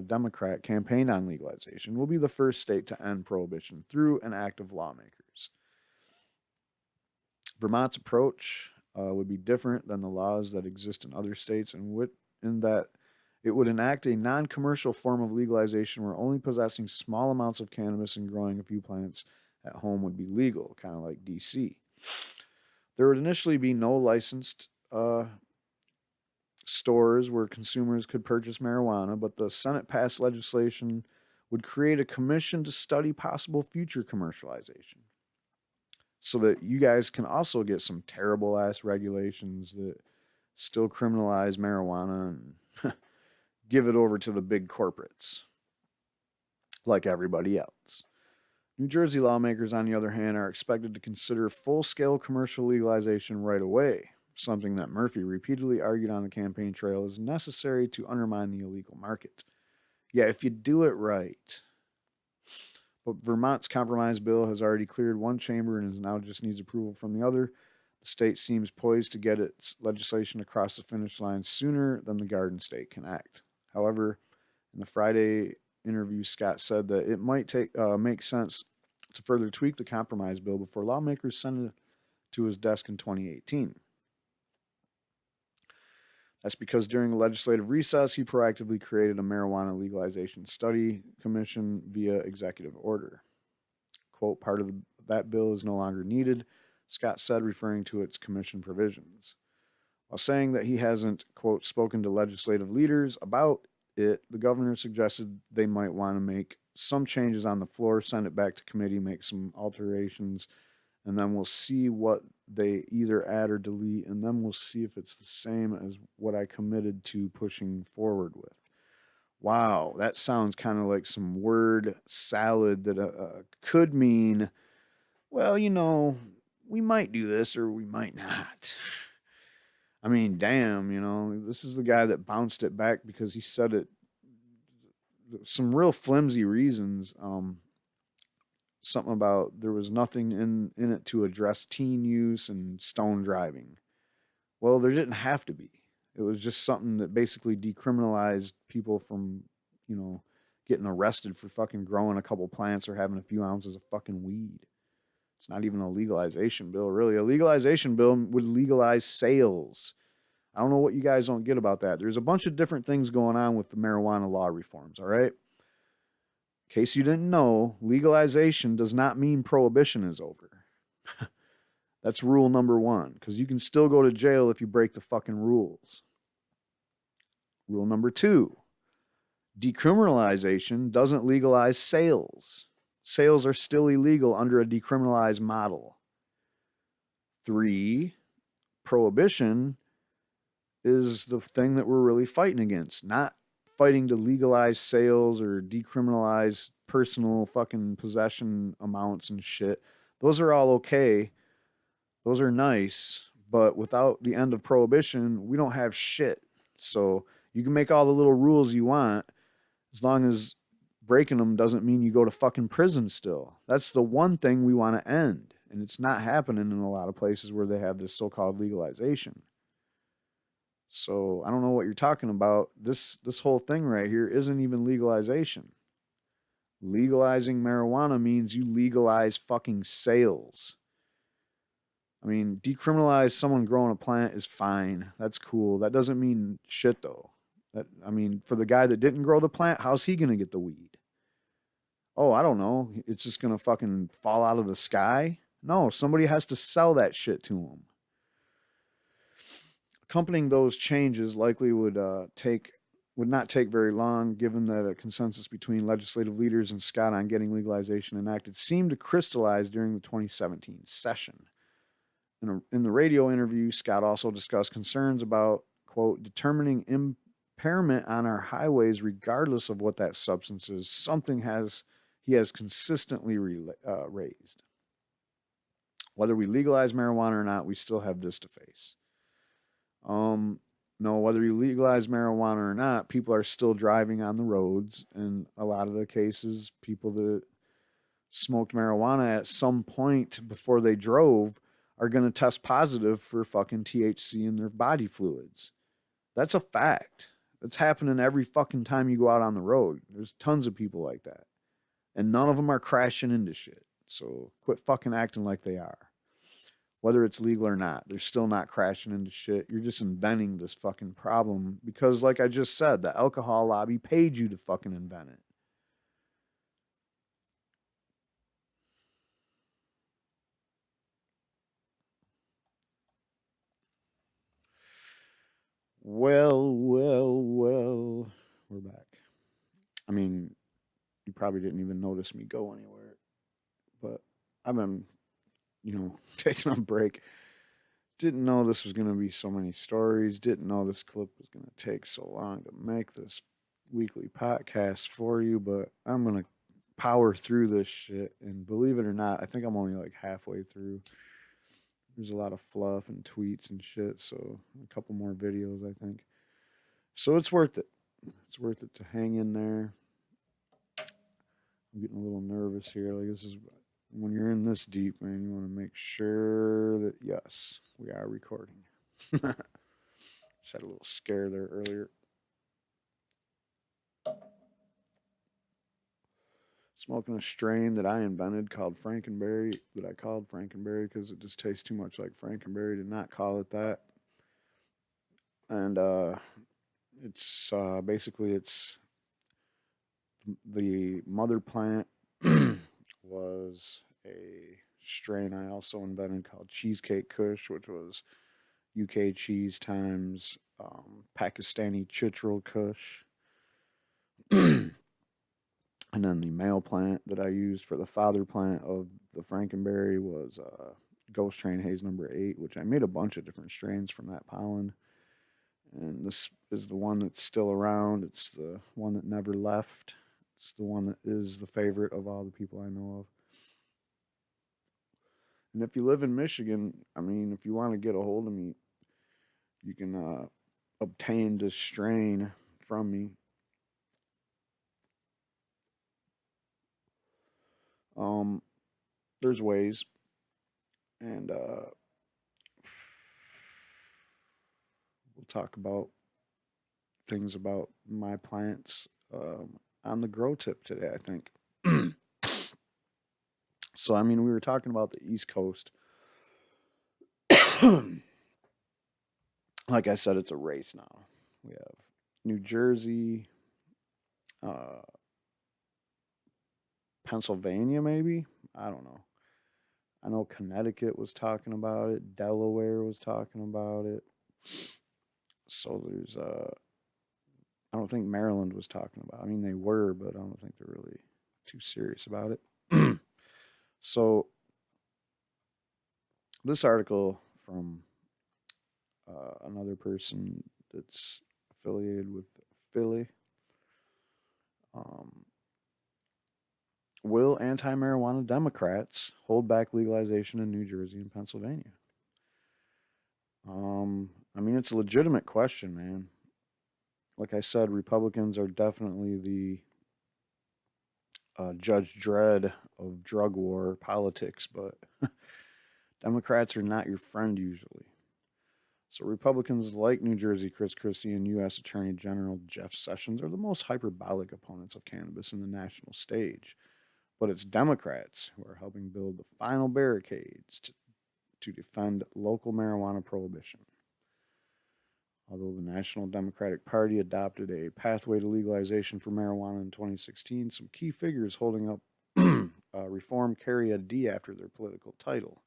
Democrat, campaigned on legalization, will be the first state to end prohibition through an act of lawmakers. Vermont's approach would be different than the laws that exist in other states, in that it would enact a non-commercial form of legalization where only possessing small amounts of cannabis and growing a few plants at home would be legal, kind of like DC. There would initially be no licensed stores where consumers could purchase marijuana, but the Senate passed legislation would create a commission to study possible future commercialization so that you guys can also get some terrible ass regulations that still criminalize marijuana and give it over to the big corporates like everybody else. New Jersey lawmakers, on the other hand, are expected to consider full-scale commercial legalization right away, something that Murphy repeatedly argued on the campaign trail is necessary to undermine the illegal market. Yeah, if you do it right. But Vermont's compromise bill has already cleared one chamber and now just needs approval from the other. The state seems poised to get its legislation across the finish line sooner than the Garden State can act. However, in the Friday interview, Scott said that it might make sense to further tweak the compromise bill before lawmakers send it to his desk in 2018. That's because during a legislative recess, he proactively created a marijuana legalization study commission via executive order. Quote, "Part of that bill is no longer needed," Scott said, referring to its commission provisions. While saying that he hasn't, quote, "spoken to legislative leaders about it," the governor suggested they might want to make some changes on the floor, send it back to committee, make some alterations, and then we'll see what they either add or delete, and then we'll see if it's the same as what I committed to pushing forward with. Wow, that sounds kind of like some word salad that could mean, well, we might do this or we might not. I mean, damn, this is the guy that bounced it back because he said it some real flimsy reasons. Something about there was nothing in it to address teen use and stone driving. Well, there didn't have to be. It was just something that basically decriminalized people from, getting arrested for fucking growing a couple plants or having a few ounces of fucking weed. It's not even a legalization bill, really. A legalization bill would legalize sales. I don't know what you guys don't get about that. There's a bunch of different things going on with the marijuana law reforms, all right? In case you didn't know, legalization does not mean prohibition is over. That's rule number one, because you can still go to jail if you break the fucking rules. Rule number two, decriminalization doesn't legalize sales. Sales are still illegal under a decriminalized model. 3, prohibition is the thing that we're really fighting against, not fighting to legalize sales or decriminalize personal fucking possession amounts and shit. Those are all okay. Those are nice, but without the end of prohibition, we don't have shit. So you can make all the little rules you want, as long as breaking them doesn't mean you go to fucking prison still. That's the one thing we want to end. And it's not happening in a lot of places where they have this so-called legalization. So I don't know what you're talking about. This whole thing right here isn't even legalization. Legalizing marijuana means you legalize fucking sales. I mean, decriminalize someone growing a plant is fine. That's cool. That doesn't mean shit though. For the guy that didn't grow the plant, how's he gonna get the weed? Oh, I don't know. It's just gonna fucking fall out of the sky? No, somebody has to sell that shit to him. Accompanying those changes likely would not take very long, given that a consensus between legislative leaders and Scott on getting legalization enacted seemed to crystallize during the 2017 session. In the radio interview, Scott also discussed concerns about, quote, determining impairment on our highways regardless of what that substance is, something he has consistently raised. Whether we legalize marijuana or not, we still have this to face. No, whether you legalize marijuana or not, people are still driving on the roads, and a lot of the cases, people that smoked marijuana at some point before they drove are going to test positive for fucking THC in their body fluids. That's a fact. It's happening every fucking time you go out on the road. There's tons of people like that. And none of them are crashing into shit. So quit fucking acting like they are. Whether it's legal or not, they're still not crashing into shit. You're just inventing this fucking problem because, like I just said, the alcohol lobby paid you to fucking invent it. Well, we're back. I mean, you probably didn't even notice me go anywhere, but I've been, taking a break. Didn't know this was going to be so many stories. Didn't know this clip was going to take so long to make this weekly podcast for you, but I'm going to power through this shit. And believe it or not, I think I'm only like halfway through. There's a lot of fluff and tweets and shit, so a couple more videos, I think. So it's worth it. It's worth it to hang in there. I'm getting a little nervous here. Like, this is when you're in this deep, man, you want to make sure that, yes, we are recording. Just had a little scare there earlier. Smoking a strain that I invented called Frankenberry, that I called Frankenberry because it just tastes too much like Frankenberry to not call it that. And it's basically the mother plant was a strain I also invented called Cheesecake Kush, which was UK cheese times Pakistani Chitral Kush. And then the male plant that I used for the father plant of the Frankenberry was Ghost Train Haze number 8, which I made a bunch of different strains from that pollen. And this is the one that's still around. It's the one that never left. It's the one that is the favorite of all the people I know of. And if you live in Michigan, I mean, if you want to get a hold of me, you can obtain this strain from me. There's ways, and we'll talk about things about my plants on the grow tip today, I think. So, I mean, we were talking about the East Coast. Like I said, it's a race now. We have New Jersey, Pennsylvania, maybe? I don't know. I know Connecticut was talking about it. Delaware was talking about it. So there's, I don't think Maryland was talking about it. I mean, they were, but I don't think they're really too serious about it. So this article from another person that's affiliated with Philly. Will anti-marijuana Democrats hold back legalization in New Jersey and Pennsylvania? I mean, it's a legitimate question, man. Like I said, Republicans are definitely the Judge Dredd of drug war politics, but Democrats are not your friend usually. So Republicans like New Jersey Chris Christie and U.S. Attorney General Jeff Sessions are the most hyperbolic opponents of cannabis in the national stage. But it's Democrats who are helping build the final barricades to defend local marijuana prohibition. Although the National Democratic Party adopted a pathway to legalization for marijuana in 2016, some key figures holding up reform carry a D after their political title.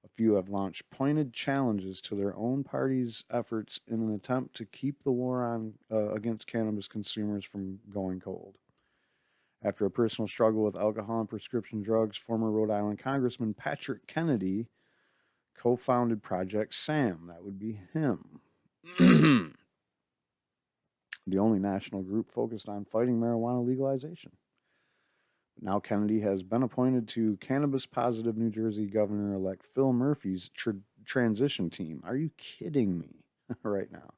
A few have launched pointed challenges to their own party's efforts in an attempt to keep the war on against cannabis consumers from going cold. After a personal struggle with alcohol and prescription drugs, former Rhode Island Congressman Patrick Kennedy co-founded Project SAM. That would be him. The only national group focused on fighting marijuana legalization. Now Kennedy has been appointed to cannabis-positive New Jersey Governor-elect Phil Murphy's transition team. Are you kidding me right now?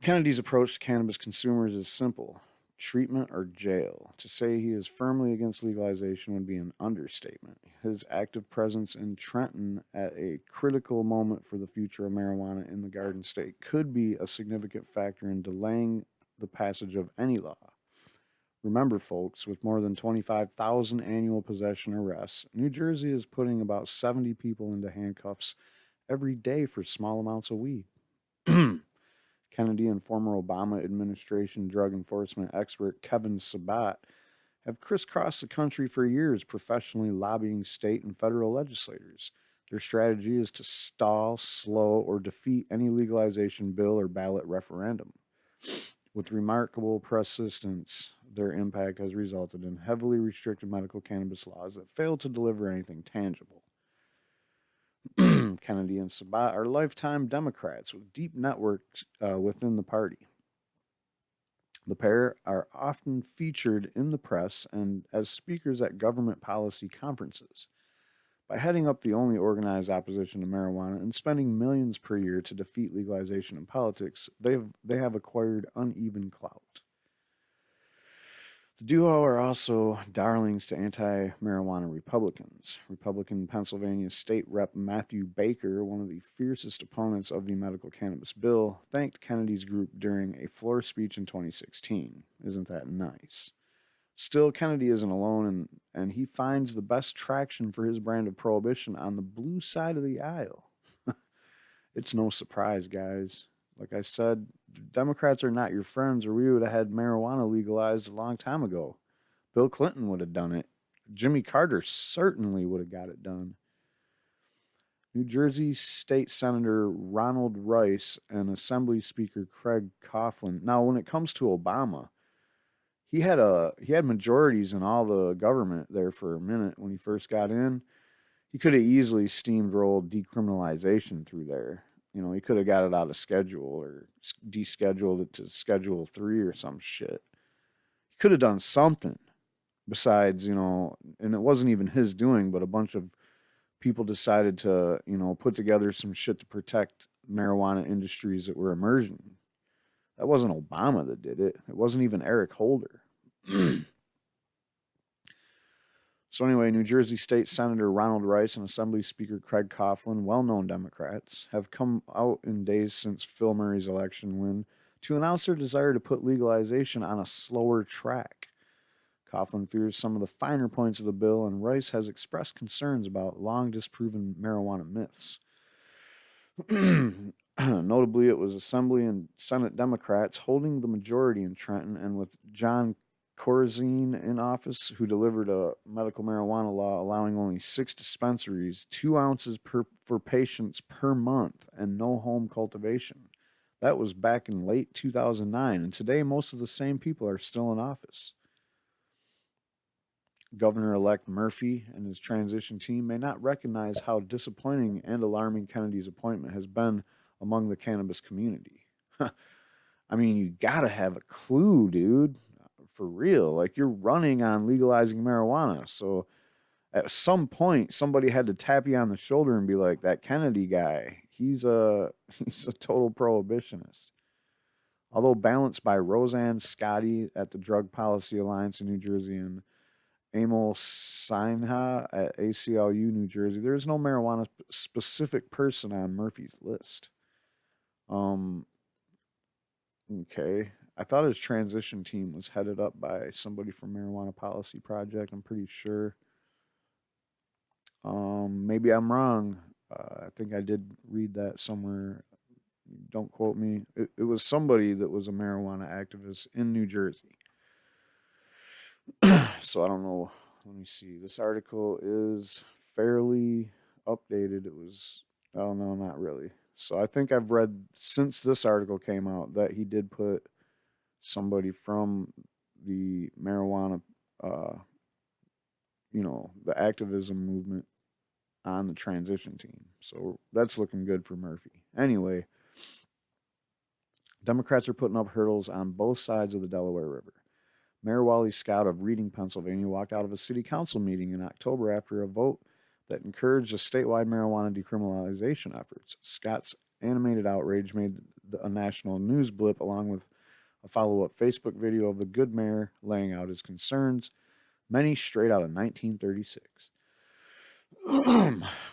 Kennedy's approach to cannabis consumers is simple. Treatment or jail. To say he is firmly against legalization would be an understatement. His active presence in Trenton at a critical moment for the future of marijuana in the Garden State could be a significant factor in delaying the passage of any law. Remember, folks, with more than 25,000 annual possession arrests, New Jersey is putting about 70 people into handcuffs every day for small amounts of weed. Kennedy and former Obama administration drug enforcement expert Kevin Sabat have crisscrossed the country for years, professionally lobbying state and federal legislators. Their strategy is to stall, slow, or defeat any legalization bill or ballot referendum. With remarkable persistence, their impact has resulted in heavily restricted medical cannabis laws that fail to deliver anything tangible. Kennedy and Sabat are lifetime Democrats with deep networks within the party. The pair are often featured in the press and as speakers at government policy conferences. By heading up the only organized opposition to marijuana and spending millions per year to defeat legalization in politics, they have acquired uneven clout. The duo are also darlings to anti-marijuana Republicans. Republican Pennsylvania State Rep Matthew Baker, one of the fiercest opponents of the medical cannabis bill, thanked Kennedy's group during a floor speech in 2016. Isn't that nice? Still, Kennedy isn't alone, and he finds the best traction for his brand of prohibition on the blue side of the aisle. It's no surprise, guys. Like I said, Democrats are not your friends, or we would have had marijuana legalized a long time ago. Bill Clinton would have done it. Jimmy Carter certainly would have got it done. New Jersey State Senator Ronald Rice and Assembly Speaker Craig Coughlin. Now, when it comes to Obama, he had majorities in all the government there for a minute when he first got in. He could have easily steamrolled decriminalization through there. You know, he could have got it out of schedule or descheduled it to Schedule 3 or some shit. He could have done something besides, you know, and it wasn't even his doing, but a bunch of people decided to, you know, put together some shit to protect marijuana industries that were emerging. That wasn't Obama that did it. It wasn't even Eric Holder. So anyway, New Jersey State Senator Ronald Rice and Assembly Speaker Craig Coughlin, well-known Democrats, have come out in days since Phil Murray's election win to announce their desire to put legalization on a slower track. Coughlin fears some of the finer points of the bill, and Rice has expressed concerns about long disproven marijuana myths. Notably, it was Assembly and Senate Democrats holding the majority in Trenton, and with John Corzine in office, who delivered a medical marijuana law allowing only 6 dispensaries, 2 ounces for patients per month, and no home cultivation. That was back in late 2009, and today most of the same people are still in office. Governor-elect Murphy and his transition team may not recognize how disappointing and alarming Kennedy's appointment has been among the cannabis community. I mean, you gotta have a clue, dude. For real. Like, you're running on legalizing marijuana. So at some point, somebody had to tap you on the shoulder and be like, that Kennedy guy, he's a total prohibitionist. Although balanced by Roseanne Scotty at the Drug Policy Alliance in New Jersey and Emil Sinha at ACLU, New Jersey, there is no marijuana specific person on Murphy's list. Okay. I thought his transition team was headed up by somebody from Marijuana Policy Project. I'm pretty sure. Maybe I'm wrong. I think I did read that somewhere. Don't quote me. It was somebody that was a marijuana activist in New Jersey. So I don't know. Let me see. This article is fairly updated. It was, oh no, not really. So I think I've read since this article came out that he did put somebody from the marijuana, you know, the activism movement on the transition team. So that's looking good for Murphy. Anyway, Democrats are putting up hurdles on both sides of the Delaware River. Mayor Wally Scott of Reading, Pennsylvania, walked out of a city council meeting in October after a vote that encouraged a statewide marijuana decriminalization efforts. Scott's animated outrage made a national news blip, along with a follow-up Facebook video of the good mayor laying out his concerns, many straight out of 1936.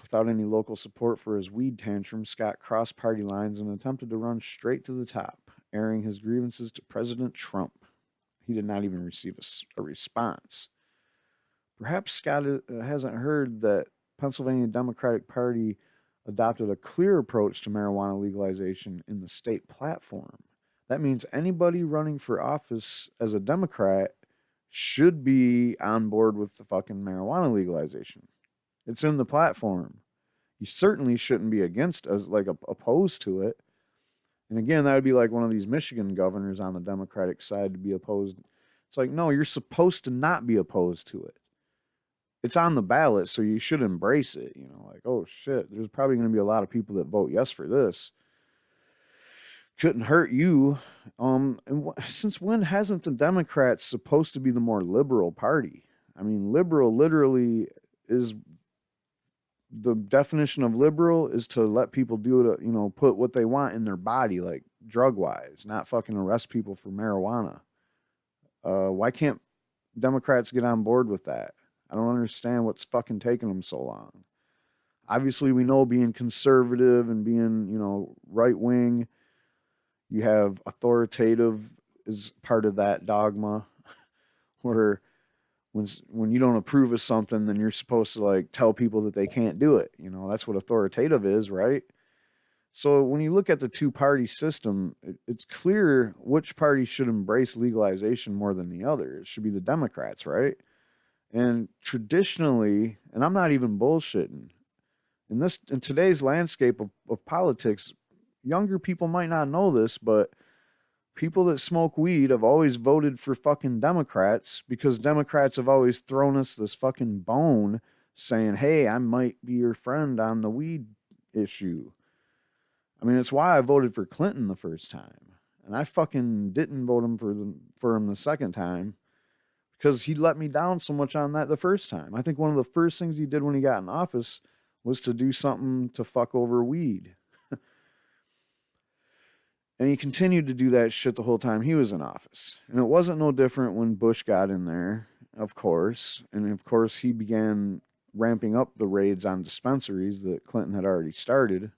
Without any local support for his weed tantrum, Scott crossed party lines and attempted to run straight to the top, airing his grievances to President Trump. He did not even receive a response. Perhaps Scott hasn't heard that Pennsylvania Democratic Party adopted a clear approach to marijuana legalization in the state platform. That means anybody running for office as a Democrat should be on board with the fucking marijuana legalization. It's in the platform. You certainly shouldn't be against us, like opposed to it. And again, that would be like one of these Michigan governors on the Democratic side to be opposed. It's like, no, you're supposed to not be opposed to it. It's on the ballot, so you should embrace it. You know, like, oh shit, there's probably going to be a lot of people that vote yes for this. Couldn't hurt you. Since when hasn't the Democrats supposed to be the more liberal party? I mean, liberal literally is, the definition of liberal is to let people do it, you know, put what they want in their body, like drug-wise, not fucking arrest people for marijuana. Why can't Democrats get on board with that? I don't understand what's fucking taking them so long. Obviously, we know being conservative and being, you know, right-wing, you have authoritative is part of that dogma, where when you don't approve of something, then you're supposed to like tell people that they can't do it. You know, that's what authoritative is, right? So when you look at the two-party system, it's clear which party should embrace legalization more than the other. It should be the Democrats, right? And traditionally, and I'm not even bullshitting, in today's landscape of politics, younger people might not know this, but people that smoke weed have always voted for fucking Democrats, because Democrats have always thrown us this fucking bone saying, hey, I might be your friend on the weed issue. I mean, it's why I voted for Clinton the first time. And I fucking didn't vote for him the second time because he let me down so much on that the first time. I think one of the first things he did when he got in office was to do something to fuck over weed. And he continued to do that shit the whole time he was in office. And it wasn't no different when Bush got in there, of course. And of course, he began ramping up the raids on dispensaries that Clinton had already started.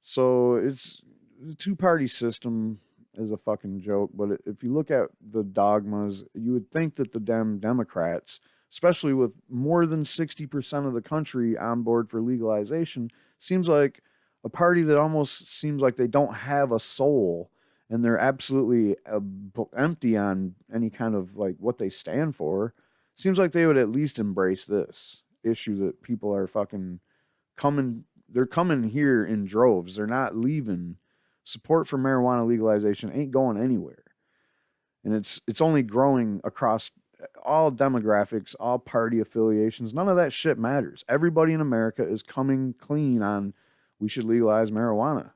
So it's the two-party system is a fucking joke. But if you look at the dogmas, you would think that the Democrats, especially with more than 60% of the country on board for legalization, seems like a party that almost seems like they don't have a soul and they're absolutely empty on any kind of like what they stand for. Seems like they would at least embrace this issue that people are fucking coming. They're coming here in droves. They're not leaving. Support for marijuana legalization ain't going anywhere. And it's only growing across all demographics, all party affiliations. None of that shit matters. Everybody in America is coming clean on we should legalize marijuana.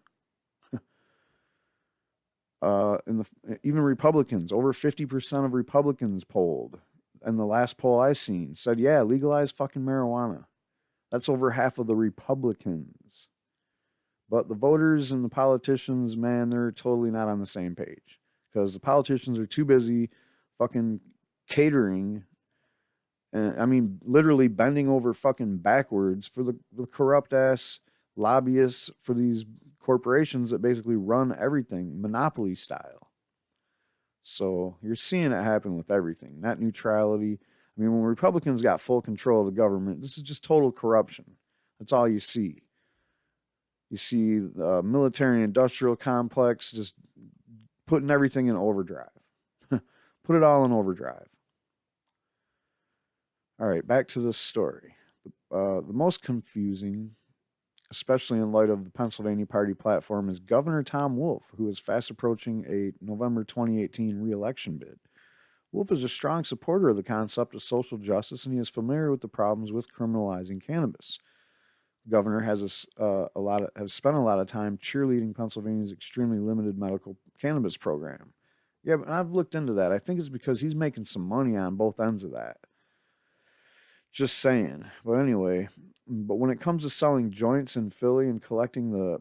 Even Republicans, over 50% of Republicans polled, and the last poll I seen said, yeah, legalize fucking marijuana. That's over half of the Republicans. But the voters and the politicians, man, they're totally not on the same page because the politicians are too busy fucking catering. And I mean, literally bending over fucking backwards for the corrupt ass lobbyists for these corporations that basically run everything, monopoly style. So you're seeing it happen with everything. Net neutrality. I mean, when Republicans got full control of the government, this is just total corruption. That's all you see. You see the military industrial complex just putting everything in overdrive. Put it all in overdrive. All right, back to this story. The most confusing, especially in light of the Pennsylvania party platform, is Governor Tom Wolf, who is fast approaching a November 2018 re-election bid. Wolf is a strong supporter of the concept of social justice, and he is familiar with the problems with criminalizing cannabis. The governor has spent a lot of time cheerleading Pennsylvania's extremely limited medical cannabis program. Yeah, but I've looked into that. I think it's because he's making some money on both ends of that. Just saying. But anyway, when it comes to selling joints in Philly and collecting the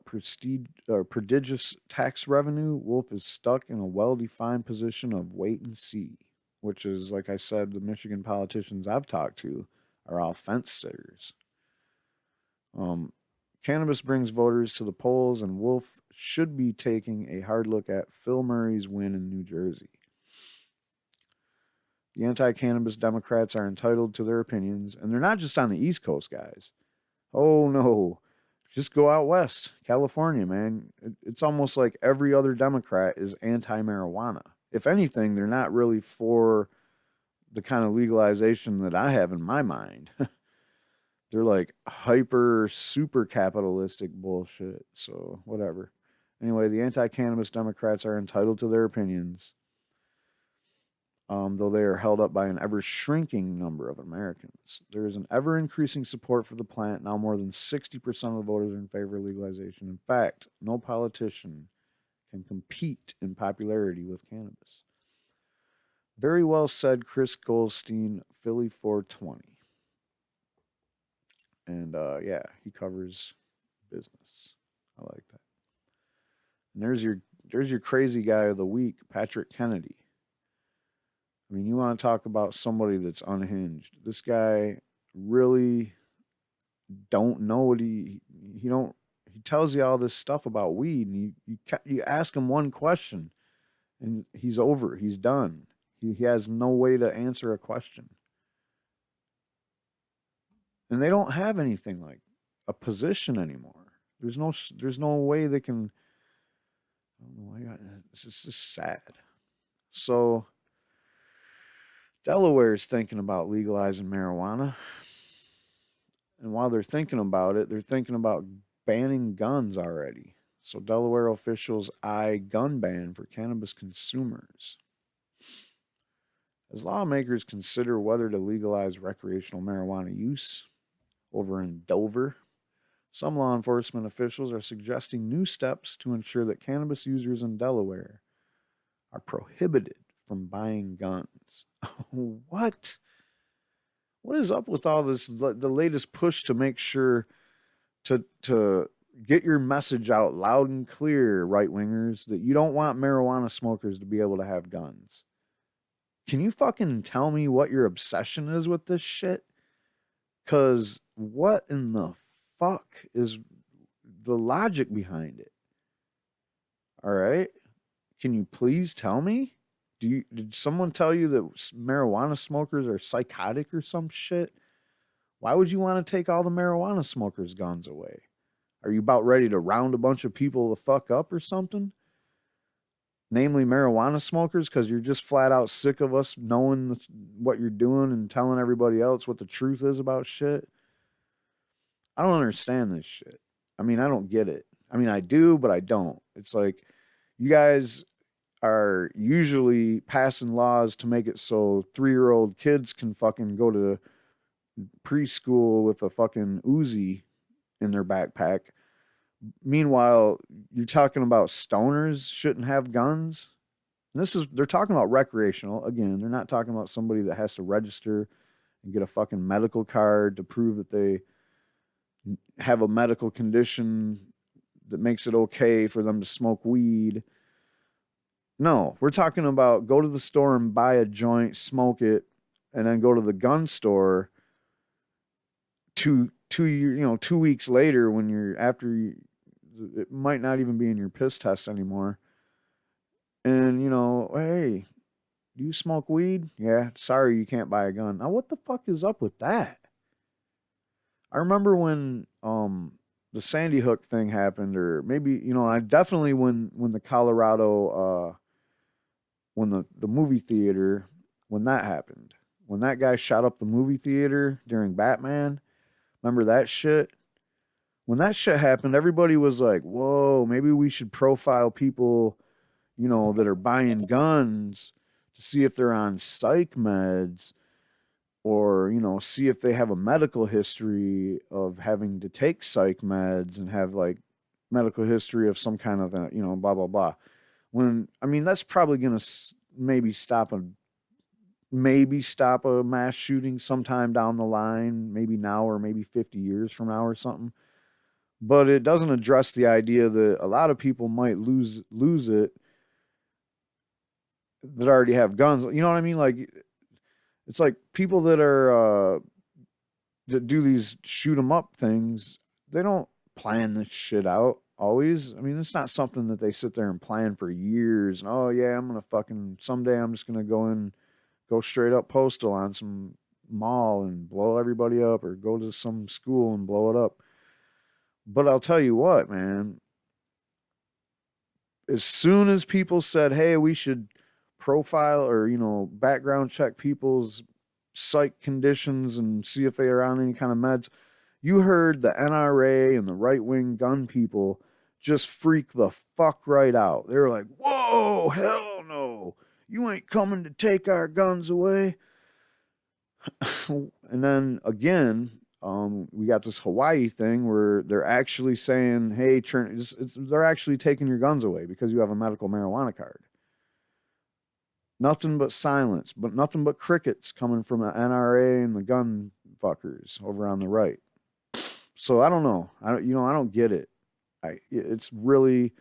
prodigious tax revenue, Wolf is stuck in a well-defined position of wait and see, which is, like I said, the Michigan politicians I've talked to are all fence sitters. Cannabis brings voters to the polls, and Wolf should be taking a hard look at Phil Murray's win in New Jersey. The anti-cannabis Democrats are entitled to their opinions, and they're not just on the East Coast, guys. Oh, no. Just go out west, California, man. It's almost like every other Democrat is anti-marijuana. If anything, they're not really for the kind of legalization that I have in my mind. They're like hyper, super capitalistic bullshit. So, whatever. Anyway, the anti-cannabis Democrats are entitled to their opinions, though they are held up by an ever-shrinking number of Americans. There is an ever-increasing support for the plant. Now more than 60% of the voters are in favor of legalization. In fact, no politician can compete in popularity with cannabis. Very well said, Chris Goldstein, Philly 420. And yeah, he covers business. I like that. And there's your crazy guy of the week, Patrick Kennedy. I mean, you want to talk about somebody that's unhinged. This guy really don't know what he tells you all this stuff about weed, and you ask him one question, and he's over. He's done. He has no way to answer a question. And they don't have anything like a position anymore. There's no way they can. I don't know why. It's just sad. So Delaware is thinking about legalizing marijuana. And while they're thinking about it, they're thinking about banning guns already. So Delaware officials eye gun ban for cannabis consumers. As lawmakers consider whether to legalize recreational marijuana use over in Dover, Some law enforcement officials are suggesting new steps to ensure that cannabis users in Delaware are prohibited from buying guns. What? What is up with all this? The latest push to make sure to get your message out loud and clear, right wingers, that you don't want marijuana smokers to be able to have guns. Can you fucking tell me what your obsession is with this shit? Because what in the fuck is the logic behind it? All right. Can you please tell me? Did someone tell you that marijuana smokers are psychotic or some shit? Why would you want to take all the marijuana smokers' guns away? Are you about ready to round a bunch of people the fuck up or something? Namely marijuana smokers, because you're just flat out sick of us knowing what you're doing and telling everybody else what the truth is about shit? I don't understand this shit. I mean, I don't get it. I mean, I do, but I don't. It's like you guys are usually passing laws to make it so 3-year-old kids can fucking go to preschool with a fucking Uzi in their backpack. Meanwhile, you're talking about stoners shouldn't have guns. And they're talking about recreational. Again, they're not talking about somebody that has to register and get a fucking medical card to prove that they have a medical condition that makes it okay for them to smoke weed. No, we're talking about go to the store and buy a joint, smoke it, and then go to the gun store 2 weeks later when it might not even be in your piss test anymore. And, hey, do you smoke weed? Yeah, sorry, you can't buy a gun. Now, what the fuck is up with that? I remember when the Sandy Hook thing happened, or maybe, I definitely when the Colorado, when the movie theater, when that happened, when that guy shot up the movie theater during Batman, remember that shit? When that shit happened, everybody was like, whoa, maybe we should profile people, that are buying guns to see if they're on psych meds or, see if they have a medical history of having to take psych meds and have like medical history of some kind of, blah, blah, blah. That's probably going to maybe stop a mass shooting sometime down the line, maybe now or maybe 50 years from now or something. But it doesn't address the idea that a lot of people might lose it that already have guns. You know what I mean? Like, it's like people that do these shoot 'em up things, they don't plan this shit out always. I mean, it's not something that they sit there and plan for years. And, oh yeah, someday I'm just gonna go straight up postal on some mall and blow everybody up, or go to some school and blow it up. But I'll tell you what, man, as soon as people said, hey, we should profile or, background check people's psych conditions and see if they are on any kind of meds, you heard the NRA and the right-wing gun people just freak the fuck right out. They were like, whoa, hell no, you ain't coming to take our guns away. And then again, we got this Hawaii thing where they're actually saying, hey, they're actually taking your guns away because you have a medical marijuana card. Nothing but silence, but nothing but crickets coming from the NRA and the gun fuckers over on the right. So I don't know. I don't get it. It really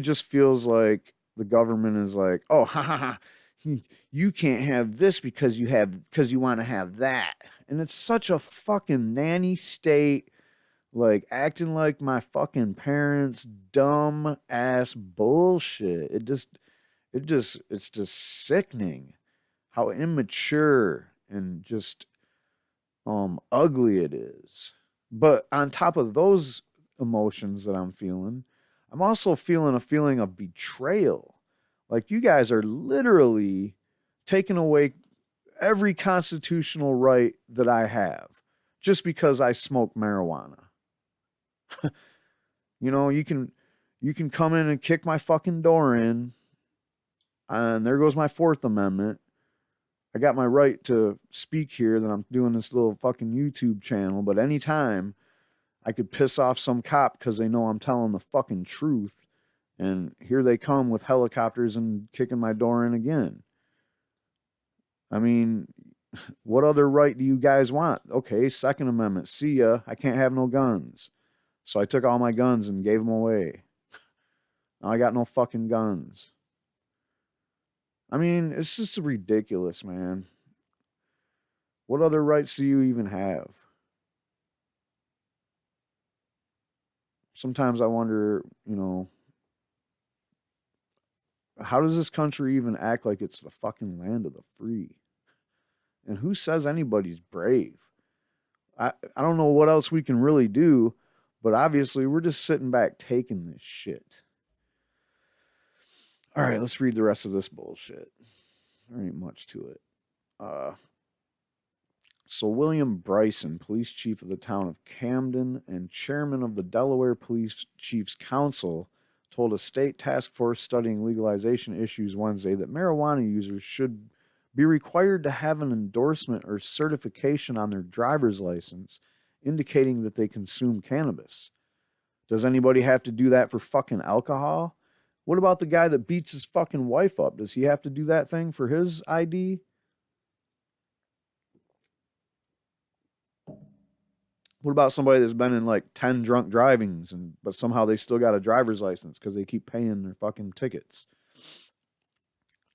just feels like the government is like, oh, ha ha ha, you can't have this because you want to have that. And it's such a fucking nanny state, like acting like my fucking parents' dumb ass bullshit. It's just sickening how immature and just ugly it is. But on top of those emotions that I'm feeling, I'm also feeling a feeling of betrayal. Like, you guys are literally taking away every constitutional right that I have just because I smoke marijuana. You can come in and kick my fucking door in, and there goes my Fourth Amendment. I got my right to speak here that I'm doing this little fucking YouTube channel, but anytime I could piss off some cop because they know I'm telling the fucking truth. And here they come with helicopters and kicking my door in again. I mean, what other right do you guys want? Okay, Second Amendment. See ya. I can't have no guns. So I took all my guns and gave them away. Now I got no fucking guns. I mean, it's just ridiculous, man. What other rights do you even have? Sometimes I wonder, how does this country even act like it's the fucking land of the free? And who says anybody's brave? I don't know what else we can really do, but obviously we're just sitting back taking this shit. All right, let's read the rest of this bullshit. There ain't much to it. So William Bryson, police chief of the town of Camden and chairman of the Delaware Police Chiefs Council, told a state task force studying legalization issues Wednesday that marijuana users should be required to have an endorsement or certification on their driver's license indicating that they consume cannabis. Does anybody have to do that for fucking alcohol? What about the guy that beats his fucking wife up? Does he have to do that thing for his ID? What about somebody that's been in like 10 drunk drivings but somehow they still got a driver's license because they keep paying their fucking tickets?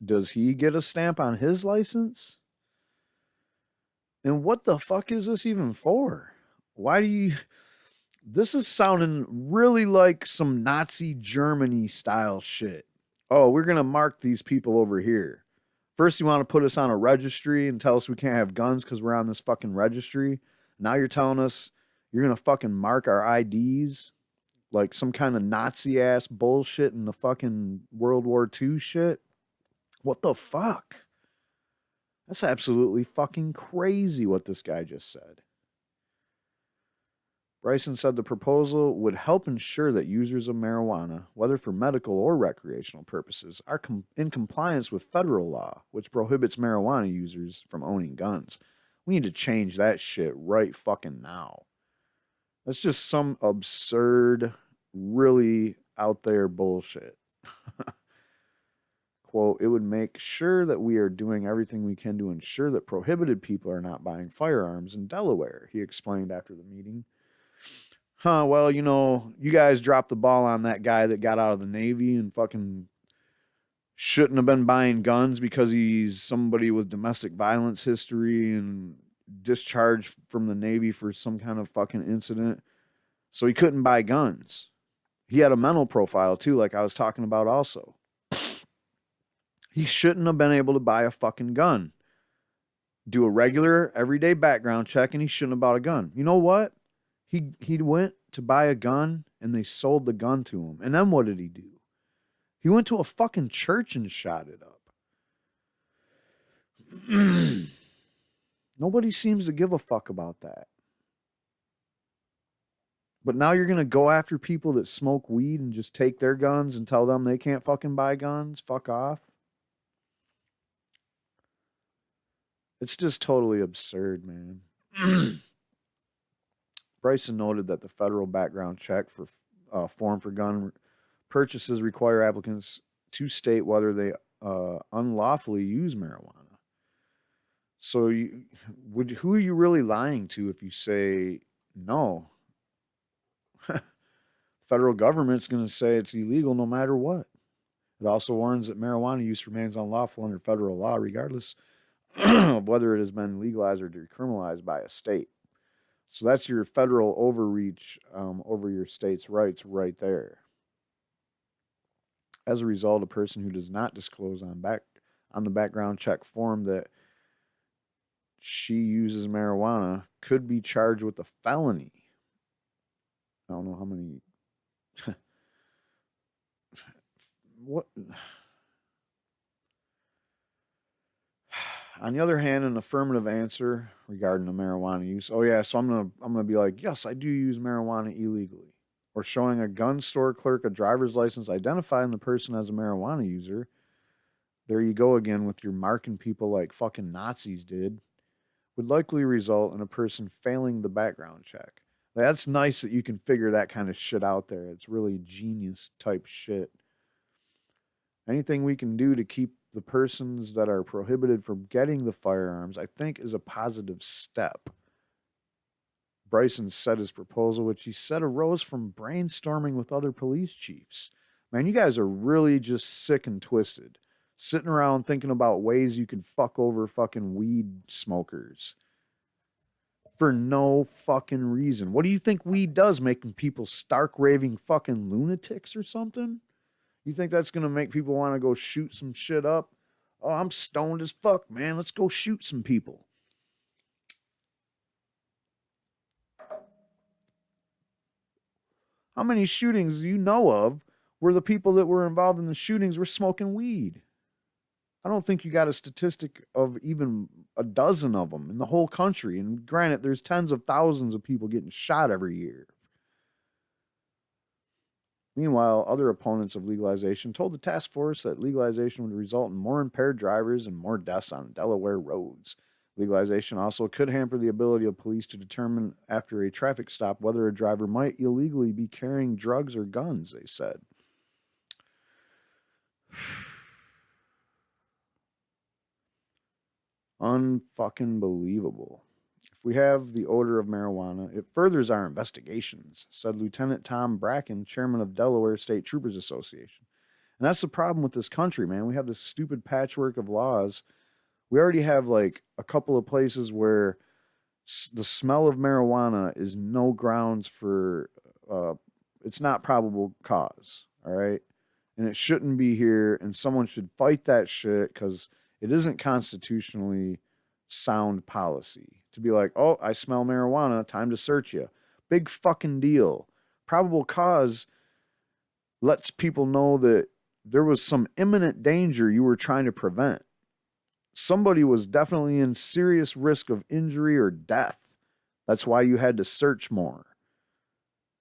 Does he get a stamp on his license? And what the fuck is this even for? Why do you... This is sounding really like some Nazi Germany style shit. Oh, we're going to mark these people over here. First you want to put us on a registry and tell us we can't have guns because we're on this fucking registry. Now you're telling us you're going to fucking mark our IDs like some kind of Nazi ass bullshit in the fucking World War II shit. What the fuck? That's absolutely fucking crazy what this guy just said. Bryson said the proposal would help ensure that users of marijuana, whether for medical or recreational purposes, are in compliance with federal law, which prohibits marijuana users from owning guns. We need to change that shit right fucking now. That's just some absurd, really out there bullshit. Quote, it would make sure that we are doing everything we can to ensure that prohibited people are not buying firearms in Delaware, he explained after the meeting. Well, you guys dropped the ball on that guy that got out of the Navy and fucking shouldn't have been buying guns because he's somebody with domestic violence history and discharged from the Navy for some kind of fucking incident. So he couldn't buy guns. He had a mental profile too, like I was talking about also. He shouldn't have been able to buy a fucking gun. Do a regular, everyday background check, and he shouldn't have bought a gun. You know what? He went to buy a gun, and they sold the gun to him. And then what did he do? He went to a fucking church and shot it up. Nobody seems to give a fuck about that. But now you're going to go after people that smoke weed and just take their guns and tell them they can't fucking buy guns? Fuck off. It's just totally absurd, man. Bryson noted that the federal background check for form for gun purchases require applicants to state whether they unlawfully use marijuana. So who are you really lying to if you say no? Federal government's going to say it's illegal no matter what. It also warns that marijuana use remains unlawful under federal law regardless of whether it has been legalized or decriminalized by a state. So that's your federal overreach over your state's rights right there. As a result, a person who does not disclose on the background check form that she uses marijuana could be charged with a felony. I don't know how many. What? On the other hand, an affirmative answer regarding the marijuana use. Oh yeah, so I'm gonna be like, yes, I do use marijuana illegally. Or showing a gun store clerk a driver's license identifying the person as a marijuana user. There you go again with your marking people like fucking Nazis did. Would likely result in a person failing the background check. That's nice that you can figure that kind of shit out there. It's really genius type shit. Anything we can do to keep the persons that are prohibited from getting the firearms, I think, is a positive step. Bryson said his proposal, which he said arose from brainstorming with other police chiefs. Man, you guys are really just sick and twisted. Sitting around thinking about ways you can fuck over fucking weed smokers. For no fucking reason. What do you think weed does? Making people stark raving fucking lunatics or something? You think that's going to make people want to go shoot some shit up? Oh, I'm stoned as fuck, man. Let's go shoot some people. How many shootings do you know of where the people that were involved in the shootings were smoking weed? I don't think you got a statistic of even a dozen of them in the whole country. And granted, there's tens of thousands of people getting shot every year. Meanwhile, other opponents of legalization told the task force that legalization would result in more impaired drivers and more deaths on Delaware roads. Legalization also could hamper the ability of police to determine after a traffic stop whether a driver might illegally be carrying drugs or guns, they said. Unfucking believable. If we have the odor of marijuana, it furthers our investigations, said Lieutenant Tom Bracken, chairman of Delaware State Troopers Association. And that's the problem with this country, man. We have this stupid patchwork of laws. We already have like a couple of places where the smell of marijuana is no grounds for, it's not probable cause, all right? And it shouldn't be here, and someone should fight that shit because it isn't constitutionally sound policy to be like, oh, I smell marijuana, time to search you. Big fucking deal. Probable cause lets people know that there was some imminent danger you were trying to prevent. Somebody was definitely in serious risk of injury or death. That's why you had to search more.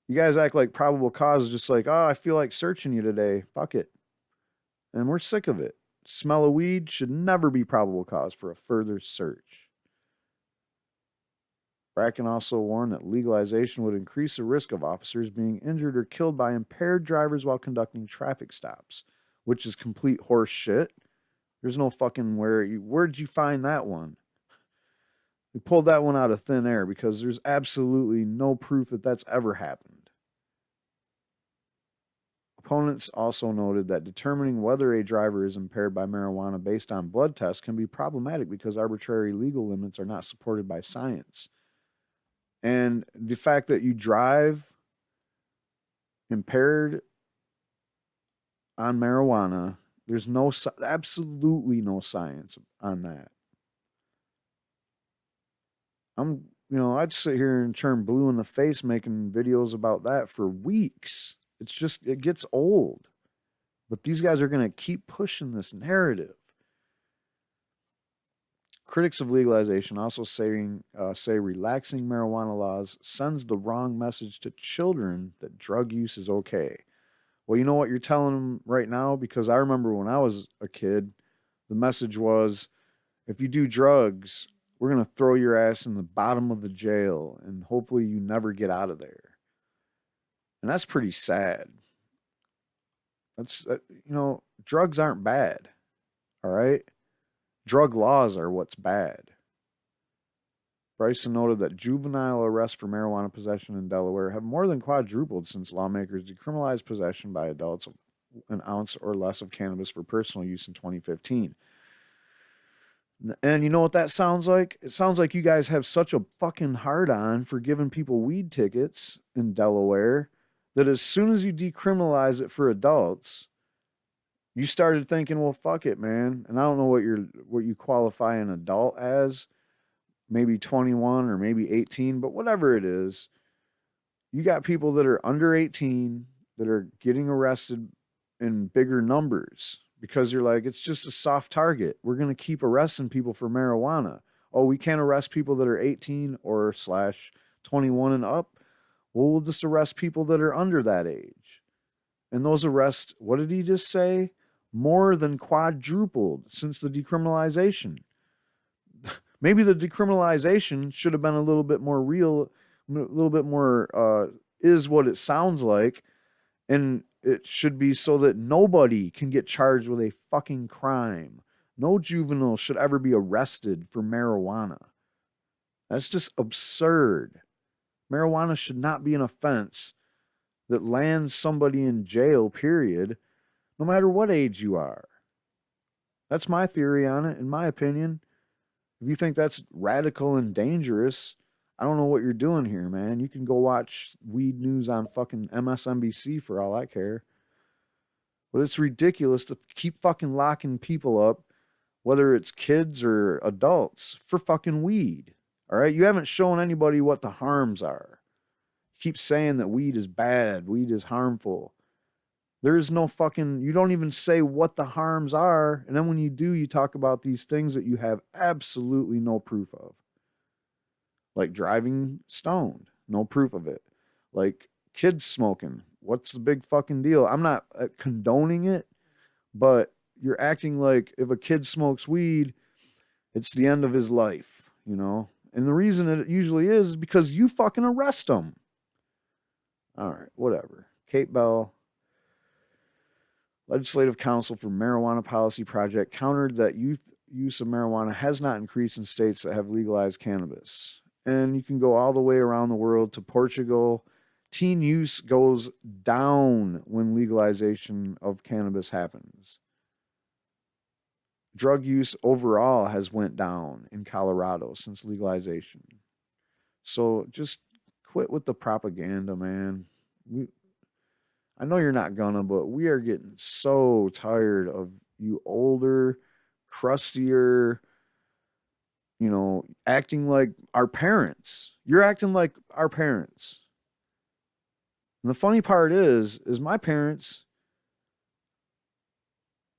You guys act like probable cause is just like, oh, I feel like searching you today. Fuck it. And we're sick of it. Smell of weed should never be probable cause for a further search. Bracken also warned that legalization would increase the risk of officers being injured or killed by impaired drivers while conducting traffic stops, which is complete horse shit. There's no fucking where'd you find that one? We pulled that one out of thin air because there's absolutely no proof that that's ever happened. Opponents also noted that determining whether a driver is impaired by marijuana based on blood tests can be problematic because arbitrary legal limits are not supported by science. And the fact that you drive impaired on marijuana, there's absolutely no science on that. I'd sit here and turn blue in the face making videos about that for weeks. It gets old. But these guys are going to keep pushing this narrative. Critics of legalization also say relaxing marijuana laws sends the wrong message to children that drug use is okay. Well, you know what you're telling them right now? Because I remember when I was a kid, the message was, if you do drugs, we're going to throw your ass in the bottom of the jail and hopefully you never get out of there. And that's pretty sad. Drugs aren't bad. All right? Drug laws are what's bad. Bryson noted that juvenile arrests for marijuana possession in Delaware have more than quadrupled since lawmakers decriminalized possession by adults of an ounce or less of cannabis for personal use in 2015. And you know what that sounds like? It sounds like you guys have such a fucking hard-on for giving people weed tickets in Delaware that as soon as you decriminalize it for adults, you started thinking, well, fuck it, man. And I don't know what you qualify an adult as, maybe 21 or maybe 18, but whatever it is, you got people that are under 18 that are getting arrested in bigger numbers because you're like, it's just a soft target. We're going to keep arresting people for marijuana. Oh, we can't arrest people that are 18 or /21 and up. Well, we'll just arrest people that are under that age. And those arrests, what did he just say? More than quadrupled since the decriminalization. Maybe the decriminalization should have been a little bit more real little bit more is what it sounds like, and it should be so that nobody can get charged with a fucking crime. No juvenile should ever be arrested for marijuana. That's just absurd. Marijuana should not be an offense that lands somebody in jail, period, no matter what age you are. That's my theory on it, in my opinion. If you think that's radical and dangerous, I don't know what you're doing here, man. You can go watch weed news on fucking MSNBC for all I care. But it's ridiculous to keep fucking locking people up, whether it's kids or adults, for fucking weed. All right? You haven't shown anybody what the harms are. You keep saying that weed is bad, weed is harmful. There is no fucking, you don't even say what the harms are. And then when you do, you talk about these things that you have absolutely no proof of. Like driving stoned, no proof of it. Like kids smoking, what's the big fucking deal? I'm not condoning it, but you're acting like if a kid smokes weed, it's the end of his life, you know? And the reason it usually is because you fucking arrest them. All right, whatever. Kate Bell, Legislative Council for Marijuana Policy Project, countered that youth use of marijuana has not increased in states that have legalized cannabis. And you can go all the way around the world to Portugal. Teen use goes down when legalization of cannabis happens. Drug use overall has went down in Colorado since legalization. So just quit with the propaganda, man. I know you're not gonna, but we are getting so tired of you older, crustier, you know, acting like our parents. You're acting like our parents. And the funny part is my parents,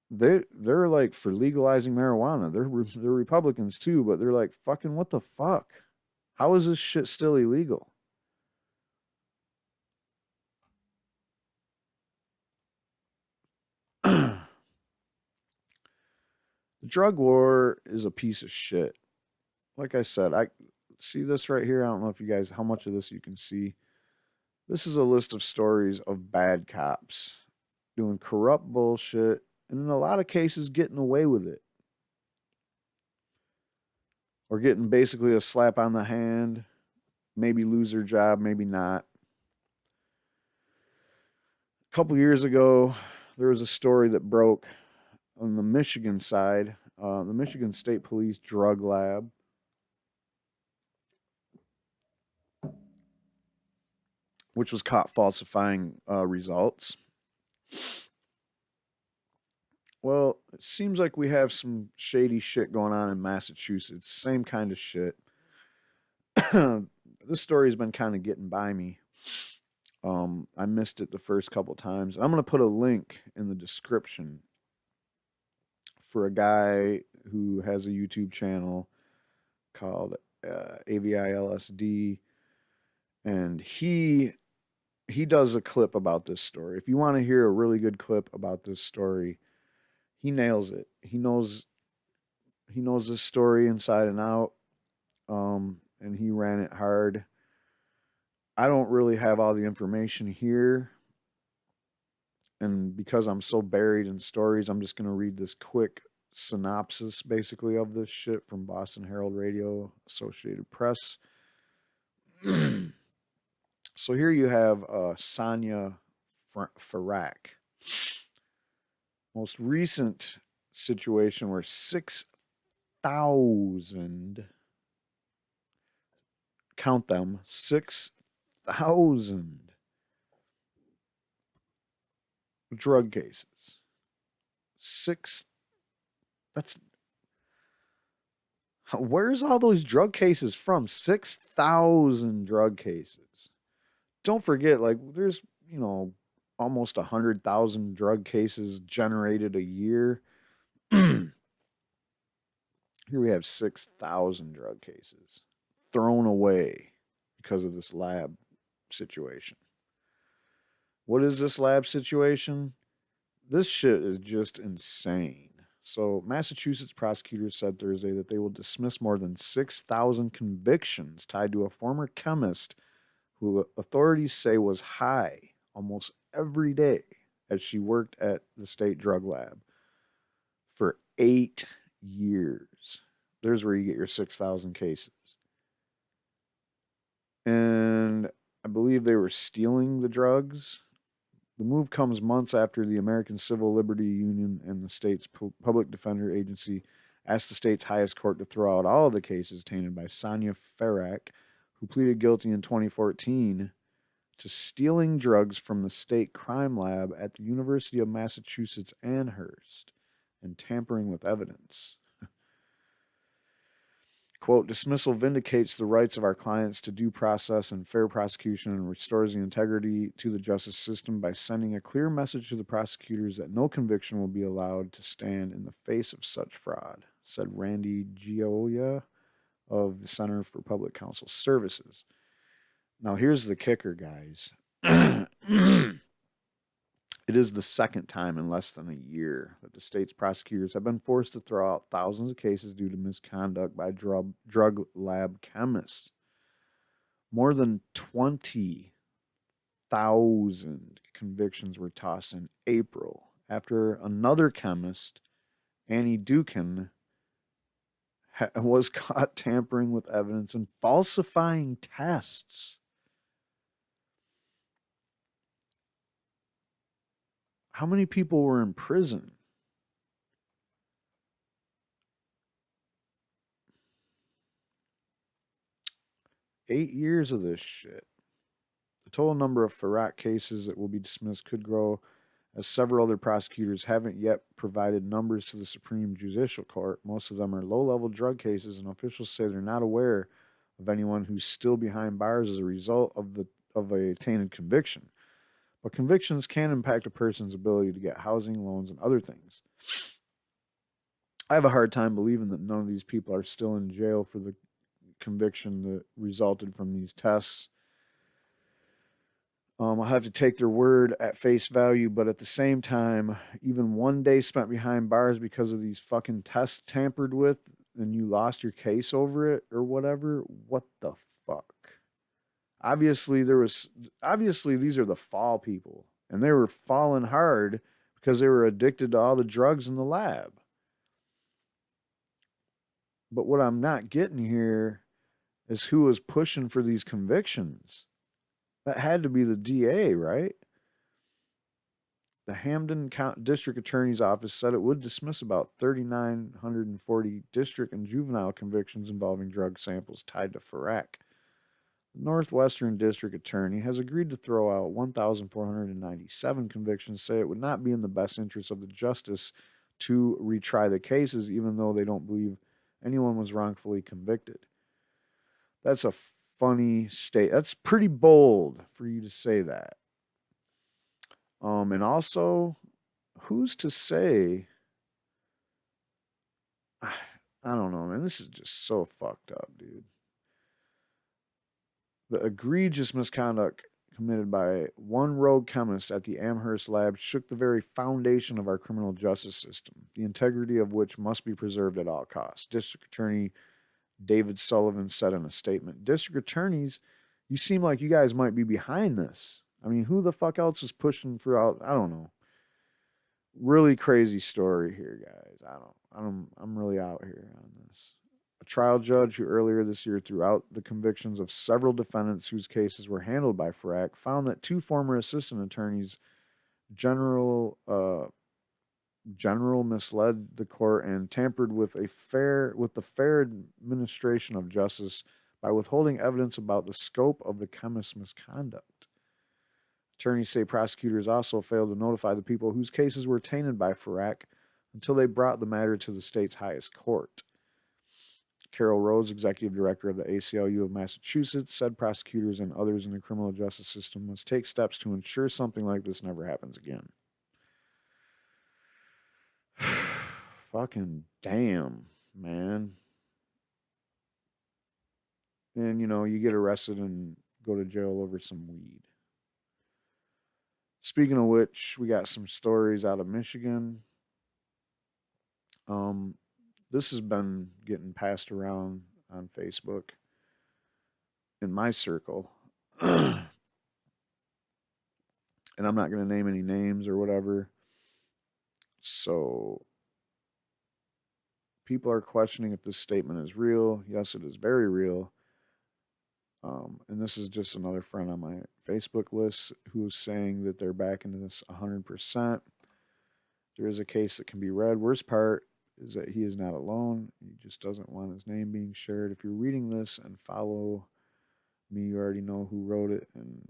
they're like for legalizing marijuana. They're Republicans too, but they're like, fucking what the fuck? How is this shit still illegal? The drug war is a piece of shit. Like I said, I see this right here. I don't know if you guys, how much of this you can see. This is a list of stories of bad cops doing corrupt bullshit and in a lot of cases getting away with it. Or getting basically a slap on the hand, maybe lose their job, maybe not. A couple years ago, there was a story that broke on the Michigan side, the Michigan State Police drug lab. Which was caught falsifying results. Well, it seems like we have some shady shit going on in Massachusetts. Same kind of shit. This story has been kind of getting by me. I missed it the first couple times. I'm going to put a link in the description for a guy who has a YouTube channel called AVILSD. And he does a clip about this story. If you want to hear a really good clip about this story, he nails it. He knows this story inside and out, and he ran it hard. I don't really have all the information here, and because I'm so buried in stories, I'm just going to read this quick synopsis, basically, of this shit from Boston Herald Radio, Associated Press. So here you have Sonia Farak. Most recent situation where 6,000, count them, 6,000 drug cases. Where's all those drug cases from? 6,000 drug cases. Don't forget, like, there's, you know, almost 100,000 drug cases generated a year. Here we have 6,000 drug cases thrown away because of this lab situation. What is this lab situation? This shit is just insane. So, Massachusetts prosecutors said Thursday that they will dismiss more than 6,000 convictions tied to a former chemist who authorities say was high almost every day as she worked at the state drug lab for 8 years. There's where you get your 6,000 cases. And I believe they were stealing the drugs. The move comes months after the American Civil Liberty Union and the state's public defender agency asked the state's highest court to throw out all of the cases tainted by Sonia Farak, who pleaded guilty in 2014 to stealing drugs from the state crime lab at the University of Massachusetts Amherst and tampering with evidence. Quote, dismissal vindicates the rights of our clients to due process and fair prosecution and restores the integrity to the justice system by sending a clear message to the prosecutors that no conviction will be allowed to stand in the face of such fraud, said Randy Gioia of the Center for Public Counsel Services. Now, here's the kicker, guys. It is the second time in less than a year that the state's prosecutors have been forced to throw out thousands of cases due to misconduct by drug lab chemists. More than 20,000 convictions were tossed in April after another chemist, Annie Dukin, was caught tampering with evidence and falsifying tests. How many people were in prison? Eight years of this shit. The total number of Farak cases that will be dismissed could grow, as several other prosecutors haven't yet provided numbers to the Supreme Judicial Court. Most of them are low-level drug cases, and officials say they're not aware of anyone who's still behind bars as a result of a tainted conviction. But convictions can impact a person's ability to get housing, loans, and other things. I have a hard time believing that none of these people are still in jail for the conviction that resulted from these tests. I'll have to take their word at face value, but at the same time, even one day spent behind bars because of these fucking tests tampered with and you lost your case over it or whatever, what the fuck? Obviously, these are the fall people, and they were falling hard because they were addicted to all the drugs in the lab. But what I'm not getting here is who was pushing for these convictions. That had to be the DA, right? The Hamden District Attorney's Office said it would dismiss about 3,940 district and juvenile convictions involving drug samples tied to Farak. The Northwestern District Attorney has agreed to throw out 1,497 convictions, say it would not be in the best interest of the justice to retry the cases, even though they don't believe anyone was wrongfully convicted. That's a funny state. That's pretty bold for you to say that. And also, who's to say? I don't know, man. This is just so fucked up, dude. The egregious misconduct committed by one rogue chemist at the Amherst lab shook the very foundation of our criminal justice system, the integrity of which must be preserved at all costs. District Attorney David Sullivan said in a statement, district attorneys, you seem like you guys might be behind this. I mean, who the fuck else is pushing throughout? I don't know. Really crazy story here, guys. I'm really out here on this. A trial judge who earlier this year threw out the convictions of several defendants whose cases were handled by Farak found that two former assistant attorneys general misled the court and tampered with the fair administration of justice by withholding evidence about the scope of the chemist's misconduct. Attorneys say prosecutors also failed to notify the people whose cases were tainted by Farak until they brought the matter to the state's highest court. Carol Rhodes, executive director of the ACLU of Massachusetts, said prosecutors and others in the criminal justice system must take steps to ensure something like this never happens again. Fucking damn, man. And, you get arrested and go to jail over some weed. Speaking of which, we got some stories out of Michigan. This has been getting passed around on Facebook in my circle. And I'm not going to name any names or whatever. So people are questioning if this statement is real. Yes, it is very real. And this is just another friend on my Facebook list who is saying that they're backing this 100%. There is a case that can be read. Worst part is that he is not alone. He just doesn't want his name being shared. If you're reading this and follow me, you already know who wrote it and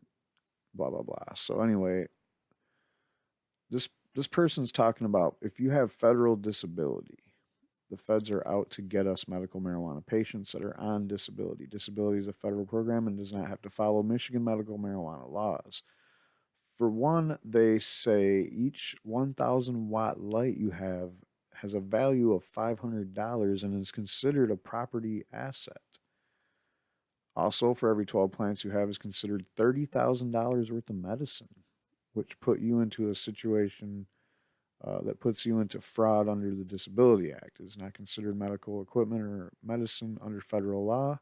blah, blah, blah. So anyway, this person's talking about if you have federal disability, the feds are out to get us medical marijuana patients that are on disability. Disability is a federal program and does not have to follow Michigan medical marijuana laws. For one, they say each 1,000 watt light you have has a value of $500 and is considered a property asset. Also, for every 12 plants you have is considered $30,000 worth of medicine, which put you into a situation that puts you into fraud under the Disability Act. It is not considered medical equipment or medicine under federal law.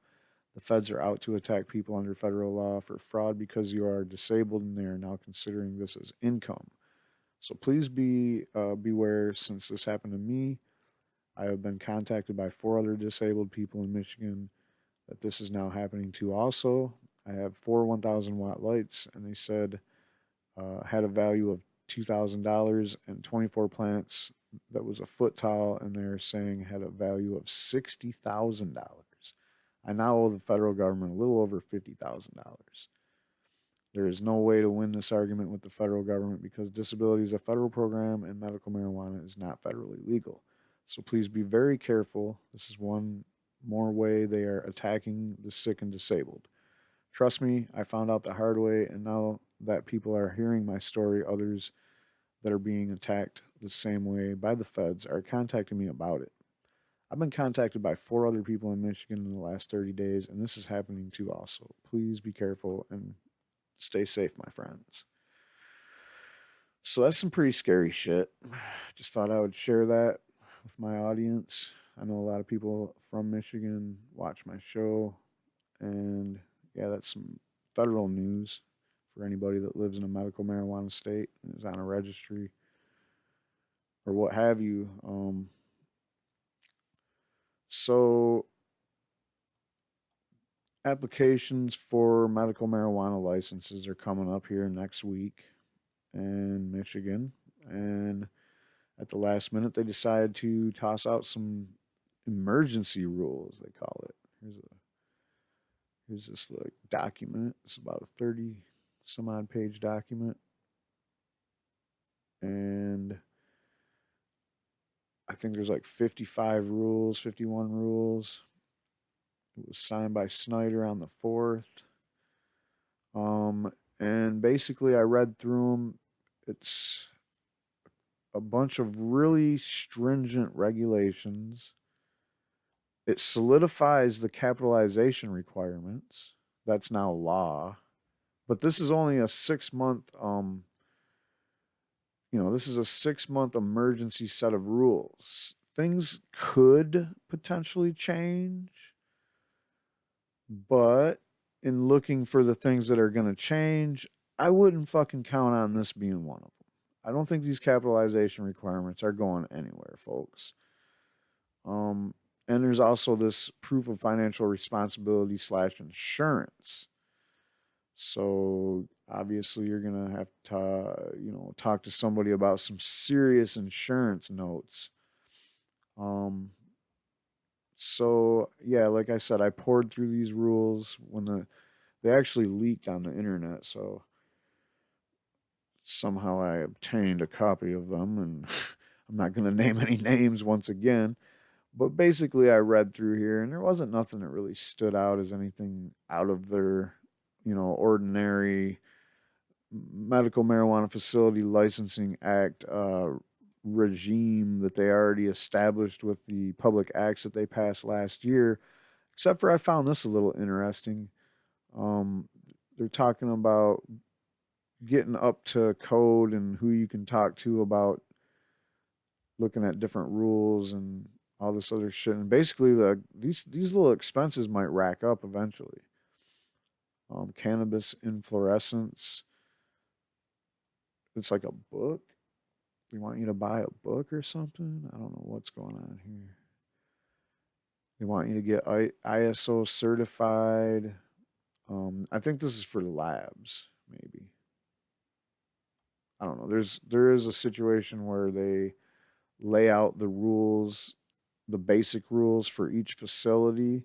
The feds are out to attack people under federal law for fraud because you are disabled, and they are now considering this as income. So please beware. Since this happened to me, I have been contacted by 4 other disabled people in Michigan that this is now happening to also. I have 4 1,000 watt lights, and they said had a value of $2,000, and 24 plants that was a foot tall, and they're saying had a value of $60,000. I now owe the federal government a little over $50,000. There is no way to win this argument with the federal government because disability is a federal program and medical marijuana is not federally legal. So please be very careful. This is one more way they are attacking the sick and disabled. Trust me, I found out the hard way, and now that people are hearing my story, others that are being attacked the same way by the feds are contacting me about it. I've been contacted by 4 other people in Michigan in the last 30 days, and this is happening too also. Please be careful and stay safe, my friends. So that's some pretty scary shit. Just thought I would share that with my audience. I know a lot of people from Michigan watch my show, and yeah, that's some federal news for anybody that lives in a medical marijuana state and is on a registry or what have you. So applications for medical marijuana licenses are coming up here next week in Michigan, and at the last minute they decided to toss out some emergency rules, they call it. Here's this like document. It's about a 30 some odd page document, and I think there's like 55 rules, 51 rules. It was signed by Snyder on the 4th. And basically I read through them. It's a bunch of really stringent regulations. It solidifies the capitalization requirements. That's now law. But this is only a 6-month this is a 6-month emergency set of rules. Things could potentially change, but in looking for the things that are going to change, I wouldn't fucking count on this being one of them. I don't think these capitalization requirements are going anywhere, folks. And there's also this proof of financial responsibility / insurance. So obviously you're going to have to, talk to somebody about some serious insurance notes. So yeah, like I said, I poured through these rules when they actually leaked on the internet. So somehow I obtained a copy of them, and I'm not going to name any names once again. But basically, I read through here, and there wasn't nothing that really stood out as anything out of their, ordinary medical marijuana facility licensing act regime that they already established with the public acts that they passed last year. Except for I found this a little interesting. They're talking about getting up to code and who you can talk to about looking at different rules and all this other shit. And basically, these little expenses might rack up eventually. Cannabis Inflorescence. It's like a book. They want you to buy a book or something. I don't know what's going on here. They want you to get ISO certified. I think this is for labs, maybe. I don't know. There is a situation where they lay out the rules, the basic rules for each facility.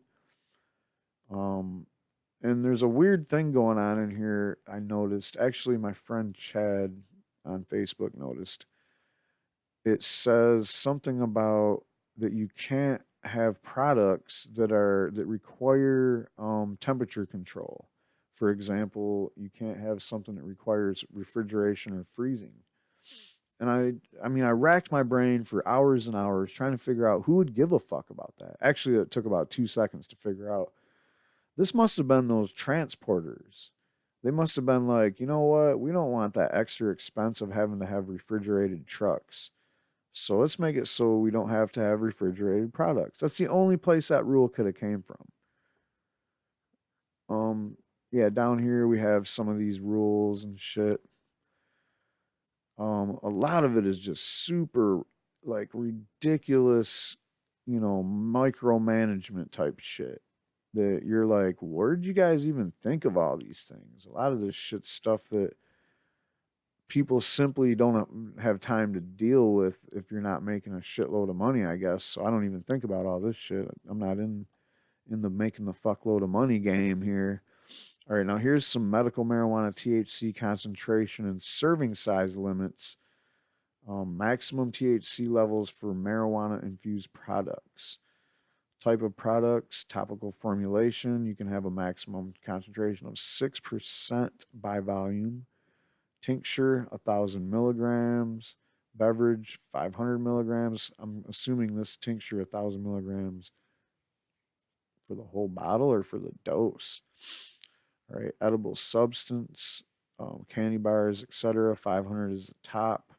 Um, and there's a weird thing going on in here. I noticed. Actually, my friend Chad on Facebook noticed. It says something about that you can't have products that require temperature control. For example, you can't have something that requires refrigeration or freezing. And I mean, I racked my brain for hours and hours trying to figure out who would give a fuck about that. Actually, it took about 2 seconds to figure out. This must have been those transporters. They must have been like, you know what? We don't want that extra expense of having to have refrigerated trucks. So let's make it so we don't have to have refrigerated products. That's the only place that rule could have came from. Yeah, down here we have some of these rules and shit. A lot of it is just super like ridiculous, micromanagement type shit. That you're like, where'd you guys even think of all these things? A lot of this shit stuff that people simply don't have time to deal with if you're not making a shitload of money, I guess. So I don't even think about all this shit. I'm not in the making the fuckload of money game here. All right, now here's some medical marijuana THC concentration and serving size limits. Maximum THC levels for marijuana infused products. Type of products, topical formulation. You can have a maximum concentration of 6% by volume. Tincture, 1,000 milligrams. Beverage, 500 milligrams. I'm assuming this tincture, 1,000 milligrams, for the whole bottle or for the dose. All right, edible substance, candy bars, etc. 500 is the top.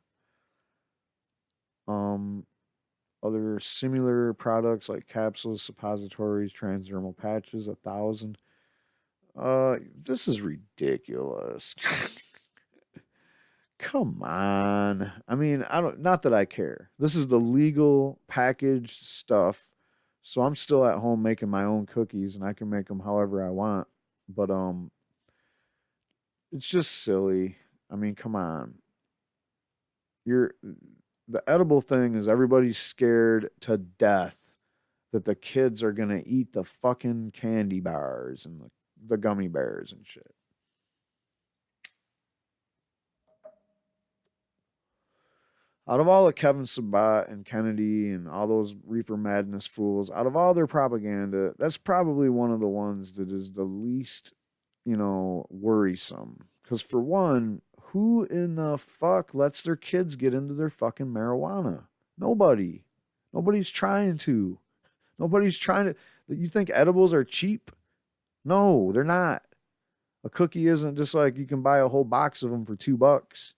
Other similar products like capsules, suppositories, transdermal patches, 1,000. This is ridiculous. Come on. I mean, not that I care. This is the legal packaged stuff. So I'm still at home making my own cookies and I can make them however I want. But it's just silly. I mean, come on. The edible thing is everybody's scared to death that the kids are going to eat the fucking candy bars and the gummy bears and shit. Out of all the Kevin Sabat and Kennedy and all those reefer madness fools, out of all their propaganda, that's probably one of the ones that is the least, worrisome. Because for one, who in the fuck lets their kids get into their fucking marijuana? Nobody. Nobody's trying to. Nobody's trying to. You think edibles are cheap? No, they're not. A cookie isn't just like you can buy a whole box of them for $2.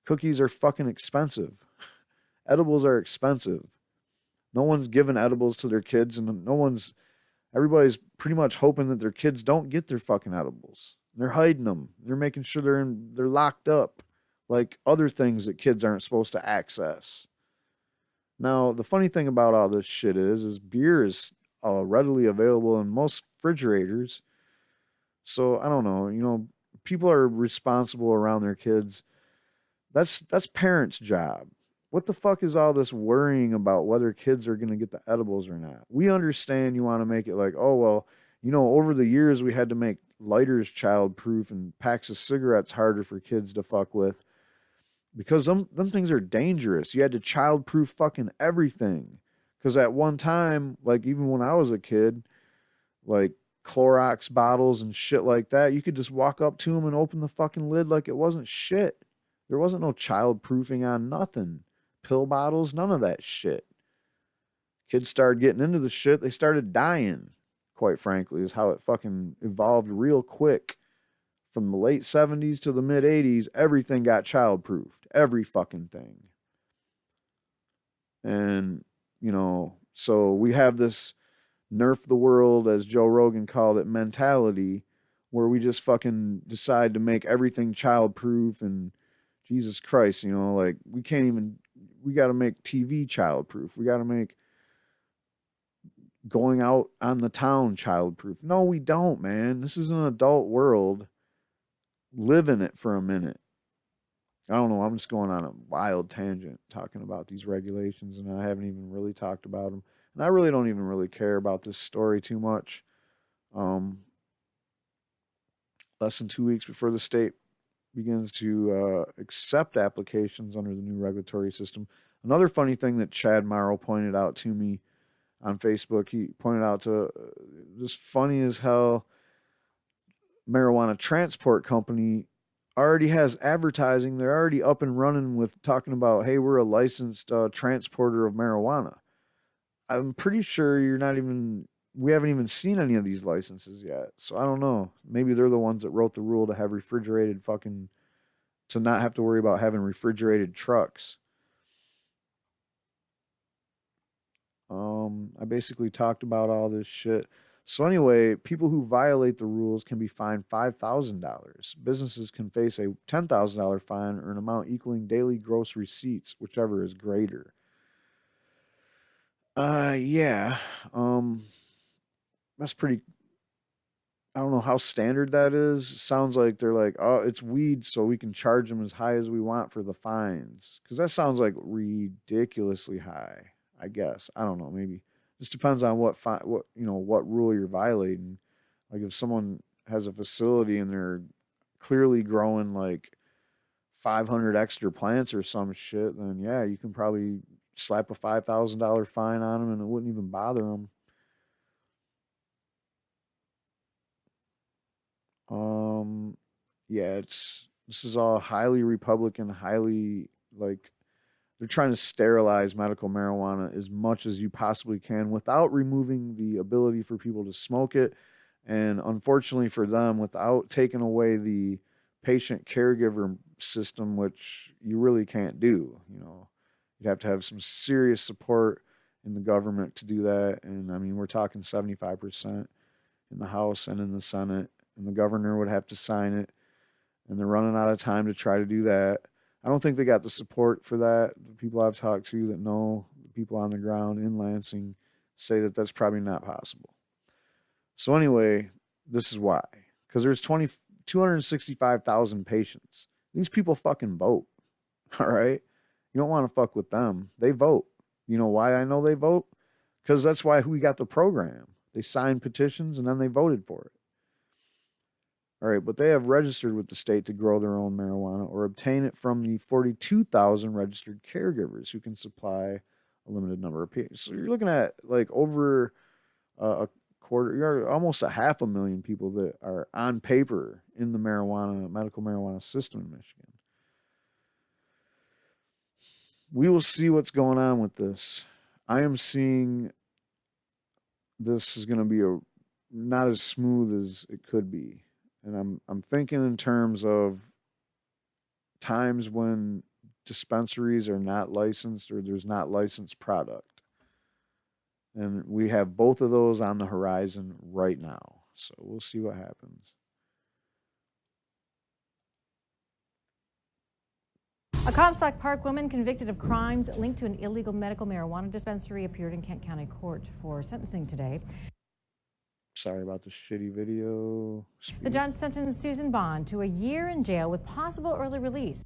Cookies are fucking expensive. Edibles are expensive. No one's giving edibles to their kids, and everybody's pretty much hoping that their kids don't get their fucking edibles. They're hiding them. They're making sure they're locked up like other things that kids aren't supposed to access. Now, the funny thing about all this shit is beer is readily available in most refrigerators. So I don't know, people are responsible around their kids. That's parents' job. What the fuck is all this worrying about whether kids are going to get the edibles or not? We understand you want to make it like, oh, well, over the years we had to make lighters child-proof and packs of cigarettes harder for kids to fuck with because them things are dangerous. You had to child-proof fucking everything. Because at one time, like even when I was a kid, like Clorox bottles and shit like that, you could just walk up to them and open the fucking lid like it wasn't shit. There wasn't no child-proofing on nothing. Pill bottles, none of that shit. Kids started getting into the shit. They started dying, quite frankly, is how it fucking evolved real quick. From the late 70s to the mid 80s, everything got child-proofed. Every fucking thing. And, so we have this nerf the world, as Joe Rogan called it, mentality where we just fucking decide to make everything childproof and Jesus Christ, you know, like we can't even, we got to make TV childproof. We got to make going out on the town childproof. No, we don't, man. This is an adult world. Live in it for a minute. I don't know. I'm just going on a wild tangent talking about these regulations, and I haven't even really talked about them. And I really don't even really care about this story too much. Less than 2 weeks before the state begins to accept applications under the new regulatory system. Another funny thing that Chad Morrow pointed out to me on Facebook, he pointed out to this funny as hell marijuana transport company already has advertising. They're already up and running with talking about, hey, we're a licensed transporter of marijuana. I'm pretty sure we haven't even seen any of these licenses yet. So I don't know. Maybe they're the ones that wrote the rule to have to not have to worry about having refrigerated trucks. I basically talked about all this shit. So anyway, people who violate the rules can be fined $5,000. Businesses can face a $10,000 fine or an amount equaling daily gross receipts, whichever is greater. Yeah. That's pretty, I don't know how standard that is. Sounds like they're like, oh, it's weed, so we can charge them as high as we want for the fines. Because that sounds like ridiculously high, I guess. I don't know, maybe. Just depends on what rule you're violating. Like if someone has a facility and they're clearly growing like 500 extra plants or some shit, then yeah, you can probably slap a $5,000 fine on them and it wouldn't even bother them. Yeah, this is all highly Republican, highly like they're trying to sterilize medical marijuana as much as you possibly can without removing the ability for people to smoke it. And unfortunately for them, without taking away the patient caregiver system, which you really can't do, you know, you'd have to have some serious support in the government to do that. And I mean, we're talking 75% in the House and in the Senate, and the governor would have to sign it. And they're running out of time to try to do that. I don't think they got the support for that. The people I've talked to that know the people on the ground in Lansing say that that's probably not possible. So anyway, this is why. Because there's 265,000 patients. These people fucking vote. All right? You don't want to fuck with them. They vote. You know why I know they vote? Because that's why we got the program. They signed petitions and then they voted for it. All right, but they have registered with the state to grow their own marijuana or obtain it from the 42,000 registered caregivers who can supply a limited number of people. So you're looking at like over a quarter, you're almost 500,000 people that are on paper in the medical marijuana system in Michigan. We will see what's going on with this. I am seeing this is going to be not as smooth as it could be. And I'm thinking in terms of times when dispensaries are not licensed or there's not licensed product. And we have both of those on the horizon right now. So we'll see what happens. A Comstock Park woman convicted of crimes linked to an illegal medical marijuana dispensary appeared in Kent County Court for sentencing today. Sorry about the shitty video. The judge sentenced Susan Bond to a year in jail with possible early release.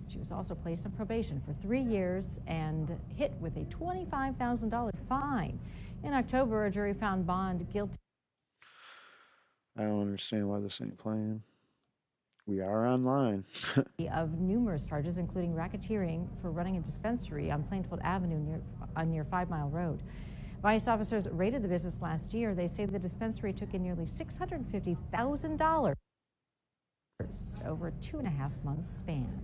She was also placed on probation for 3 years and hit with a $25,000 fine. In October, a jury found Bond guilty. I don't understand why this ain't playing. We are online. Of numerous charges, including racketeering for running a dispensary on Plainfield Avenue near 5 Mile Road. Vice officers raided the business last year. They say the dispensary took in nearly $650,000 over a 2.5-month span.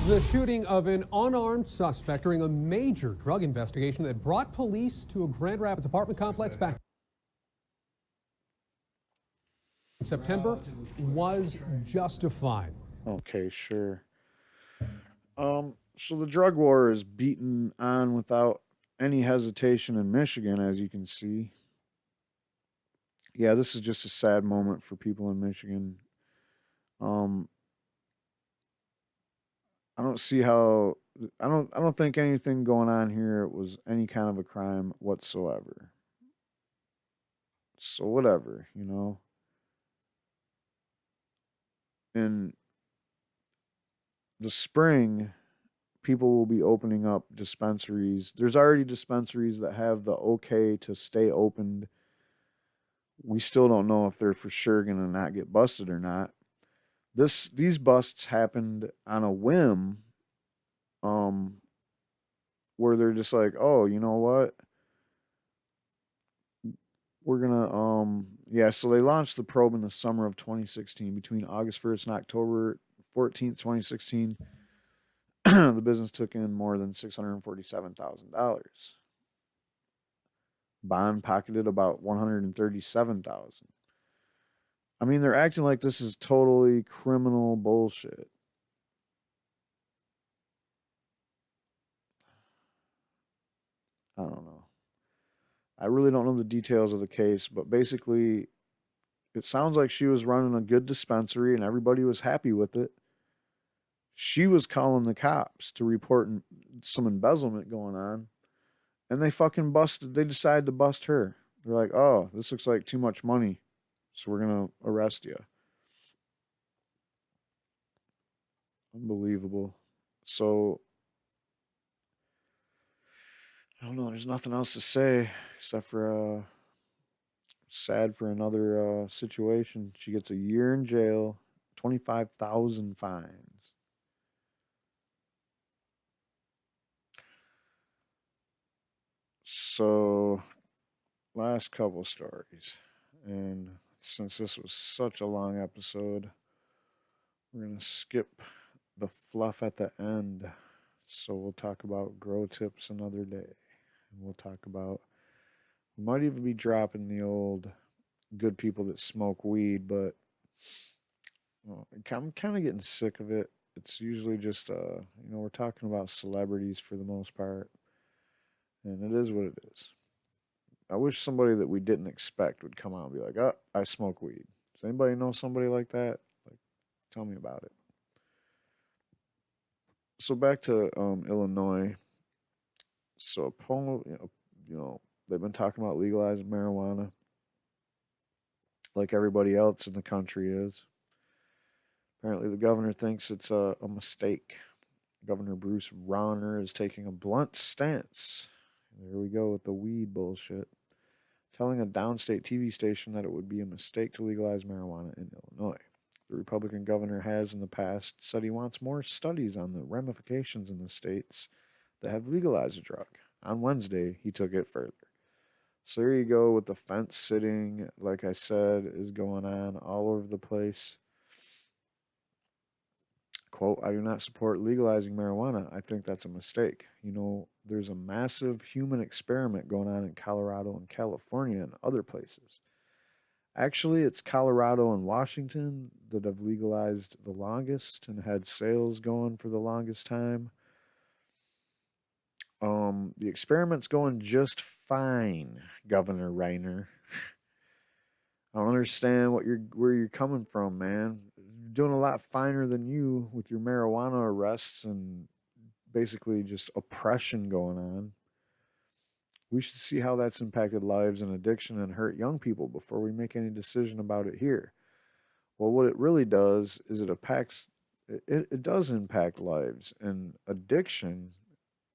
The shooting of an unarmed suspect during a major drug investigation that brought police to a Grand Rapids apartment complex back in September was justified. Okay, sure. So the drug war is beaten on without any hesitation in Michigan, as you can see. Yeah, this is just a sad moment for people in Michigan. Um, I don't see how I don't think anything going on here was any kind of a crime whatsoever. So whatever, you know. In the spring, people will be opening up dispensaries. There's already dispensaries that have the okay to stay opened. We still don't know if they're for sure going to not get busted or not. These busts happened on a whim, um where they're just like, "Oh, you know what? We're going to yeah, so they launched the probe in the summer of 2016 between August 1st and October 14th, 2016. The business took in more than $647,000. Bond pocketed about $137,000. I mean, they're acting like this is totally criminal bullshit. I don't know. I really don't know the details of the case, but basically, it sounds like she was running a good dispensary and everybody was happy with it. She was calling the cops to report some embezzlement going on, and they fucking busted. They decided to bust her. They're like, "Oh, this looks like too much money, so we're gonna arrest you." Unbelievable. So I don't know. There's nothing else to say except for sad for another situation. She gets a year in jail, 25,000 fines. So last couple stories, and since this was such a long episode, we're gonna skip the fluff at the end. So we'll talk about grow tips another day. And we'll talk about, we might even be dropping the old good people that smoke weed, but well, I'm kind of getting sick of it. It's usually just, we're talking about celebrities for the most part, and it is what it is. I wish somebody that we didn't expect would come out and be like, "Oh, I smoke weed." Does anybody know somebody like that? Like, tell me about it. So back to Illinois. So they've been talking about legalizing marijuana, like everybody else in the country is. Apparently, the governor thinks it's a mistake. Governor Bruce Rauner is taking a blunt stance. There we go with the weed bullshit. Telling a downstate TV station that it would be a mistake to legalize marijuana in Illinois. The Republican governor has in the past said he wants more studies on the ramifications in the states that have legalized the drug. On Wednesday, he took it further. So there you go with the fence sitting, like I said, is going on all over the place. Quote, "I do not support legalizing marijuana. I think that's a mistake. There's a massive human experiment going on in Colorado and California and other places. Actually, it's Colorado and Washington that have legalized the longest and had sales going for the longest time. The experiment's going just fine, Governor Reiner. I don't understand where you're coming from, man. You're doing a lot finer than you with your marijuana arrests and basically just oppression going on. We should see how that's impacted lives and addiction and hurt young people before we make any decision about it here." Well, what it really does is it does impact lives, and addiction,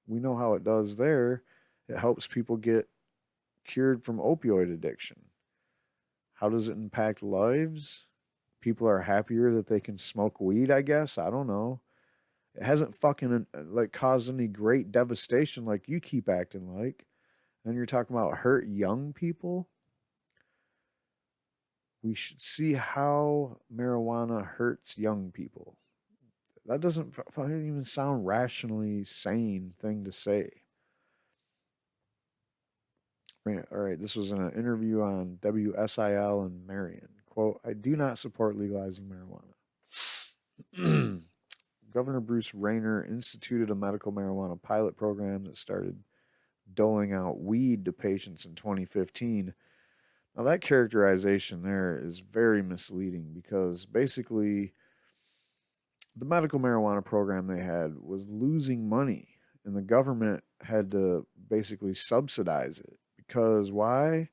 we know how it does there. It helps people get cured from opioid addiction. How does it impact lives? People are happier that they can smoke weed, I guess. I don't know. It hasn't fucking like caused any great devastation like you keep acting like. And you're talking about hurt young people? We should see how marijuana hurts young people. That doesn't even sound rationally sane thing to say. All right, this was in an interview on WSIL in Marion. Quote, "I do not support legalizing marijuana." Governor Bruce Rayner instituted a medical marijuana pilot program that started doling out weed to patients in 2015. Now, that characterization there is very misleading because basically the medical marijuana program they had was losing money, and the government had to basically subsidize it. Because why?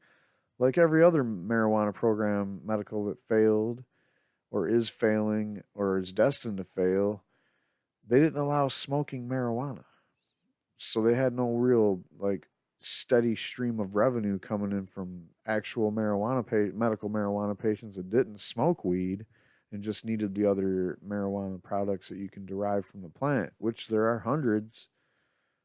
Like every other marijuana program, medical, that failed or is failing or is destined to fail, they didn't allow smoking marijuana. So they had no real like steady stream of revenue coming in from actual medical marijuana patients that didn't smoke weed and just needed the other marijuana products that you can derive from the plant, which there are hundreds.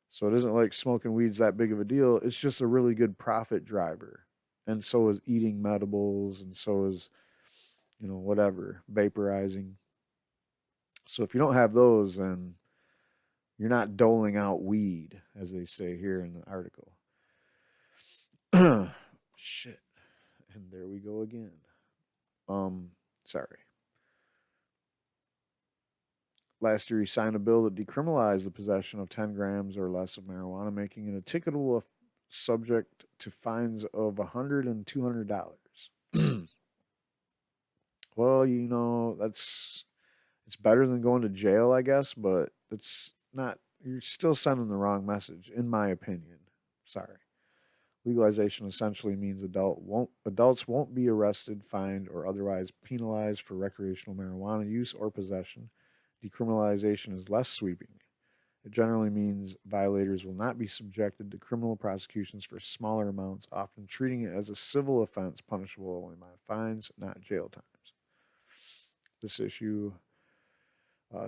So it isn't like smoking weed's that big of a deal. It's just a really good profit driver. And so is eating medibles, and so is, whatever, vaporizing. So if you don't have those, then you're not doling out weed, as they say here in the article. Shit. And there we go again. Sorry. Last year, he signed a bill that decriminalized the possession of 10 grams or less of marijuana, making it a ticketable subject to fines of $100 and $200. Well, it's better than going to jail, I guess, but it's not. You're still sending the wrong message, in my opinion. Sorry. Legalization essentially means adults won't be arrested, fined, or otherwise penalized for recreational marijuana use or possession. Decriminalization is less sweeping. It generally means violators will not be subjected to criminal prosecutions for smaller amounts, often treating it as a civil offense punishable only by fines, not jail times. This issue,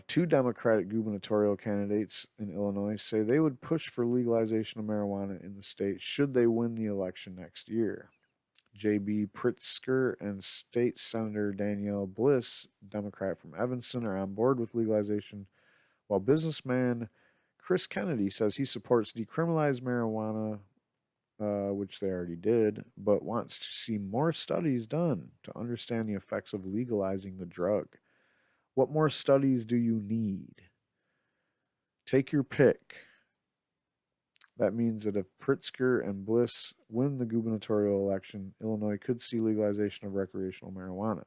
2 Democratic gubernatorial candidates in Illinois say they would push for legalization of marijuana in the state should they win the election next year. J.B. Pritzker and State Senator Danielle Bliss, Democrat from Evanston, are on board with legalization, while businessman Chris Kennedy says he supports decriminalized marijuana, which they already did, but wants to see more studies done to understand the effects of legalizing the drug. What more studies do you need? Take your pick. That means that if Pritzker and Bliss win the gubernatorial election, Illinois could see legalization of recreational marijuana.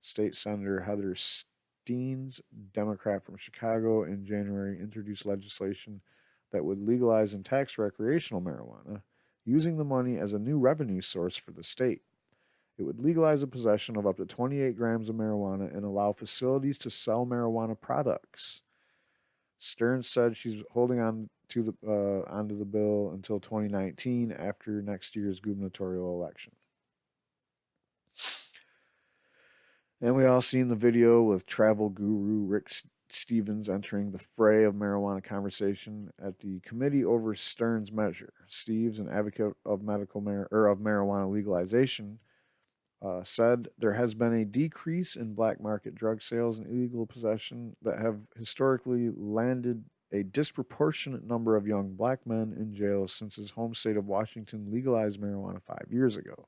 State Senator Heather Steens, Democrat from Chicago, in January introduced legislation that would legalize and tax recreational marijuana, using the money as a new revenue source for the state. It would legalize the possession of up to 28 grams of marijuana and allow facilities to sell marijuana products. Stearns said she's holding on to onto the bill until 2019, after next year's gubernatorial election. And we all seen the video with travel guru Rick Stevens entering the fray of marijuana conversation at the committee over Stearns' measure. Steves, an advocate of marijuana legalization, said there has been a decrease in black market drug sales and illegal possession that have historically landed a disproportionate number of young black men in jail since his home state of Washington legalized marijuana 5 years ago.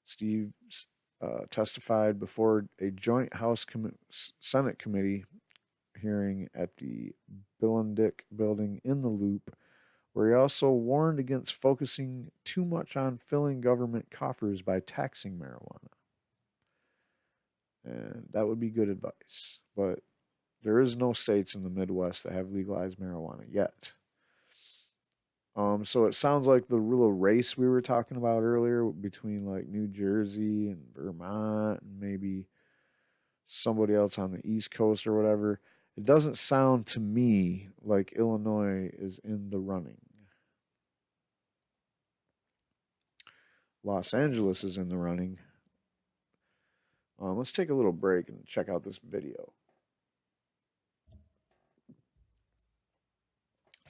Steves testified before a joint House-Senate committee hearing at the Billendick building in the Loop, where he also warned against focusing too much on filling government coffers by taxing marijuana. And that would be good advice. But there is no states in the Midwest that have legalized marijuana yet. So it sounds like the little race we were talking about earlier between like New Jersey and Vermont and maybe somebody else on the East Coast or whatever. It doesn't sound to me like Illinois is in the running. Los Angeles is in the running. Let's take a little break and check out this video.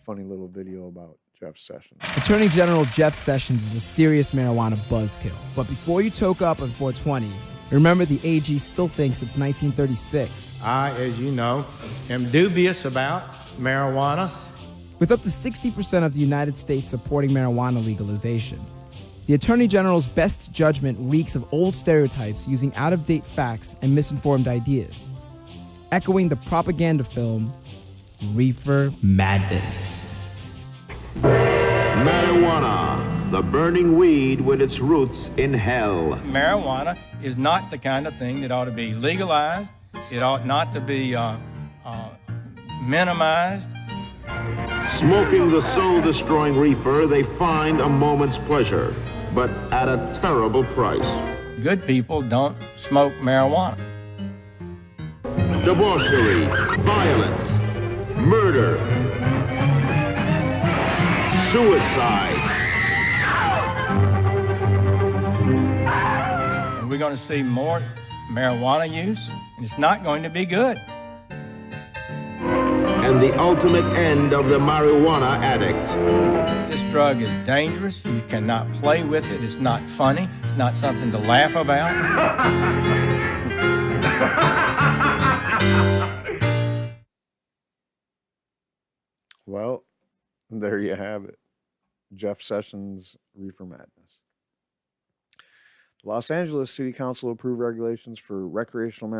Funny little video about Jeff Sessions. Attorney General Jeff Sessions is a serious marijuana buzzkill. But before you toke up on 420, remember the AG still thinks it's 1936. I, as you know, am dubious about marijuana. With up to 60% of the United States supporting marijuana legalization, the Attorney General's best judgment reeks of old stereotypes using out-of-date facts and misinformed ideas, echoing the propaganda film Reefer Madness. Marijuana, the burning weed with its roots in hell. Marijuana is not the kind of thing that ought to be legalized. It ought not to be minimized. Smoking the soul-destroying reefer, they find a moment's pleasure, but at a terrible price. Good people don't smoke marijuana. Debauchery, violence, murder, suicide. And we're going to see more marijuana use, and it's not going to be good. And the ultimate end of the marijuana addict. This drug is dangerous. You cannot play with it. It's not funny. It's not something to laugh about. Well, there you have it. Jeff Sessions' Reefer Madness. The Los Angeles City Council approved regulations for the recreational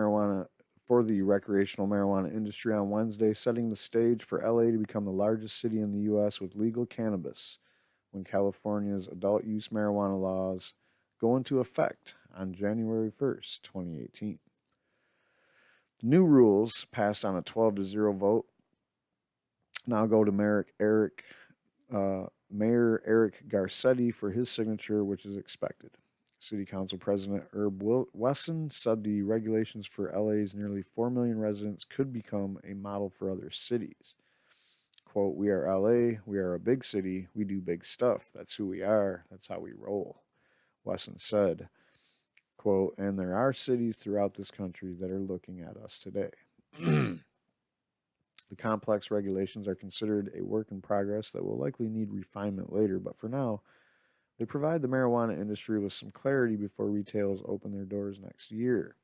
marijuana industry on Wednesday, setting the stage for LA to become the largest city in the U.S. with legal cannabis when California's adult use marijuana laws go into effect on January 1st, 2018. The new rules, passed on a 12-0 vote, now go to Mayor Eric Garcetti for his signature, which is expected. City Council President Herb Wesson said the regulations for LA's nearly 4 million residents could become a model for other cities. Quote, "We are LA, we are a big city, we do big stuff. That's who we are, that's how we roll," Wesson said. Quote, "And there are cities throughout this country that are looking at us today." The complex regulations are considered a work in progress that will likely need refinement later, but for now, they provide the marijuana industry with some clarity before retailers open their doors next year.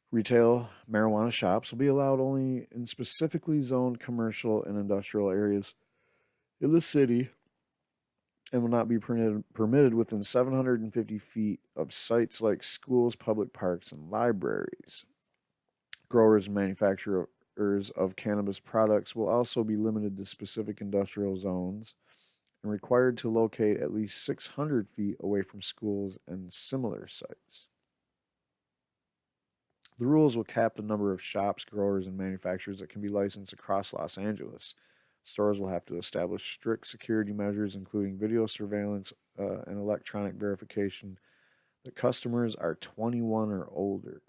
Retail marijuana shops will be allowed only in specifically zoned commercial and industrial areas in the city and will not be permitted within 750 feet of sites like schools, public parks, and libraries. Growers and manufacturers of cannabis products will also be limited to specific industrial zones and required to locate at least 600 feet away from schools and similar sites. The rules will cap the number of shops, growers, and manufacturers that can be licensed across Los Angeles. Stores will have to establish strict security measures, including video surveillance and electronic verification that customers are 21 or older.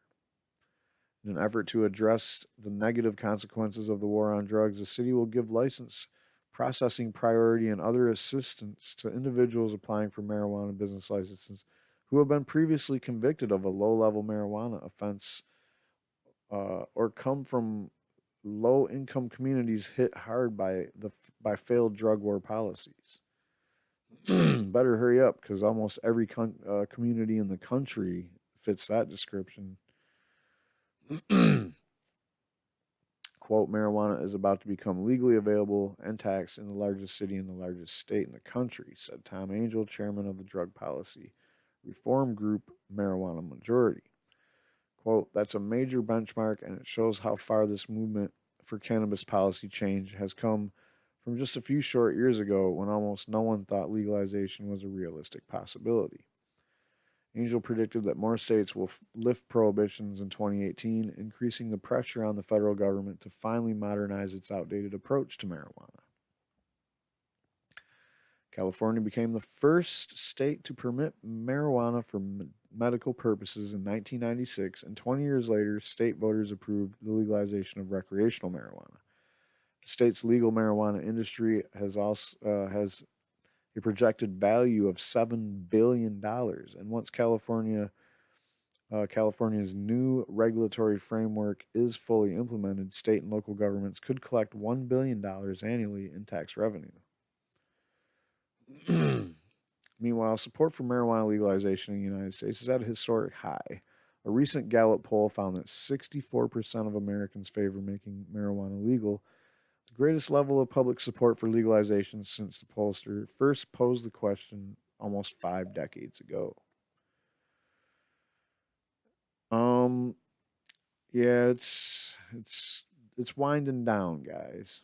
In an effort to address the negative consequences of the war on drugs, the city will give license processing priority and other assistance to individuals applying for marijuana business licenses who have been previously convicted of a low-level marijuana offense or come from low-income communities hit hard by failed drug war policies. Better hurry up, because almost every community in the country fits that description. Quote, "Marijuana is about to become legally available and taxed in the largest city in the largest state in the country," said Tom Angel, chairman of the drug policy reform group Marijuana Majority. Quote, "That's a major benchmark, and it shows how far this movement for cannabis policy change has come from just a few short years ago when almost no one thought legalization was a realistic possibility." Angel predicted that more states will lift prohibitions in 2018, increasing the pressure on the federal government to finally modernize its outdated approach to marijuana. California became the first state to permit marijuana for medical purposes in 1996, and 20 years later, state voters approved the legalization of recreational marijuana. The state's legal marijuana industry has a projected value of $7 billion. And once California's new regulatory framework is fully implemented, state and local governments could collect $1 billion annually in tax revenue. Meanwhile, support for marijuana legalization in the United States is at a historic high. A recent Gallup poll found that 64% of Americans favor making marijuana legal, the greatest level of public support for legalization since the pollster first posed the question almost 5 decades ago. Yeah, it's winding down, guys.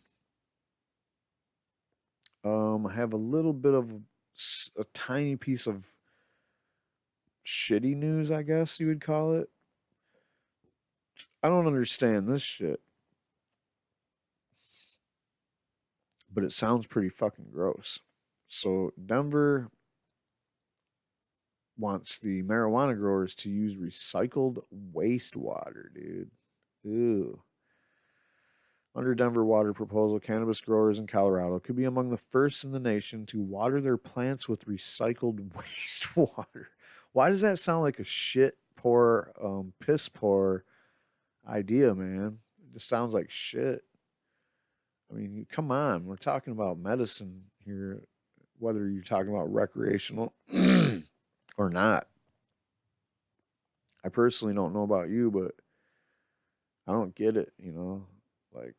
I have a little bit of a tiny piece of shitty news, I guess you would call it. I don't understand this shit, but it sounds pretty fucking gross. So Denver wants the marijuana growers to use recycled wastewater, dude. Ew. Under Denver water proposal, cannabis growers in Colorado could be among the first in the nation to water their plants with recycled wastewater. Why does that sound like a shit poor, piss poor idea, man? It just sounds like shit. I mean, come on. We're talking about medicine here, whether you're talking about recreational or not. I personally don't know about you, but I don't get it, you know? Like,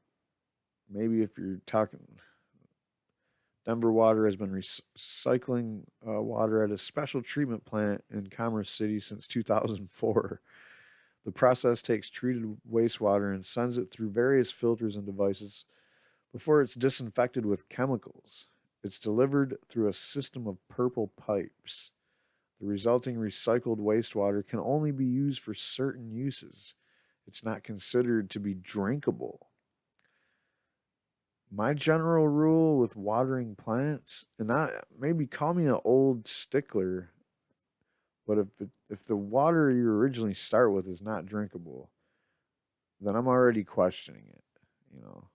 maybe if you're talking, Denver Water has been recycling water at a special treatment plant in Commerce City since 2004. The process takes treated wastewater and sends it through various filters and devices before it's disinfected with chemicals. It's delivered through a system of purple pipes. The resulting recycled wastewater can only be used for certain uses. It's not considered to be drinkable. My general rule with watering plants, and maybe call me an old stickler, but if the water you originally start with is not drinkable, then I'm already questioning it, you know.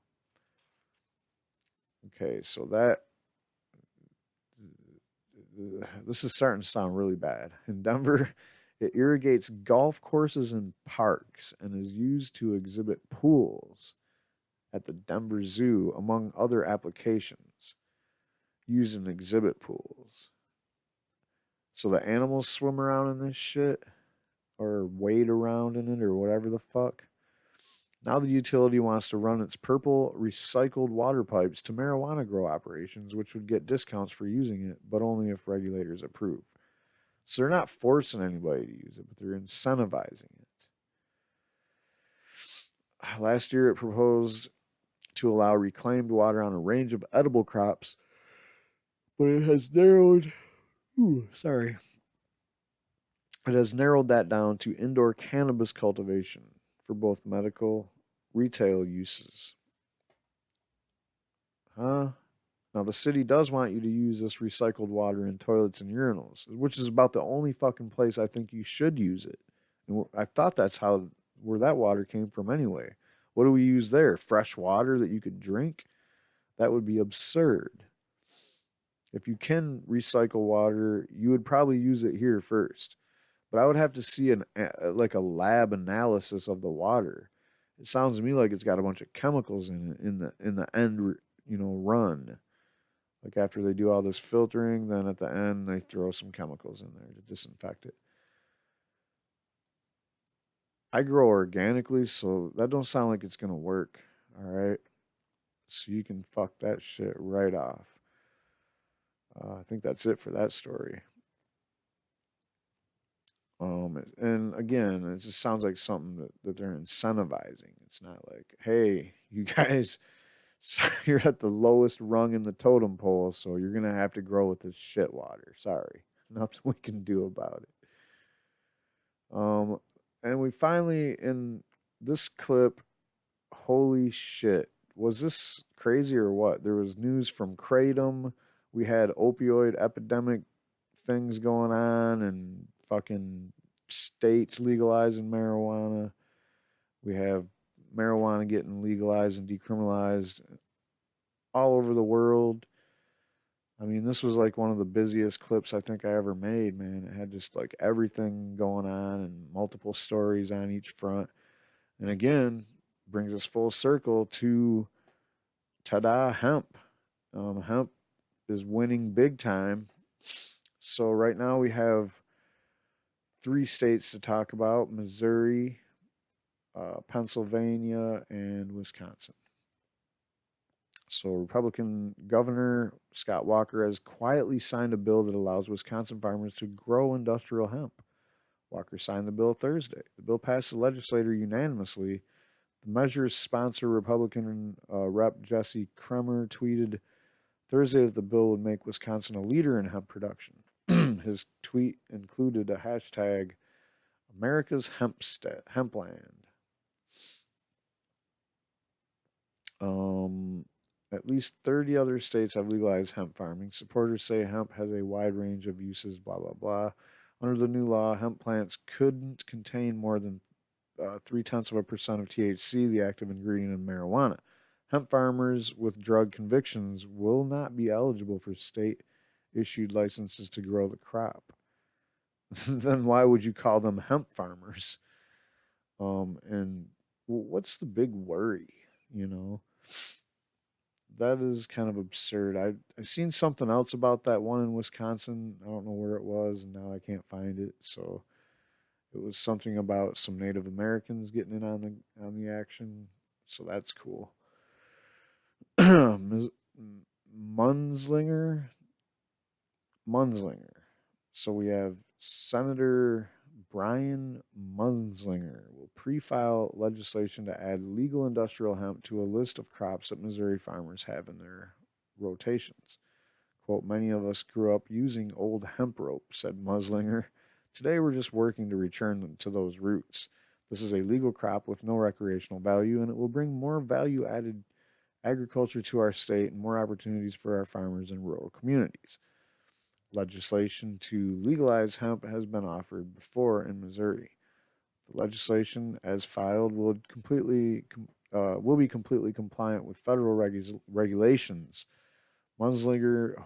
Okay, so this is starting to sound really bad. In Denver, it irrigates golf courses and parks and is used to exhibit pools at the Denver Zoo, among other applications used in exhibit pools. So the animals swim around in this shit or wade around in it or whatever the fuck. Now the utility wants to run its purple recycled water pipes to marijuana grow operations, which would get discounts for using it, but only if regulators approve. So they're not forcing anybody to use it, but they're incentivizing it. Last year, it proposed to allow reclaimed water on a range of edible crops, but it has narrowed. It has narrowed that down to indoor cannabis cultivation for both medical, retail uses. Now, the city does want you to use this recycled water in toilets and urinals, which is about the only fucking place I think you should use it. And I thought that's where that water came from anyway. What do we use there? Fresh water that you could drink? That would be absurd. If you can recycle water, you would probably use it here first. But I would have to see like a lab analysis of the water. It sounds to me like it's got a bunch of chemicals in it in the end, run. Like after they do all this filtering, then at the end they throw some chemicals in there to disinfect it. I grow organically, so that don't sound like it's gonna work. All right, so you can fuck that shit right off. I think that's it for that story. And again, it just sounds like something that they're incentivizing. It's not like, hey, you guys, you're at the lowest rung in the totem pole, so you're gonna have to grow with this shit water. Sorry, nothing we can do about it. And we finally, in this clip, holy shit, was this crazy or what? There was news from Kratom. We had opioid epidemic things going on and fucking states legalizing marijuana. We have marijuana getting legalized and decriminalized all over the world. I mean, this was like one of the busiest clips I think I ever made, man. It had just like everything going on and multiple stories on each front. And again, brings us full circle to ta-da, hemp. Hemp is winning big time. So right now we have 3 states to talk about: Missouri, Pennsylvania, and Wisconsin. So Republican Governor Scott Walker has quietly signed a bill that allows Wisconsin farmers to grow industrial hemp. Walker signed the bill Thursday. The bill passed the legislature unanimously. The measure's sponsor, Republican Rep. Jesse Kremer, tweeted, Thursday that the bill would make Wisconsin a leader in hemp production. His tweet included a hashtag America's Hempland. At least 30 other states have legalized hemp farming. Supporters say hemp has a wide range of uses, blah, blah, blah. Under the new law, hemp plants couldn't contain more than 0.3% of THC, the active ingredient in marijuana. Hemp farmers with drug convictions will not be eligible for state-issued licenses to grow the crop. Then why would you call them hemp farmers? And what's the big worry, you know? That is kind of absurd. I seen something else about that one in Wisconsin. I don't know where it was, and now I can't find it. So it was something about some Native Americans getting in on the action. So that's cool. Munslinger. So we have Senator Brian Munslinger will pre-file legislation to add legal industrial hemp to a list of crops that Missouri farmers have in their rotations. Quote, many of us grew up using old hemp rope, said Munslinger. Today we're just working to return them to those roots. This is a legal crop with no recreational value, and it will bring more value-added agriculture to our state and more opportunities for our farmers in rural communities. Legislation to legalize hemp has been offered before in Missouri. The legislation, as filed, will be completely compliant with federal regulations. Munslinger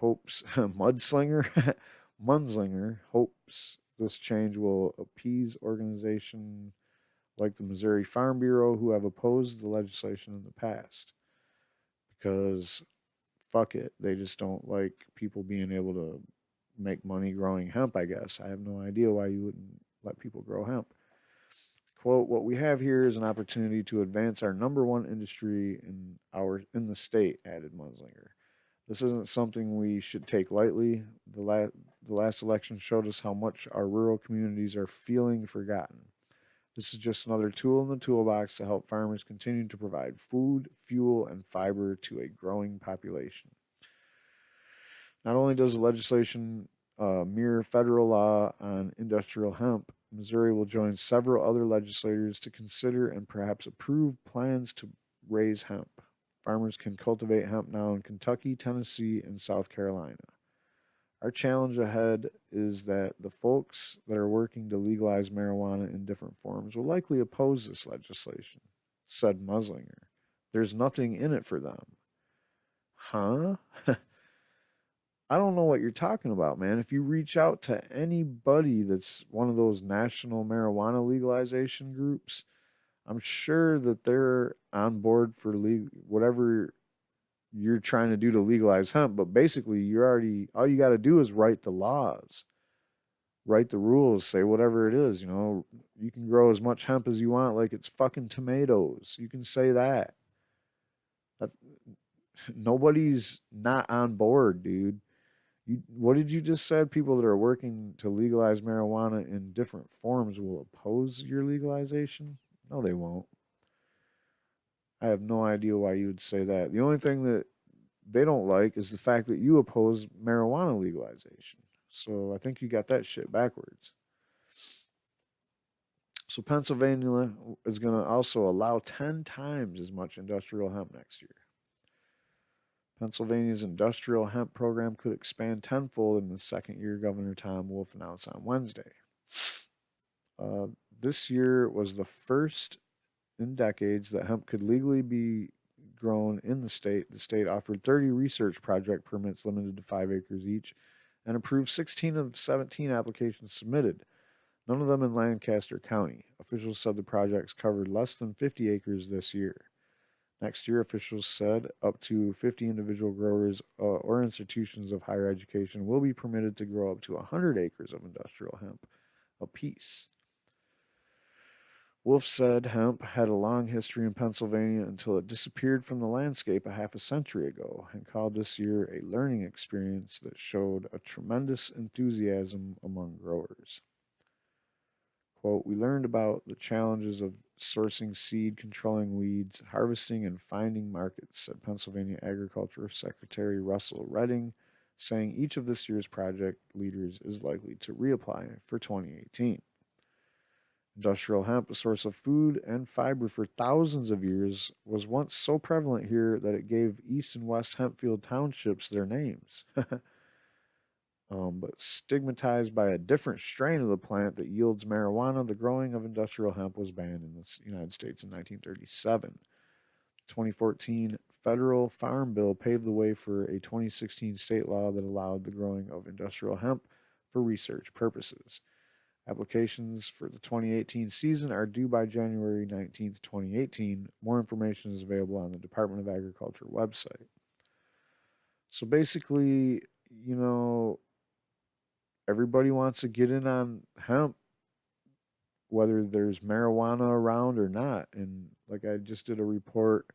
hopes this change will appease organizations like the Missouri Farm Bureau, who have opposed the legislation in the past. Because fuck it, they just don't like people being able to make money growing hemp, I guess. I have no idea why you wouldn't let people grow hemp. Quote, what we have here is an opportunity to advance our number one industry in the state, added Munslinger. This isn't something we should take lightly. The last election showed us how much our rural communities are feeling forgotten. This is just another tool in the toolbox to help farmers continue to provide food, fuel, and fiber to a growing population. Not only does the legislation mirror federal law on industrial hemp, Missouri will join several other legislators to consider and perhaps approve plans to raise hemp. Farmers can cultivate hemp now in Kentucky, Tennessee, and South Carolina. Our challenge ahead is that the folks that are working to legalize marijuana in different forms will likely oppose this legislation, said Munslinger. There's nothing in it for them. Huh? I don't know what you're talking about, man. If you reach out to anybody that's one of those national marijuana legalization groups, I'm sure that they're on board for whatever you're trying to do to legalize hemp. But basically, all you got to do is write the laws, write the rules, say whatever it is. You know, you can grow as much hemp as you want, like it's fucking tomatoes. You can say that. Nobody's not on board, dude. What did you just say? People that are working to legalize marijuana in different forms will oppose your legalization? No, they won't. I have no idea why you would say that. The only thing that they don't like is the fact that you oppose marijuana legalization. So I think you got that shit backwards. So Pennsylvania is going to also allow 10 times as much industrial hemp next year. Pennsylvania's industrial hemp program could expand tenfold in the second year, Governor Tom Wolf announced on Wednesday. This year was the first in decades that hemp could legally be grown in the state. The state offered 30 research project permits limited to 5 acres each and approved 16 of 17 applications submitted, none of them in Lancaster County. Officials said the projects covered less than 50 acres this year. Next year, officials said up to 50 individual growers or institutions of higher education will be permitted to grow up to 100 acres of industrial hemp apiece. Wolf said hemp had a long history in Pennsylvania until it disappeared from the landscape a half a century ago, and called this year a learning experience that showed a tremendous enthusiasm among growers. Quote, we learned about the challenges of sourcing seed, controlling weeds, harvesting and finding markets, said Pennsylvania Agriculture Secretary Russell Redding, saying each of this year's project leaders is likely to reapply for 2018. Industrial hemp, a source of food and fiber for thousands of years, was once so prevalent here that it gave East and West Hempfield townships their names. But stigmatized by a different strain of the plant that yields marijuana, the growing of industrial hemp was banned in the United States in 1937. 2014 federal farm bill paved the way for a 2016 state law that allowed the growing of industrial hemp for research purposes. Applications for the 2018 season are due by January 19th, 2018. More information is available on the Department of Agriculture website. So basically, you know, everybody wants to get in on hemp, whether there's marijuana around or not. And like I just did a report,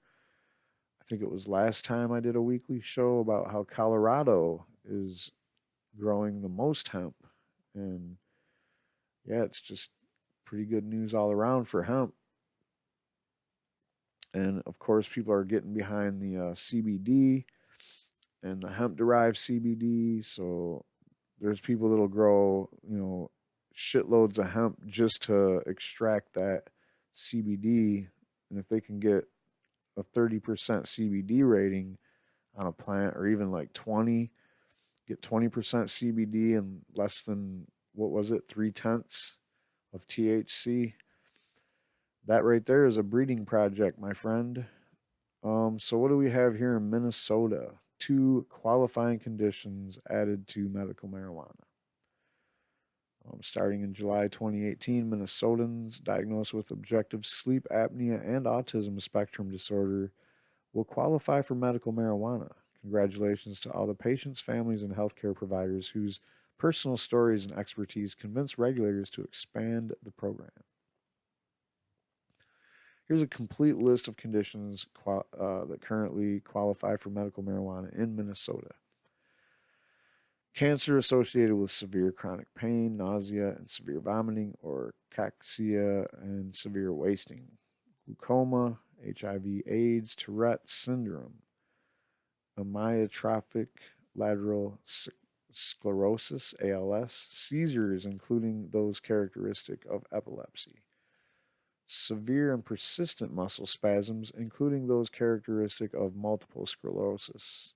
I think it was last time I did a weekly show about how Colorado is growing the most hemp. And yeah, it's just pretty good news all around for hemp. And of course, people are getting behind the CBD and the hemp-derived CBD. So there's people that'll grow, you know, shitloads of hemp just to extract that CBD. And if they can get a 30% CBD rating on a plant, or even like 20, get 20% CBD and less than, what was it, 0.3 of THC. That right there is a breeding project, my friend. So what do we have here in Minnesota? 2 qualifying conditions added to medical marijuana. Starting in July 2018, Minnesotans diagnosed with objective sleep apnea and autism spectrum disorder will qualify for medical marijuana. Congratulations to all the patients, families, and healthcare providers whose personal stories and expertise convince regulators to expand the program. Here's a complete list of conditions that currently qualify for medical marijuana in Minnesota. Cancer associated with severe chronic pain, nausea, and severe vomiting, or cachexia and severe wasting. Glaucoma, HIV/AIDS, Tourette syndrome, amyotrophic lateral sclerosis, ALS, seizures, including those characteristic of epilepsy, severe and persistent muscle spasms, including those characteristic of multiple sclerosis,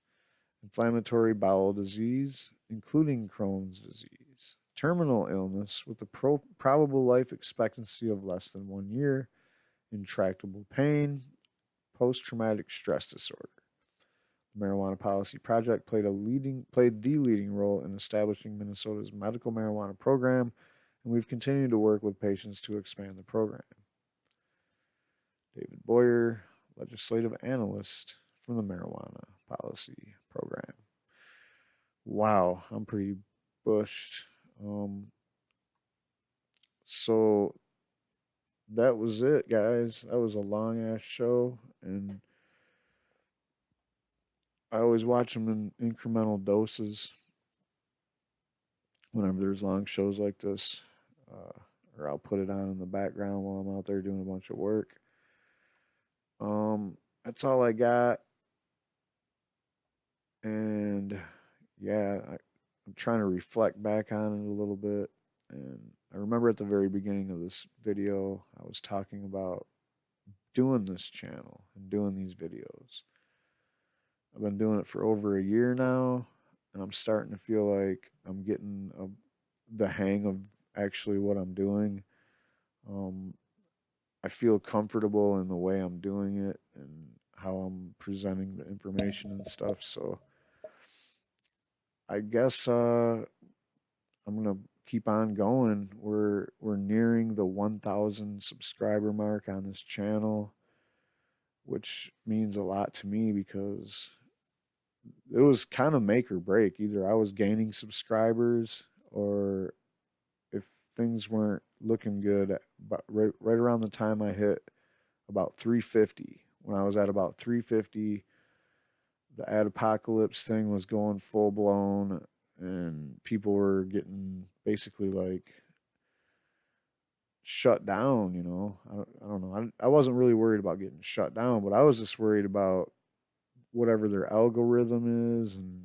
inflammatory bowel disease, including Crohn's disease, terminal illness with a probable life expectancy of less than 1 year, intractable pain, post-traumatic stress disorder. The Marijuana Policy Project played the leading role in establishing Minnesota's medical marijuana program, and we've continued to work with patients to expand the program. David Boyer, legislative analyst from the Marijuana Policy Program. Wow, I'm pretty bushed. So that was it, guys. That was a long-ass show, and I always watch them in incremental doses whenever there's long shows like this, or I'll put it on in the background while I'm out there doing a bunch of work. That's all I got. And yeah, I'm trying to reflect back on it a little bit. And I remember at the very beginning of this video, I was talking about doing this channel and doing these videos. I've been doing it for over a year now, and I'm starting to feel like I'm getting the hang of actually what I'm doing. I feel comfortable in the way I'm doing it and how I'm presenting the information and stuff. So I guess I'm gonna keep on going. We're nearing the 1,000 subscriber mark on this channel, which means a lot to me because it was kind of make or break. Either I was gaining subscribers, or if things weren't looking good, but right around the time I hit about 350, when I was at about 350, the ad apocalypse thing was going full blown, and people were getting basically like shut down, I don't know. I wasn't really worried about getting shut down, but I was just worried about whatever their algorithm is, and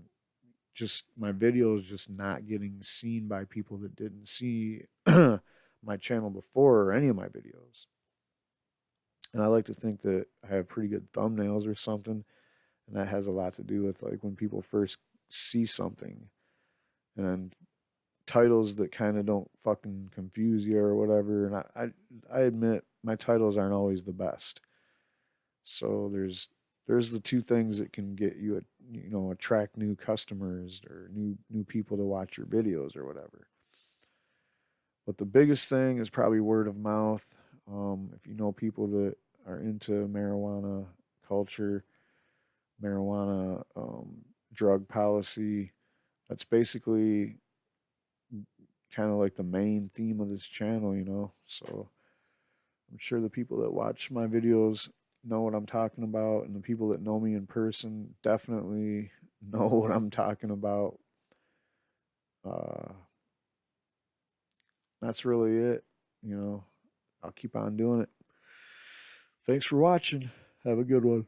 just my videos just not getting seen by people that didn't see my channel before or any of my videos. And I like to think that I have pretty good thumbnails or something, and that has a lot to do with like when people first see something, and titles that kind of don't fucking confuse you or whatever. And I admit my titles aren't always the best. So there's the two things that can get you attract new customers or new people to watch your videos or whatever. But the biggest thing is probably word of mouth. If you know people that are into marijuana culture, marijuana drug policy, that's basically kind of like the main theme of this channel. So I'm sure the people that watch my videos know what I'm talking about, and the people that know me in person definitely know what I'm talking about. That's really it. I'll keep on doing it. Thanks for watching. Have a good one.